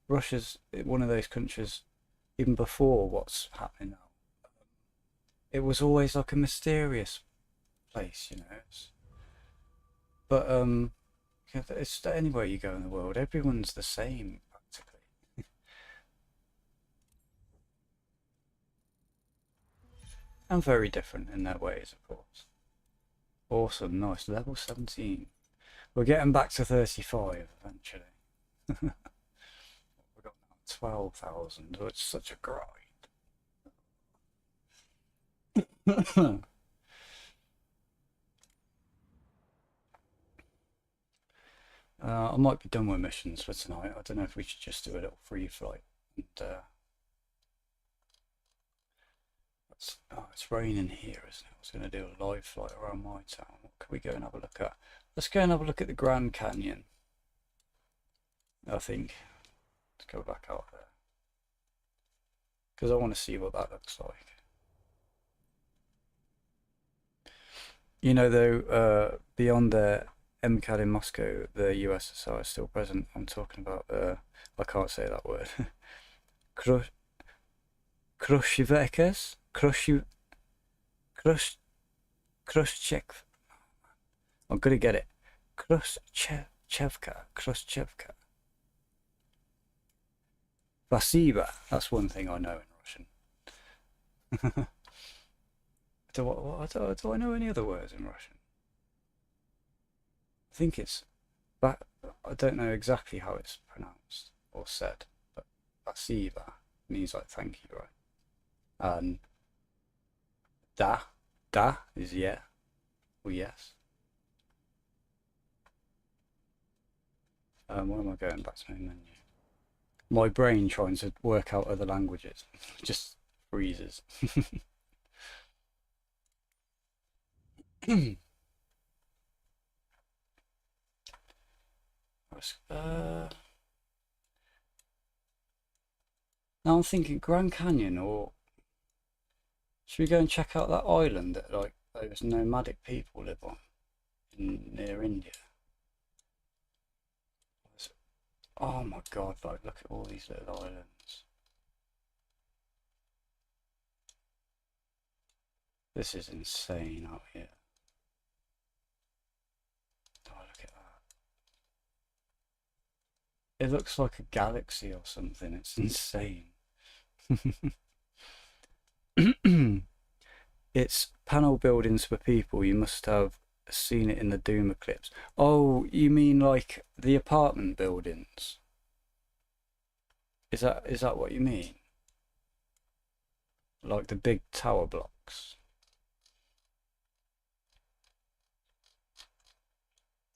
Russia's one of those countries, even before what's happening now. It was always like a mysterious place, you know. But it's anywhere you go in the world, everyone's the same practically. And very different in their ways, of course. Awesome, nice. Level 17. We're getting back to 35 eventually. We've got 12,000. Oh, it's such a grind. I might be done with missions for tonight. I don't know if we should just do a little free flight. And, it's raining here, isn't it? I was going to do a live flight around my town. What can we go and have a look at? Let's go and have a look at the Grand Canyon. I think. Let's go back out there. Because I want to see what that looks like. You know, though, beyond the MCAD in Moscow, the USSR is still present. I'm talking about, I can't say that word. Khrushchevkas? Khrushchev. I'm gonna get it. Khrushchevka. Vasiva. That's one thing I know in Russian. Do I know any other words in Russian? I think it's, but I don't know exactly how it's pronounced or said, but Vasiva means like thank you, right? And da is yeah or yes. What am I going back to my menu? My brain trying to work out other languages just freezes. Now I'm thinking Grand Canyon, or should we go and check out that island that like those nomadic people live on near India? Oh my god, like look at all these little islands. This is insane out here. Oh, look at that. It looks like a galaxy or something. It's insane. It's panel buildings for people. You must have seen it in the Doom eclipse. Oh, you mean like the apartment buildings? Is that what you mean? Like the big tower blocks?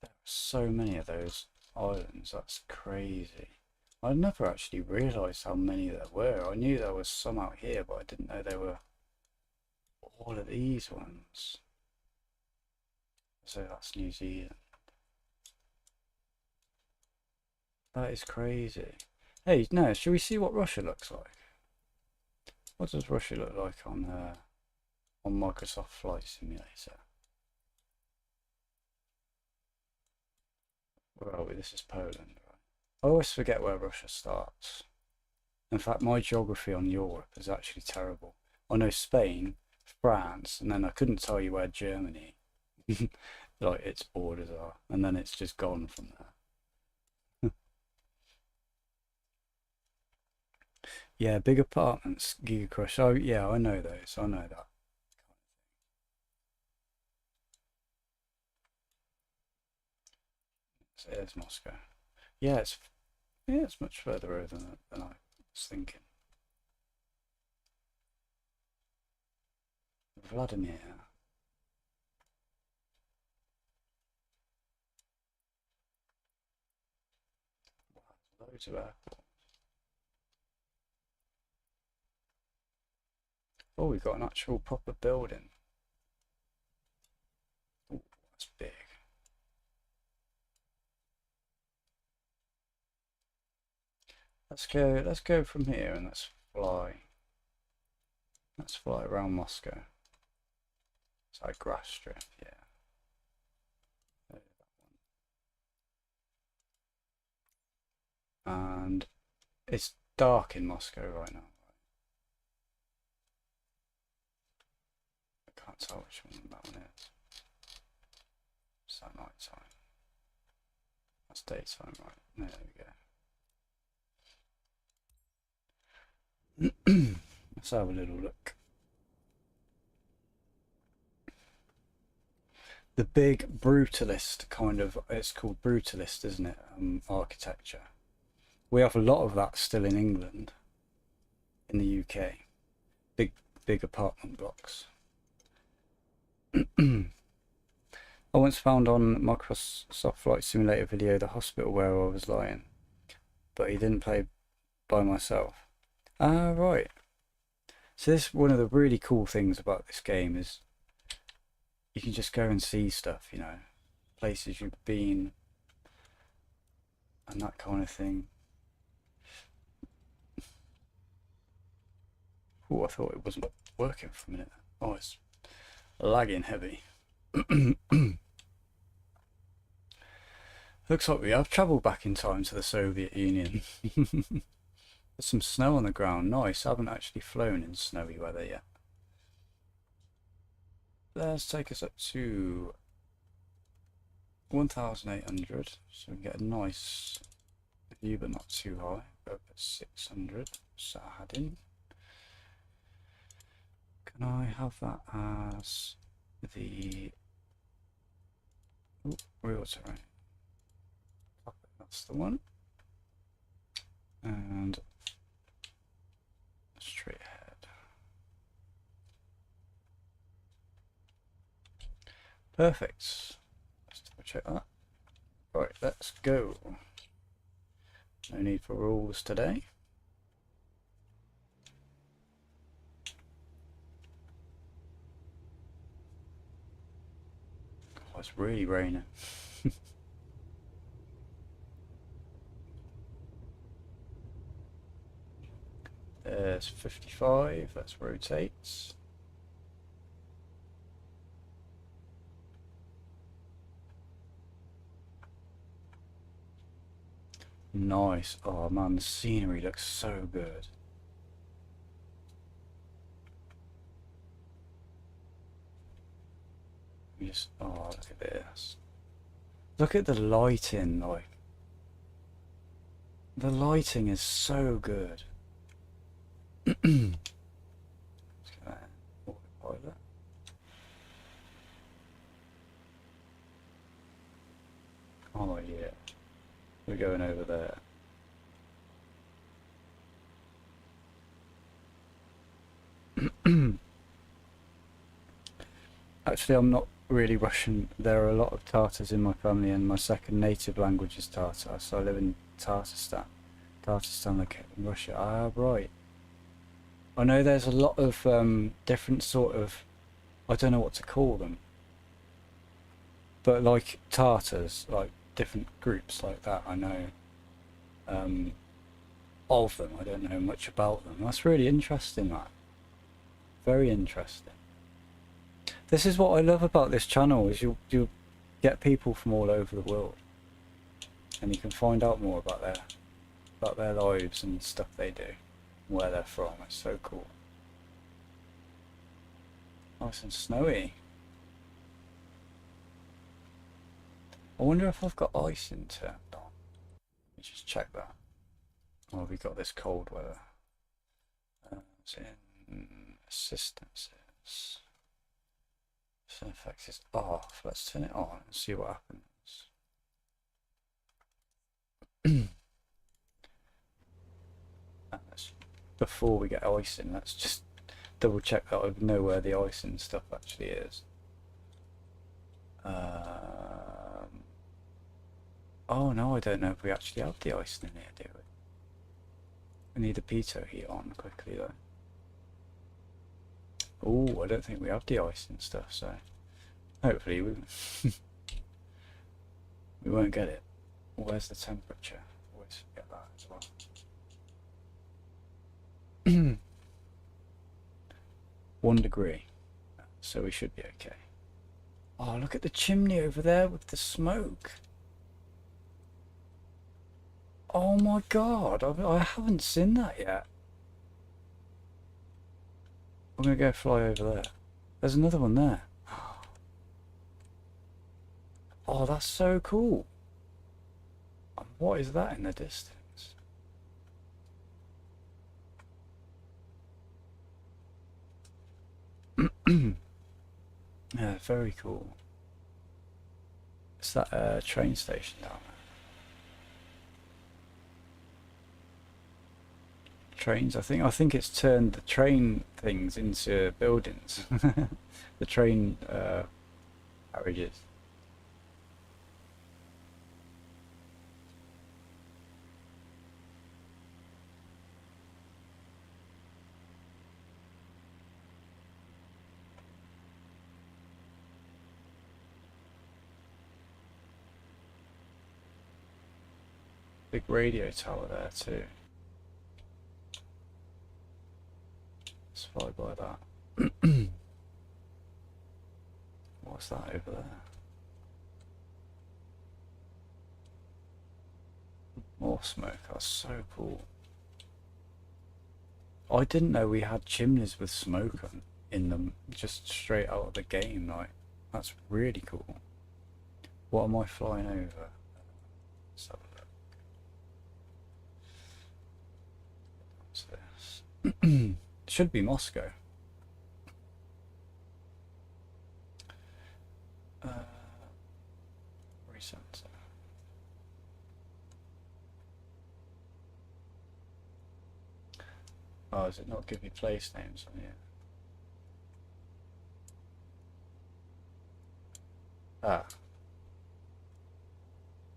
There are so many of those islands, that's crazy. I never actually realised how many there were. I knew there was some out here, but I didn't know there were all of these ones. So that's New Zealand. That is crazy. Hey, no, should we see what Russia looks like? What does Russia look like on Microsoft Flight Simulator? Where are we? This is Poland, right? I always forget where Russia starts. In fact, my geography on Europe is actually terrible. I know Spain, France, and then I couldn't tell you where Germany, like its borders are, and then it's just gone from there. Yeah, big apartments, Giga Crush. Oh, yeah, I know those. I know that. So there's Moscow. Yeah, it's much further over than I was thinking. Vladimir. Wow, loads of airports. Oh, we've got an actual proper building. Oh, that's big. Let's go from here and let's fly. Let's fly around Moscow. It's like grass strip, yeah. And it's dark in Moscow right now. I can't tell which one that one is. Is that night time? That's daytime, right? There we go. Let's have a little look. The big brutalist kind of, it's called brutalist, isn't it? Architecture. We have a lot of that still in England, in the UK. Big apartment blocks. I once found on Microsoft Flight Simulator video the hospital where I was lying, but he didn't play by myself. Ah, right. So this one of the really cool things about this game is you can just go and see stuff, you know, places you've been and that kind of thing. Oh, I thought it wasn't working for a minute. Oh, it's lagging heavy. Looks like we have travelled back in time to the Soviet Union. There's some snow on the ground. Nice. I haven't actually flown in snowy weather yet. Let's take us up to 1,800, so we can get a nice view, but not too high. Go up at 600. Sahadin. Can I have that as the real terrain? That's the one. And straight ahead. Perfect. Let's double check that. Right, let's go. No need for rules today. Oh, it's really raining. There's 55, let's rotate. Nice. Oh man, the scenery looks so good. Just, oh, look at this. Look at the lighting, like. The lighting is so good. Let's get that autopilot. we're going over there. Actually, I'm not really Russian. There are a lot of Tatars in my family, and my second native language is Tatar, so I live in Tatarstan. Tatarstan, like in Russia. Ah, right. I know there's a lot of different sort of, I don't know what to call them, but like Tatars, like different groups like that, I know of them. I don't know much about them. That's really interesting, that. Very interesting. This is what I love about this channel, is you get people from all over the world, and you can find out more about their lives and stuff they do, where they're from. It's so cool. Nice and snowy. I wonder if I've got icing turned on. Let me just check that. Oh, we got this cold weather. It's in assistances. MSFS is off. Let's turn it on and see what happens. Before we get icing, let's just double check that I know where the icing stuff actually is. Oh no, I don't know if we actually have the icing in here, do we? We need the pitot heat on quickly though. Oh, I don't think we have the icing stuff, so hopefully we we won't get it. Where's the temperature? Always forget that as well. 1 degree, so we should be okay. Oh, look at the chimney over there with the smoke. Oh my god, I haven't seen that yet. I'm gonna go fly over there. There's another one there. Oh, that's so cool. And what is that in the distance? Yeah, very cool. It's that train station down there. Trains, I think it's turned the train things into buildings. The train carriages. Big radio tower there too. Let's fly by that. What's that over there? More smoke. That's so cool. I didn't know we had chimneys with smoke in them just straight out of the game. Like, that's really cool. What am I flying over? Let's have a look. What's this? Should be Moscow. Recenter. Oh, does it not give me place names on here? Ah.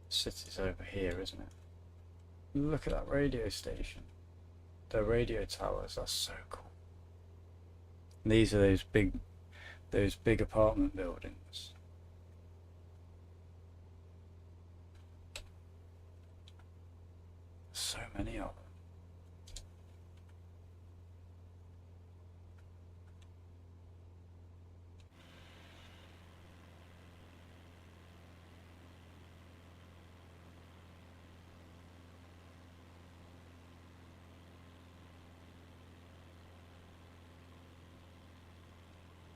City's over here, isn't it? Look at that radio station. The radio towers, that's so cool. And these are those big apartment buildings. So many of them.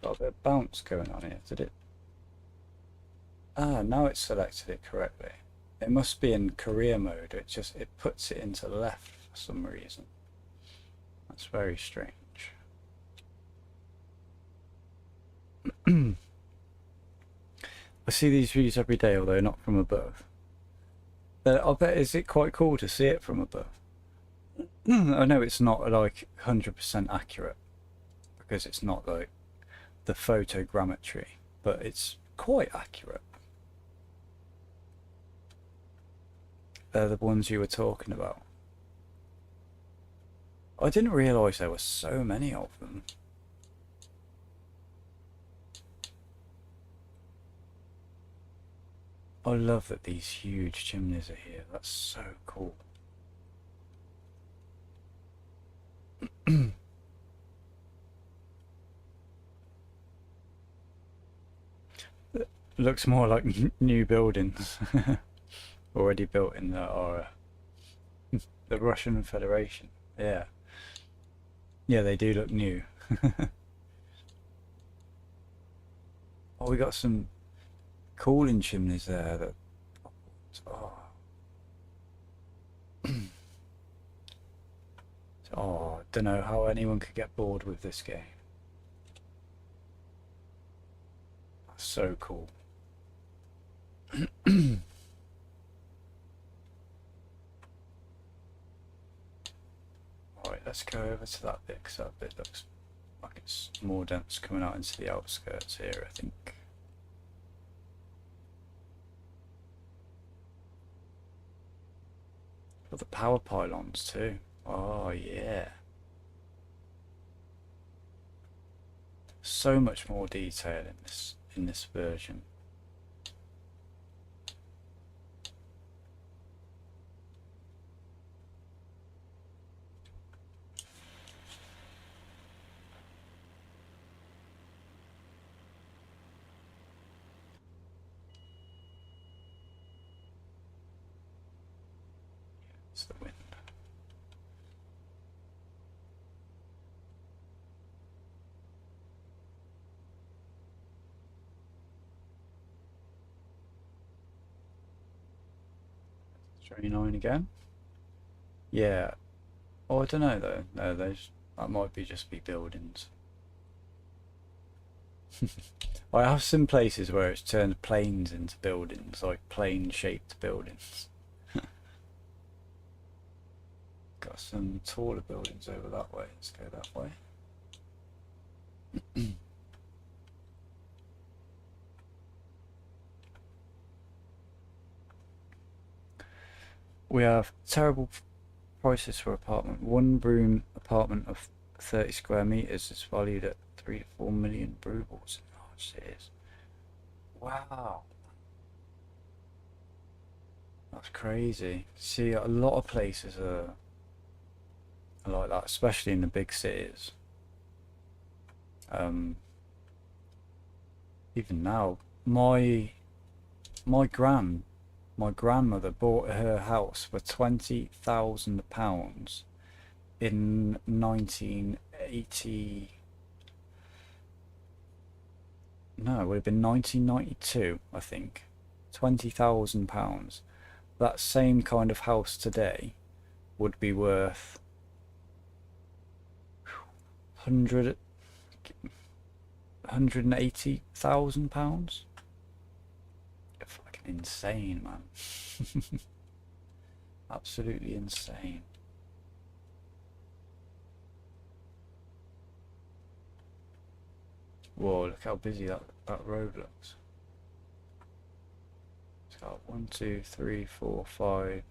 Got a bit of bounce going on here, did it? Ah, now it's selected it correctly. It must be in career mode. It puts it into left for some reason. That's very strange. I see these views every day, although not from above. I bet, is it quite cool to see it from above? I know it's not like 100% accurate because it's not like the photogrammetry, but it's quite accurate. They're the ones you were talking about. I didn't realise there were so many of them. I love that these huge chimneys are here. That's so cool. Looks more like new buildings already built in the Russian Federation. Yeah. Yeah, they do look new. Oh, we got some cooling chimneys there that... Oh. Oh, I don't know how anyone could get bored with this game. That's so cool. Alright, let's go over to that bit, because that bit looks like it's more dense coming out into the outskirts here, I think. Got the power pylons too. Oh yeah. So much more detail in this version. It's the wind. Train line again. Yeah. Oh, I don't know though. No, that might be just be buildings. I have some places where it's turned planes into buildings, like plane-shaped buildings. Got some taller buildings over that way. Let's go that way. We have terrible prices for apartment. One room apartment of 30 square meters is valued at 3 to 4 million rubles. Oh, jeez. Wow. That's crazy. See, a lot of places are like that, especially in the big cities. Even now, my grandmother bought her house for £20,000 in 1980. No, it would have been 1992, I think. £20,000. That same kind of house today would be worth £180,000. Fucking insane, man. Absolutely insane. Whoa, look how busy that road looks. It's got 1, 2, 3, 4, 5.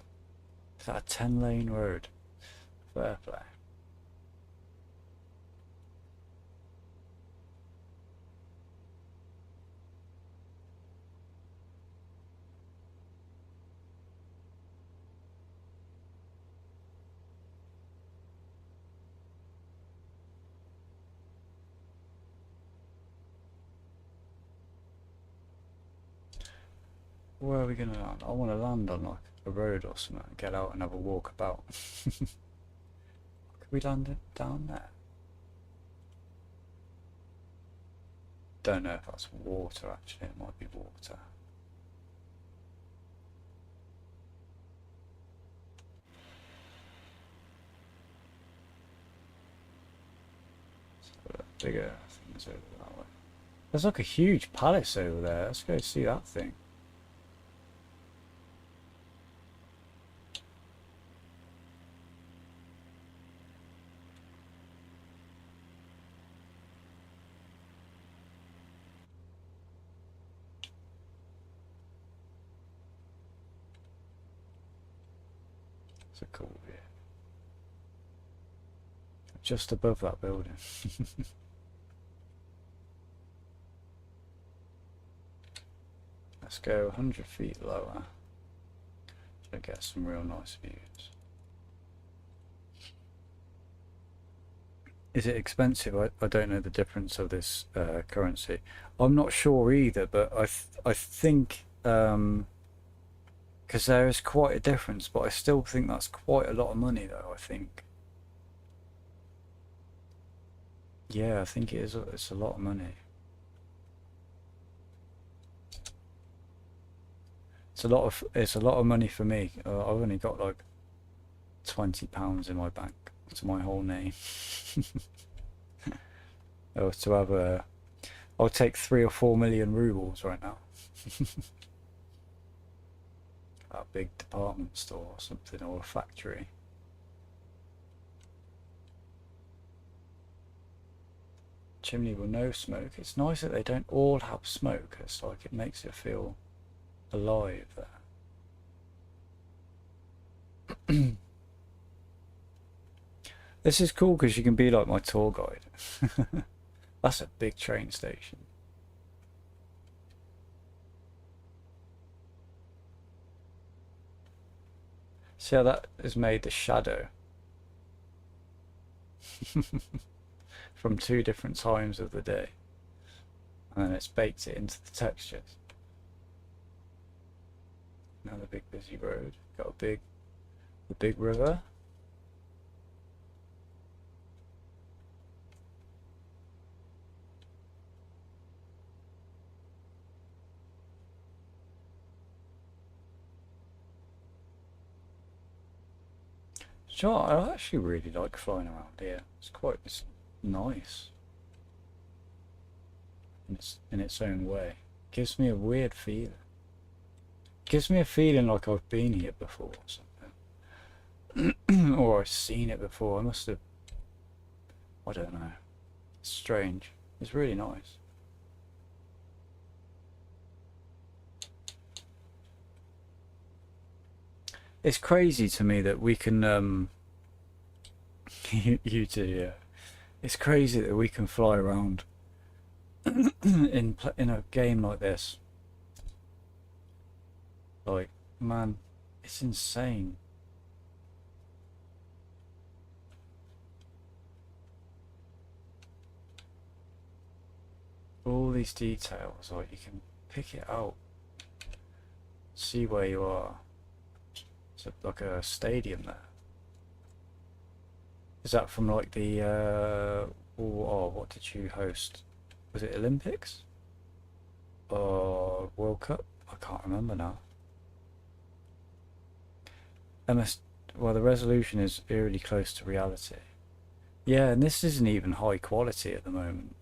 Is that a 10-lane road? Fair play. Where are we going to land? I want to land on like a road or something and get out and have a walk about. Could we land it down there? Don't know if that's water actually, it might be water. Bigger things over that way. There's like a huge palace over there. Let's go see that thing. It's a cool view. Just above that building. Let's go 100 feet lower to get some real nice views. Is it expensive? I don't know the difference of this currency. I'm not sure either, but I think because there is quite a difference, but I still think that's quite a lot of money though, I think. Yeah, I think it is. It's a lot of money. It's a lot of money for me. I've only got like £20 in my bank to my whole name. Or to have a, I'll take 3 or 4 million rubles right now. A big department store or something, or a factory. Chimney with no smoke. It's nice that they don't all have smoke. It's like it makes it feel alive there. This is cool because you can be like my tour guide. That's a big train station. See how that has made the shadow from 2 different times of the day, and then it's baked it into the textures. Another big busy road. Got the big river. Sure, I actually really like flying around here. It's nice in its own way. Gives me a weird feeling. Gives me a feeling like I've been here before or something. Or I've seen it before. I must have, I don't know. It's strange. It's really nice. It's crazy to me that we can you too, yeah. It's crazy that we can fly around in a game like this. Like, man, it's insane. All these details, like you can pick it out, see where you are. It's like a stadium there. Is that from like the what did you host? Was it Olympics or World Cup? I can't remember now. Well, the resolution is eerily close to reality. Yeah, and this isn't even high quality at the moment.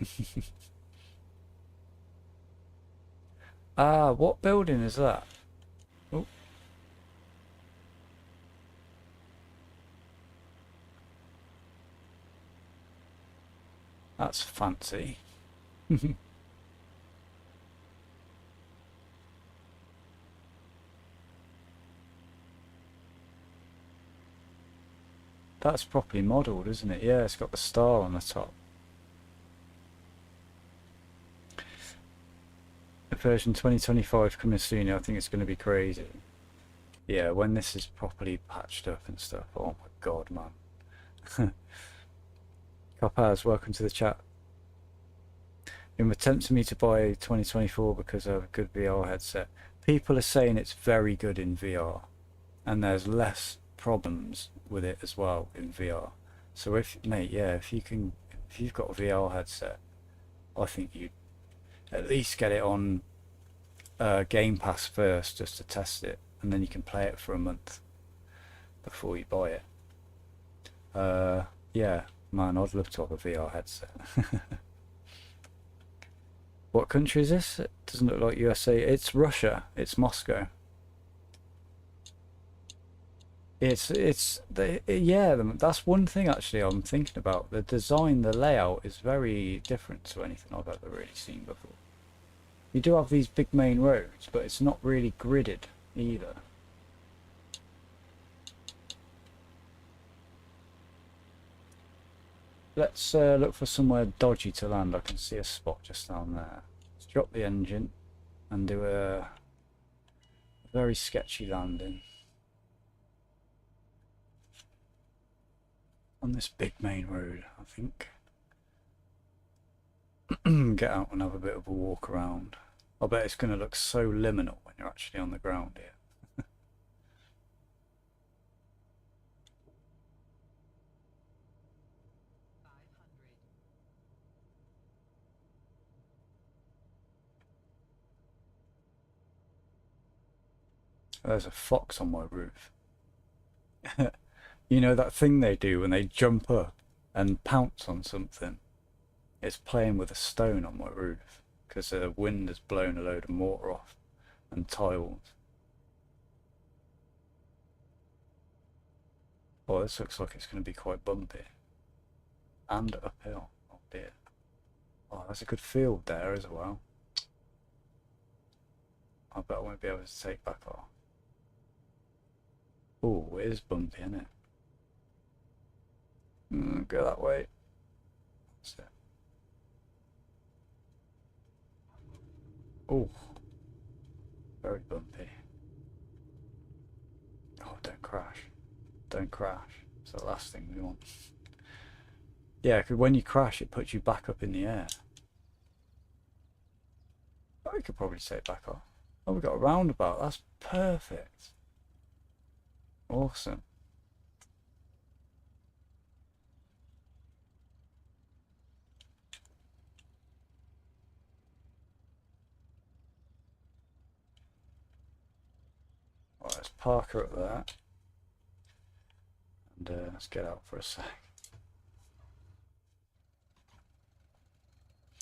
Ah, what building is that? Oh. That's fancy. That's properly modelled, isn't it? Yeah, it's got the star on the top. Version 2025 coming soon. I think it's going to be crazy. Yeah, when this is properly patched up and stuff. Oh my god, man. Copaz, welcome to the chat. Been tempting me to buy 2024 because I have a good VR headset. People are saying it's very good in VR, and there's less problems with it as well in VR. So if you've got a VR headset, I think you at least get it on Game Pass first just to test it, and then you can play it for a month before you buy it. Yeah, man, I'd love to have a VR headset. What country is this? It doesn't look like USA. It's Russia. It's Moscow. That's one thing actually I'm thinking about. The design, the layout is very different to anything I've ever really seen before. You do have these big main roads, but it's not really gridded either. let's look for somewhere dodgy to land. I can see a spot just down there. Let's drop the engine and do a very sketchy landing on this big main road, I think. Get out and have a bit of a walk around. I bet it's going to look so liminal when you're actually on the ground here. There's a fox on my roof. You know that thing they do when they jump up and pounce on something? It's playing with a stone on my roof because the wind has blown a load of mortar off and tiles. Oh, this looks like it's going to be quite bumpy and uphill. Oh dear. Oh, that's a good field there as well. I bet I won't be able to take back off. Oh, it is bumpy, isn't it? Go that way. That's it. Oh, very bumpy. Oh, don't crash. Don't crash. It's the last thing we want. Yeah, because when you crash, it puts you back up in the air. Oh, we could probably take back off. Oh, we got a roundabout. That's perfect. Awesome. Alright, let's park her up there. And let's get out for a sec.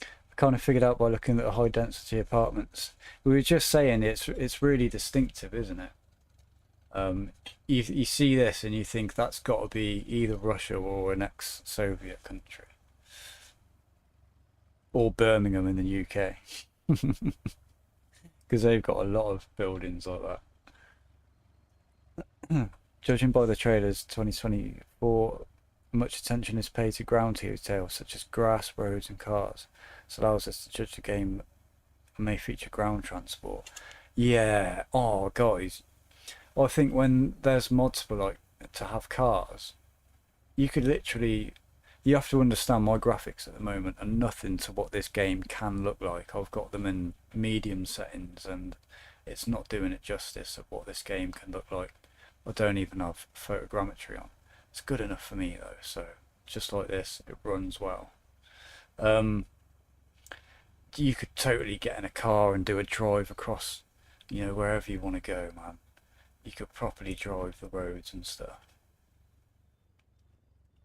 I kind of figured out by looking at the high density apartments. We were just saying it's really distinctive, isn't it? You see this and you think that's got to be either Russia or an ex-Soviet country. Or Birmingham in the UK. Because they've got a lot of buildings like that. Judging by the trailers 2024, much attention is paid to ground details such as grass, roads and cars. This allows us to judge the game and may feature ground transport. Yeah, oh guys, I think when there's mods for like to have cars, you could literally, you have to understand my graphics at the moment are nothing to what this game can look like. I've got them in medium settings and it's not doing it justice of what this game can look like. I don't even have photogrammetry on. It's good enough for me though, so just like this, it runs well. You could totally get in a car and do a drive across, you know, wherever you want to go, man. You could properly drive the roads and stuff.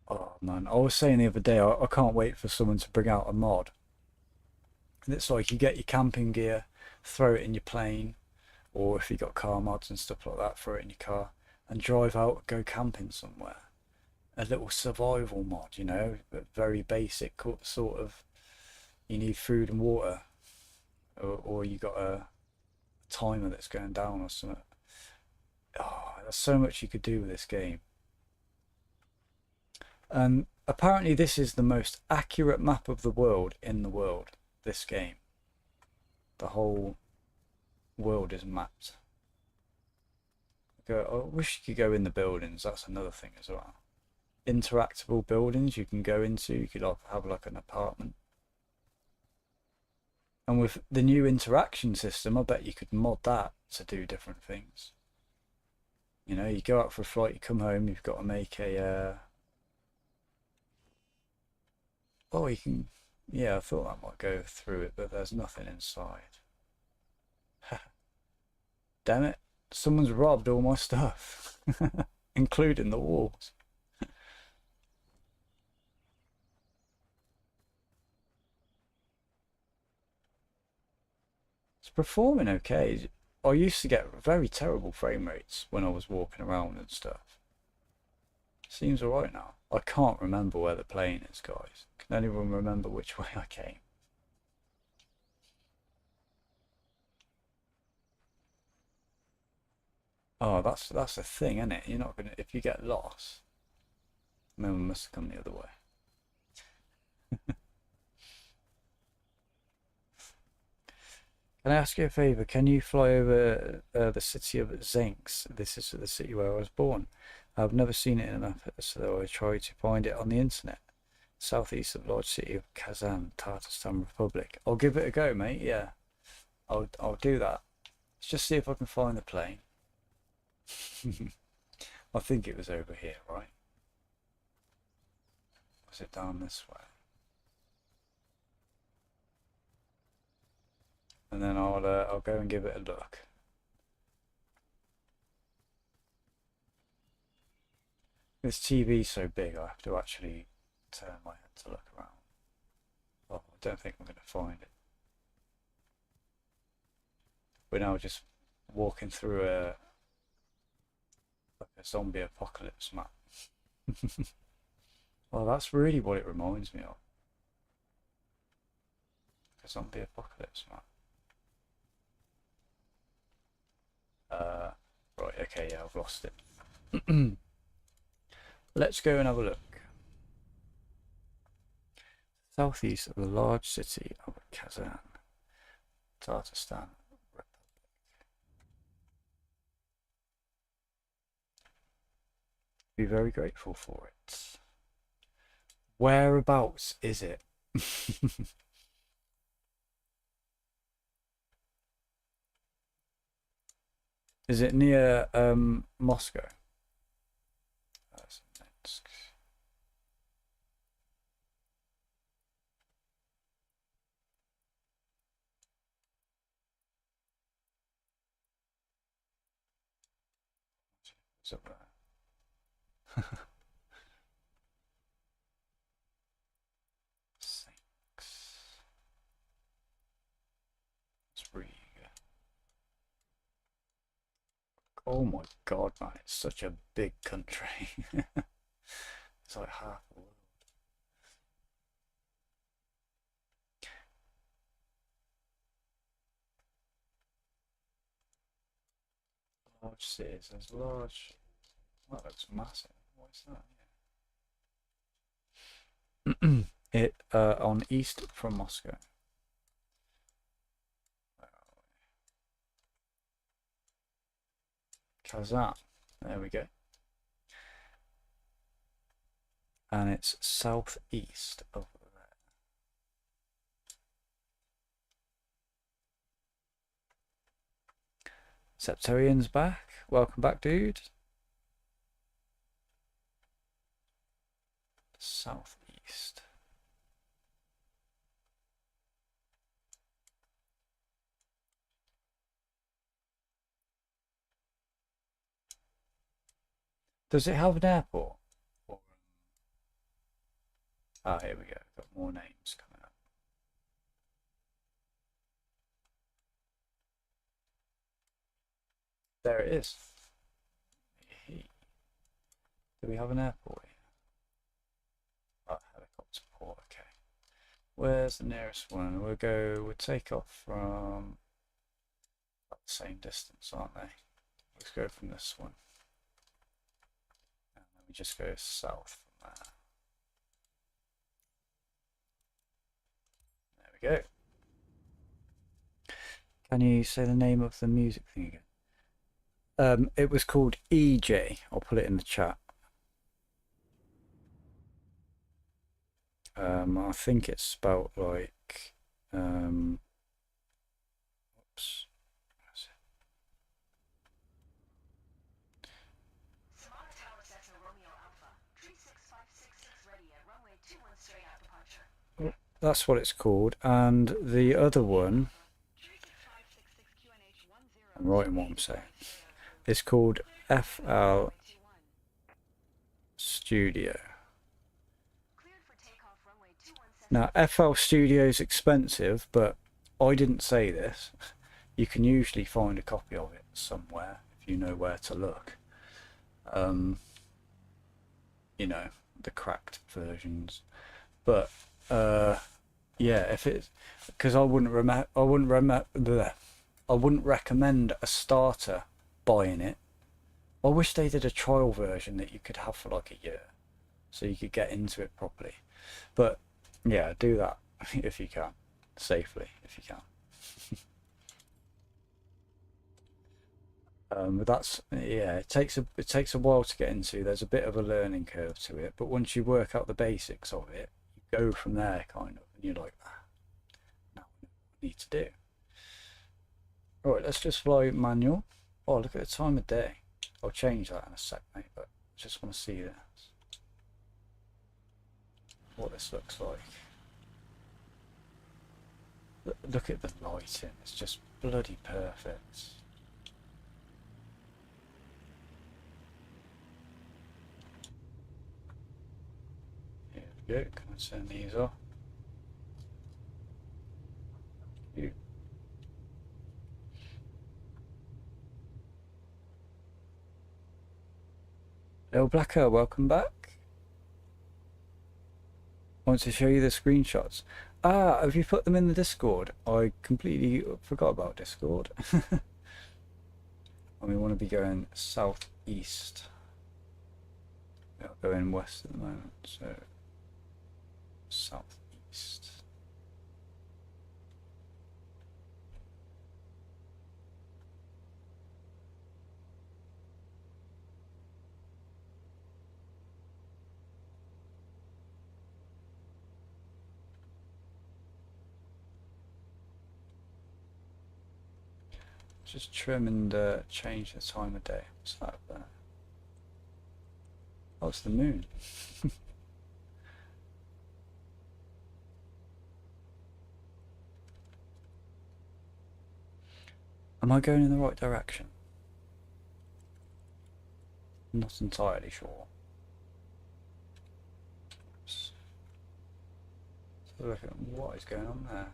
Oh man, I was saying the other day, I can't wait for someone to bring out a mod. And it's like you get your camping gear, throw it in your plane, or if you got car mods and stuff like that, throw it in your car and drive out, go camping somewhere. A little survival mod, you know, but very basic sort of, you need food and water, or you got a timer that's going down or something. Oh, there's so much you could do with this game. And apparently this is the most accurate map of the world in the world, this game. The whole world is mapped. I wish you could go in the buildings, that's another thing as well. Interactable buildings you can go into, you could have like an apartment. And with the new interaction system, I bet you could mod that to do different things. You know, you go out for a flight, you come home, you've got to make a... Oh, you can... Yeah, I thought I might go through it, but there's nothing inside. Damn it, someone's robbed all my stuff, including the walls. It's performing okay. I used to get very terrible frame rates when I was walking around and stuff. Seems alright now. I can't remember where the plane is, guys. Can anyone remember which way I came? Oh, that's the thing, isn't it? You're not gonna, if you get lost. Maybe we must have come the other way. Can I ask you a favour? Can you fly over the city of Zinx? This is the city where I was born. I've never seen it in a map, so I tried to find it on the internet. Southeast of large city of Kazan, Tatarstan Republic. I'll give it a go, mate. Yeah, I'll do that. Let's just see if I can find the plane. I think it was over here, right? Was it down this way? And then I'll go and give it a look. This TV's so big, I have to actually turn my head to look around. Oh, I don't think I'm going to find it. We're now just walking through a zombie apocalypse map. Well, that's really what it reminds me of. A zombie apocalypse map. Right, okay, yeah, I've lost it. Let's go and have a look. Southeast of the large city of Kazan, Tatarstan Republic. Be very grateful for it. Whereabouts is it? Is it near Moscow? That's Minsk. It's up there. Six. It's really good. Oh my god, man, it's such a big country. It's like half the world. Large cities, there's large. That looks massive. What is that? It on east from Moscow. Kazan. There we go. And it's southeast of there. Septarian's back. Welcome back, dude. Southeast. Does it have an airport? Ah, here we go. Got more names coming up. There it is. Do we have an airport here? Oh, helicopter port, okay. Where's the nearest one? We'll take off from about the same distance, aren't they? Let's go from this one. And then we just go south from there. There we go. Can you say the name of the music thing again? It was called EJ. I'll put it in the chat. I think it's spelled like oops. That's what it's called, and the other one, I'm writing what I'm saying, it's called FL Studio. Now, FL Studio is expensive, but I didn't say this. You can usually find a copy of it somewhere if you know where to look. You know, the cracked versions. But yeah, if it's because I wouldn't recommend a starter buying it. I wish they did a trial version that you could have for like a year, so you could get into it properly. But Yeah, do that if you can, safely if you can. But that's, yeah, it takes a while to get into. There's a bit of a learning curve to it, but once you work out the basics of it, you go from there kind of, and you're like, ah, now I know what I need to do. All right, let's just fly manual. Oh, look at the time of day. I'll change that in a sec, mate, but I just want to see this. What this looks like. Look at the lighting, it's just bloody perfect. Here we go, can I turn these off? You. Little Blacker, welcome back. I want to show you the screenshots. Ah, have you put them in the Discord? I completely forgot about Discord. And we want to be going southeast. We're going west at the moment, so southeast. Just trim and change the time of day. What's that there? Oh, it's the moon. Am I going in the right direction? I'm not entirely sure. Oops. So look at what is going on there.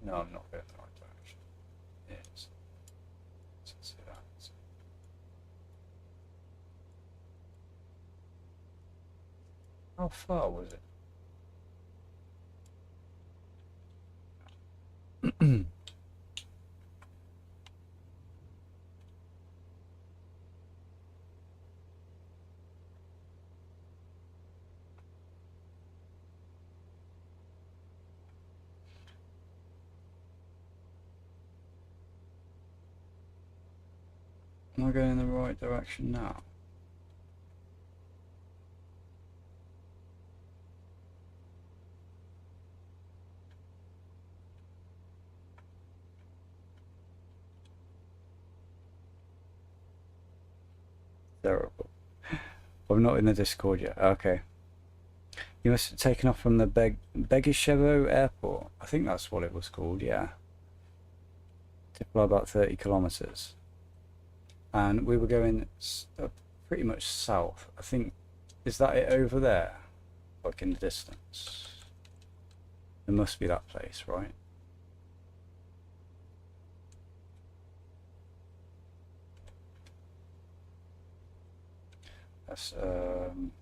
No, I'm not going in the right direction. Yes. Let's see that. How far was it? Am I going in the right direction now? Terrible. I'm not in the Discord yet. Okay. You must have taken off from the Begishevo airport. I think that's what it was called, yeah. To fly about 30 kilometers. And we were going pretty much south. I think, is that it over there? Like in the distance? It must be that place, right? Let's double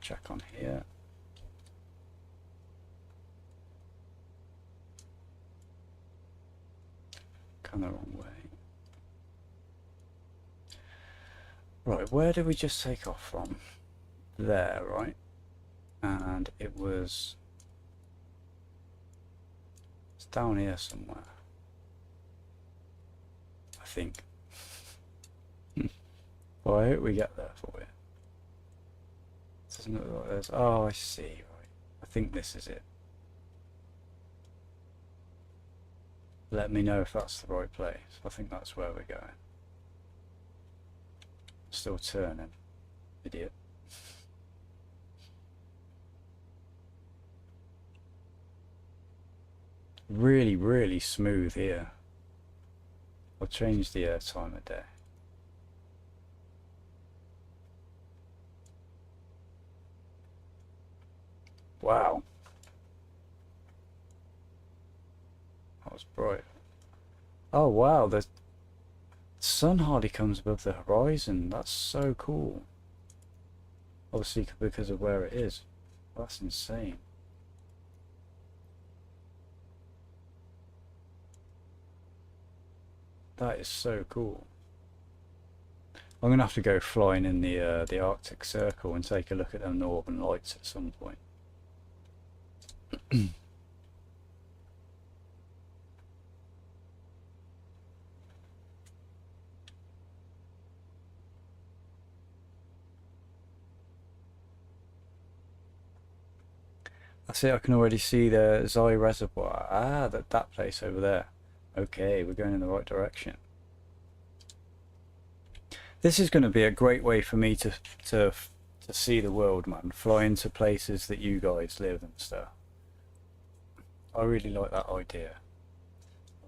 check on here. Kind of the wrong way. Right, where did we just take off from? There, right? And it was... It's down here somewhere. I think. Well, I hope we get there for you. Doesn't look like there's... Oh, I see, right. I think this is it. Let me know if that's the right place. I think that's where we're going. Still turning. Idiot. Really, really smooth here. I'll change the time of day. Wow. That was bright. Oh wow, the sun hardly comes above the horizon. That's so cool. Obviously because of where it is. That's insane. That is so cool. I'm gonna have to go flying in the Arctic Circle and take a look at them northern lights at some point. I see. I can already see the Zai Reservoir. Ah, that place over there. Okay, we're going in the right direction. This is going to be a great way for me to see the world, man. Fly into places that you guys live and stuff. I really like that idea.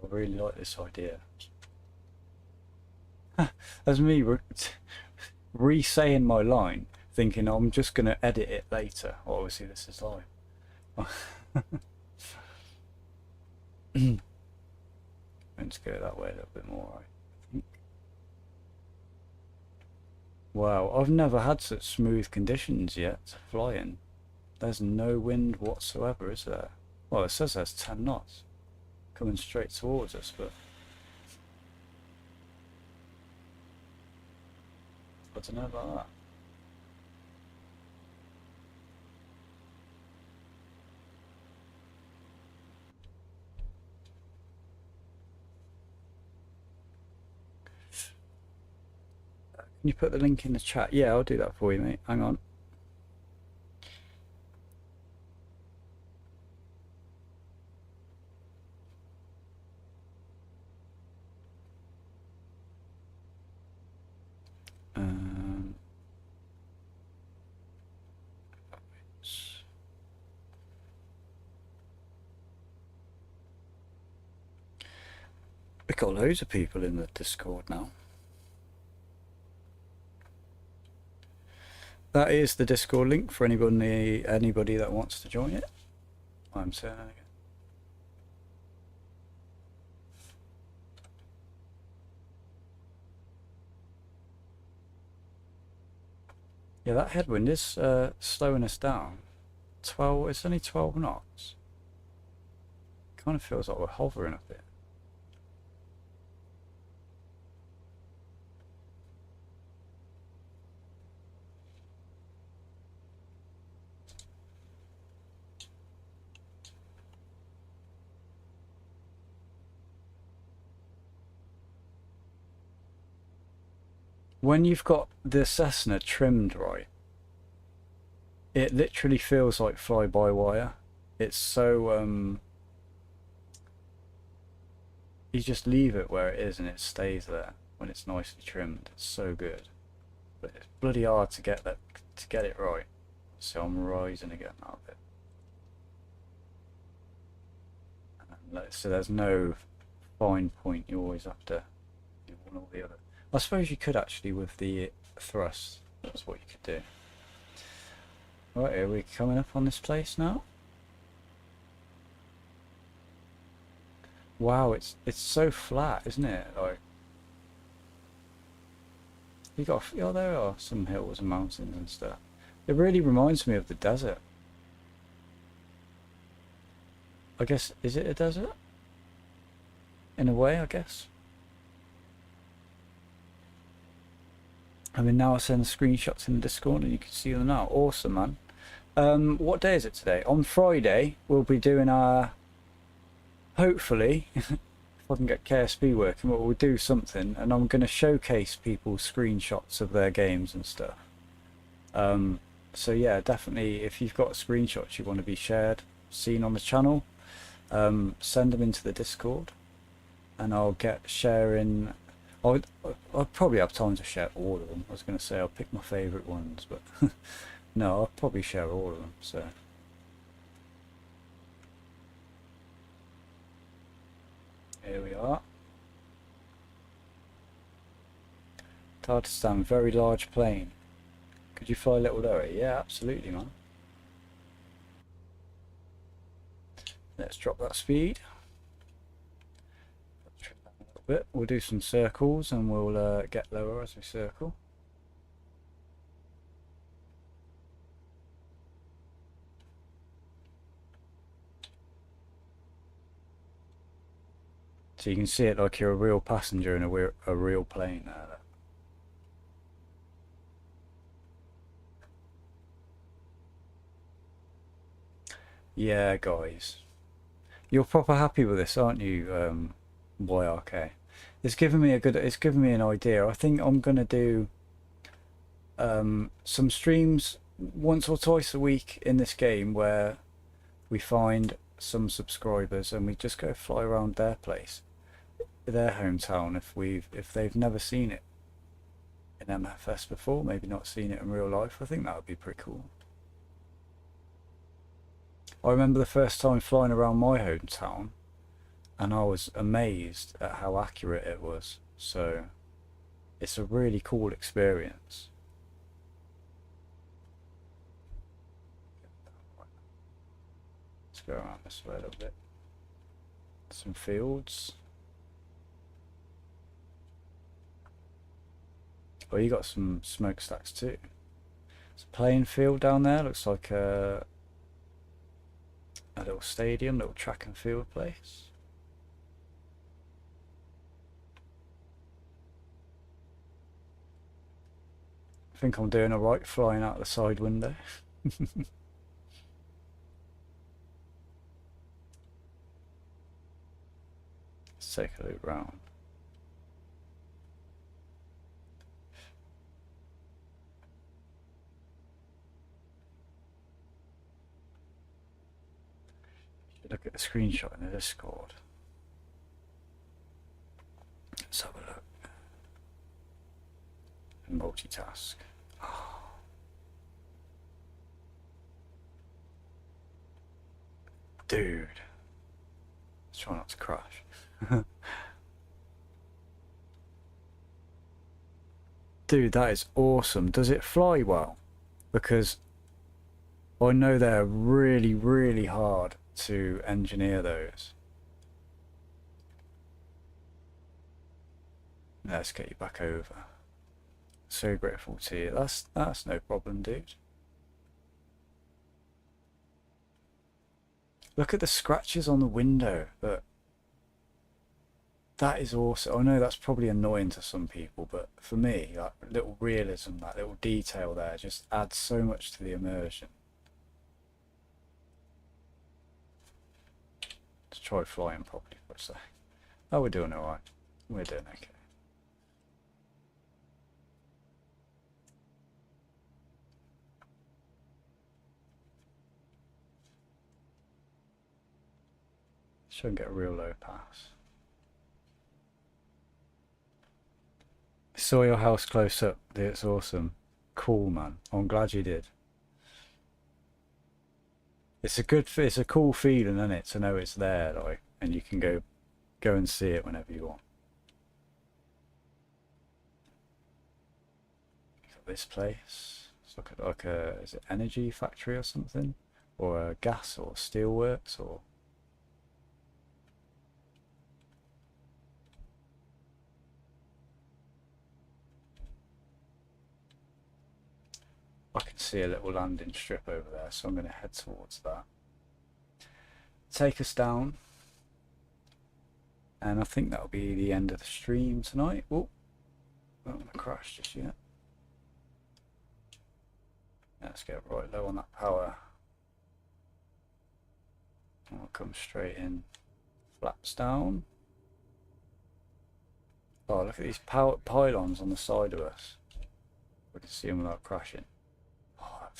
I really like this idea. That's me re-saying my line, thinking I'm just going to edit it later. Well, obviously this is live. Let's go that way a little bit more, I think. Wow, I've never had such smooth conditions yet to fly in. There's no wind whatsoever, is there? Well, it says there's 10 knots coming straight towards us, but I don't know about that. Can you put the link in the chat? Yeah, I'll do that for you, mate. Hang on. We've got loads of people in the Discord now. That is the Discord link for anybody that wants to join it. I'm saying that again. Yeah, that headwind is slowing us down. It's only 12 knots. Kind of feels like we're hovering a bit. When you've got the Cessna trimmed right, it literally feels like fly-by-wire. It's so you just leave it where it is and it stays there when it's nicely trimmed. It's so good, but it's bloody hard to get it right. So I'm rising again now a bit. So there's no fine point. You always have to do one or the other. I suppose you could actually with the thrust. That's what you could do. Right, are we coming up on this place now? Wow, it's so flat, isn't it? Like oh, there are some hills and mountains and stuff. It really reminds me of the desert. I guess, is it a desert? In a way, I guess. I mean, now I send screenshots in the Discord and you can see them now. Awesome, man. What day is it today? On Friday, we'll be doing our, hopefully, if I can get KSP working, we'll do something, and I'm going to showcase people screenshots of their games and stuff. So yeah, definitely, if you've got screenshots you want to be seen on the channel, send them into the Discord, and I'll get sharing. I'll probably have time to share all of them. I was going to say I'll pick my favourite ones, but no, I'll probably share all of them. So here we are. Tajikistan, very large plane. Could you fly a little lower? Yeah, absolutely, man. Let's drop that speed. Bit. We'll do some circles and we'll get lower as we circle. So you can see it like you're a real passenger in a real plane there. Yeah, guys. You're proper happy with this, aren't you, YRK? It's given me an idea. I think I'm gonna do some streams once or twice a week in this game where we find some subscribers and we just go fly around their place, their hometown, if they've never seen it in MFS before, maybe not seen it in real life. I think that would be pretty cool. I remember the first time flying around my hometown and I was amazed at how accurate it was. So it's a really cool experience. Let's go around this way a little bit. Some fields. Oh, you got some smokestacks too. It's a playing field down there. Looks like a little stadium, little track and field place. I think I'm doing alright flying out the side window. Let's take a look round. Look at the screenshot in the Discord. Let's have a look. And multitask. Dude. Let's try not to crash. Dude, that is awesome. Does it fly well? Because I know they're really, really hard to engineer those. Let's get you back over. So grateful to you. That's no problem, dude. Look at the scratches on the window. But that is awesome. I know that's probably annoying to some people, but for me, that little realism, that little detail there just adds so much to the immersion. Let's try flying properly for a sec. Oh, we're doing alright. We're doing okay. Shouldn't get a real low pass. I saw your house close up. It's awesome. Cool, man. I'm glad you did. It's a cool feeling, isn't it, to know it's there, like, and you can go and see it whenever you want. Got this place. It's like a is it energy factory or something, or a gas or steel works or. I can see a little landing strip over there, so I'm going to head towards that. Take us down. And I think that'll be the end of the stream tonight. Oh, I'm not going to crash just yet. Let's get right low on that power. I'll come straight in. Flaps down. Oh, look at these power pylons on the side of us. We can see them without crashing.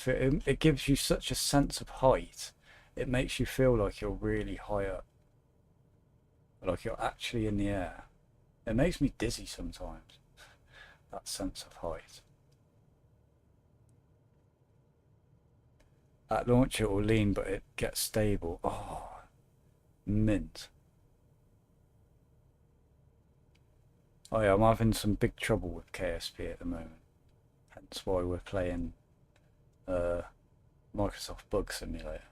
It gives you such a sense of height. It makes you feel like you're really high up, like you're actually in the air. It makes me dizzy sometimes, that sense of height. At launch it will lean, but it gets stable. Oh, mint. Oh yeah, I'm having some big trouble with KSP at the moment. Hence why we're playing Microsoft Bug Simulator.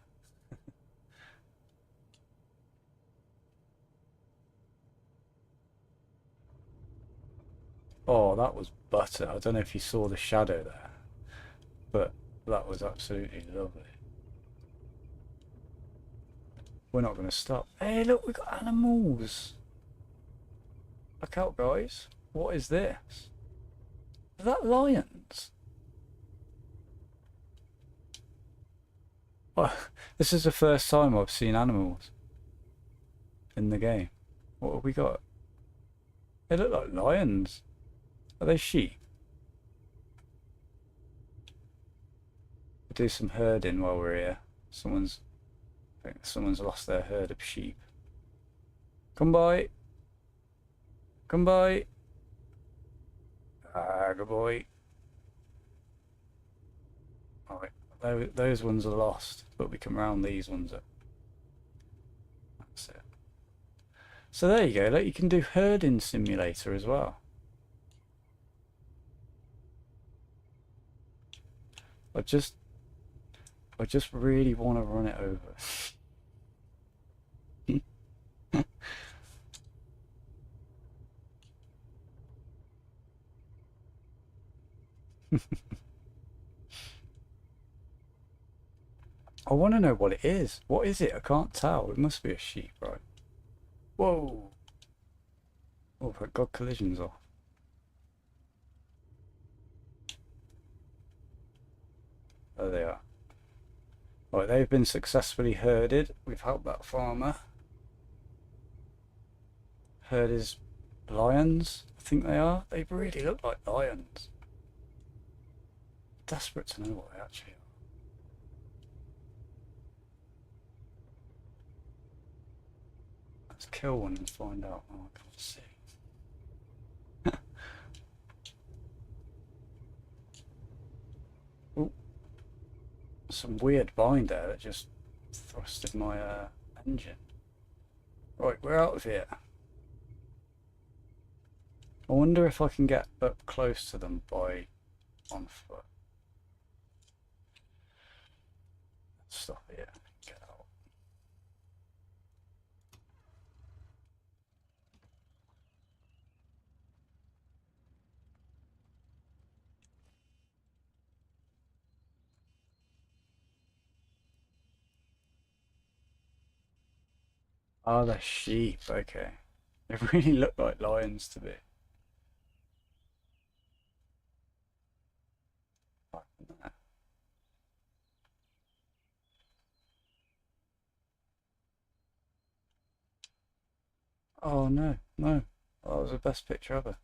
Oh, that was butter. I don't know if you saw the shadow there, but that was absolutely lovely. We're not going to stop. Hey, look, we've got animals. Look out, guys. What is this? Is that lions? Oh, this is the first time I've seen animals in the game. What have we got? They look like lions. Are they sheep? We'll do some herding while we're here. I think someone's lost their herd of sheep. Come by. Come by. Ah, good boy. Alright, those ones are lost, but we can round these ones up. That's it. So there you go, look, you can do herding simulator as well. I just really want to run it over. I want to know what it is. What is it? I can't tell. It must be a sheep, right? Whoa! Oh, I got collisions off. There they are. Right, they've been successfully herded. We've helped that farmer. Herd his lions, I think they are. They really look like lions. Desperate to know what they actually are. Let's kill one and find out. Oh, I can't see. Ooh. Some weird bind there that just thrusted my engine. Right, we're out of here. I wonder if I can get up close to them by on foot. Let's stop here. Get out. Oh, they're sheep. Okay. They really look like lions to me. Oh no, no. That was the best picture ever.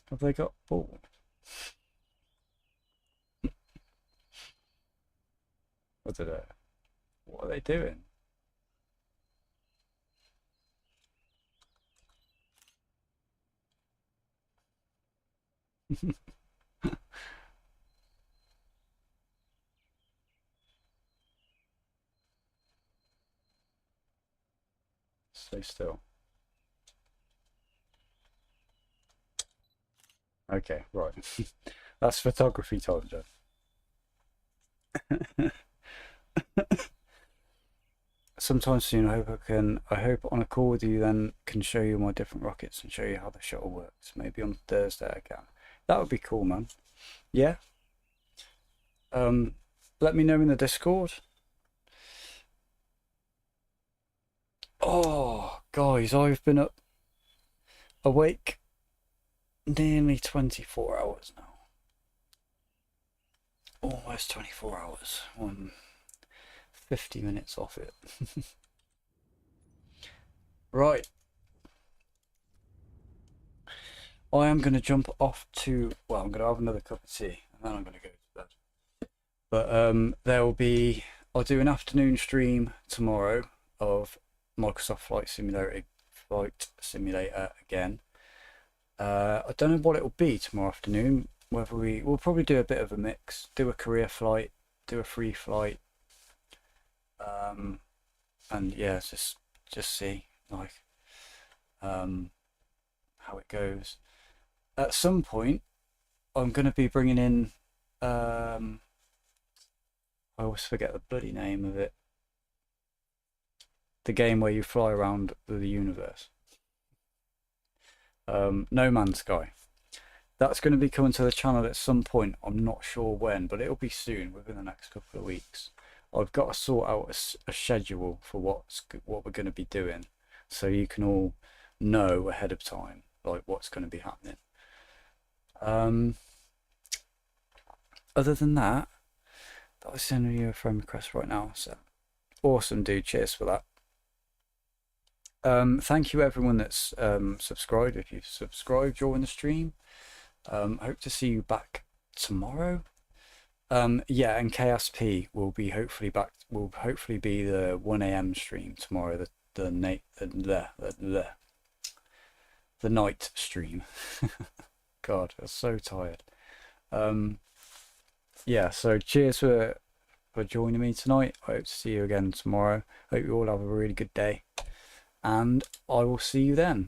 Have they got bald? What did I? What are they doing? Stay still. Okay, right. That's photography time, Joe. Sometime soon, I hope on a call with you then can show you my different rockets and show you how the shuttle works. Maybe on Thursday I can. That would be cool, man. Yeah. Let me know in the Discord. Oh, guys, I've been up awake nearly 24 hours now. Almost 24 hours. 50 minutes off it. Right. I am going to jump off to, well, I'm going to have another cup of tea and then I'm going to go to bed. But there will be, I'll do an afternoon stream tomorrow of Microsoft Flight Simulator again. I don't know what it will be tomorrow afternoon. Whether we'll probably do a bit of a mix, do a career flight, do a free flight, and yeah, just see like how it goes. At some point, I'm going to be bringing in. I always forget the bloody name of it. The game where you fly around the universe. No Man's Sky. that's going to be coming to the channel at some point. I'm not sure when, but it'll be soon, within the next couple of weeks. I've got to sort out a schedule for what we're going to be doing, so you can all know ahead of time, like what's going to be happening. Other than that, I was sending you a friend request right now, so awesome, dude. Cheers for that. Thank you everyone that's subscribed. If you've subscribed during the stream, hope to see you back tomorrow. Yeah, and KSP will be hopefully back. Will hopefully be the 1 AM stream tomorrow. The night stream. God, I'm so tired. Yeah, so cheers for joining me tonight. I hope to see you again tomorrow. Hope you all have a really good day, and I will see you then.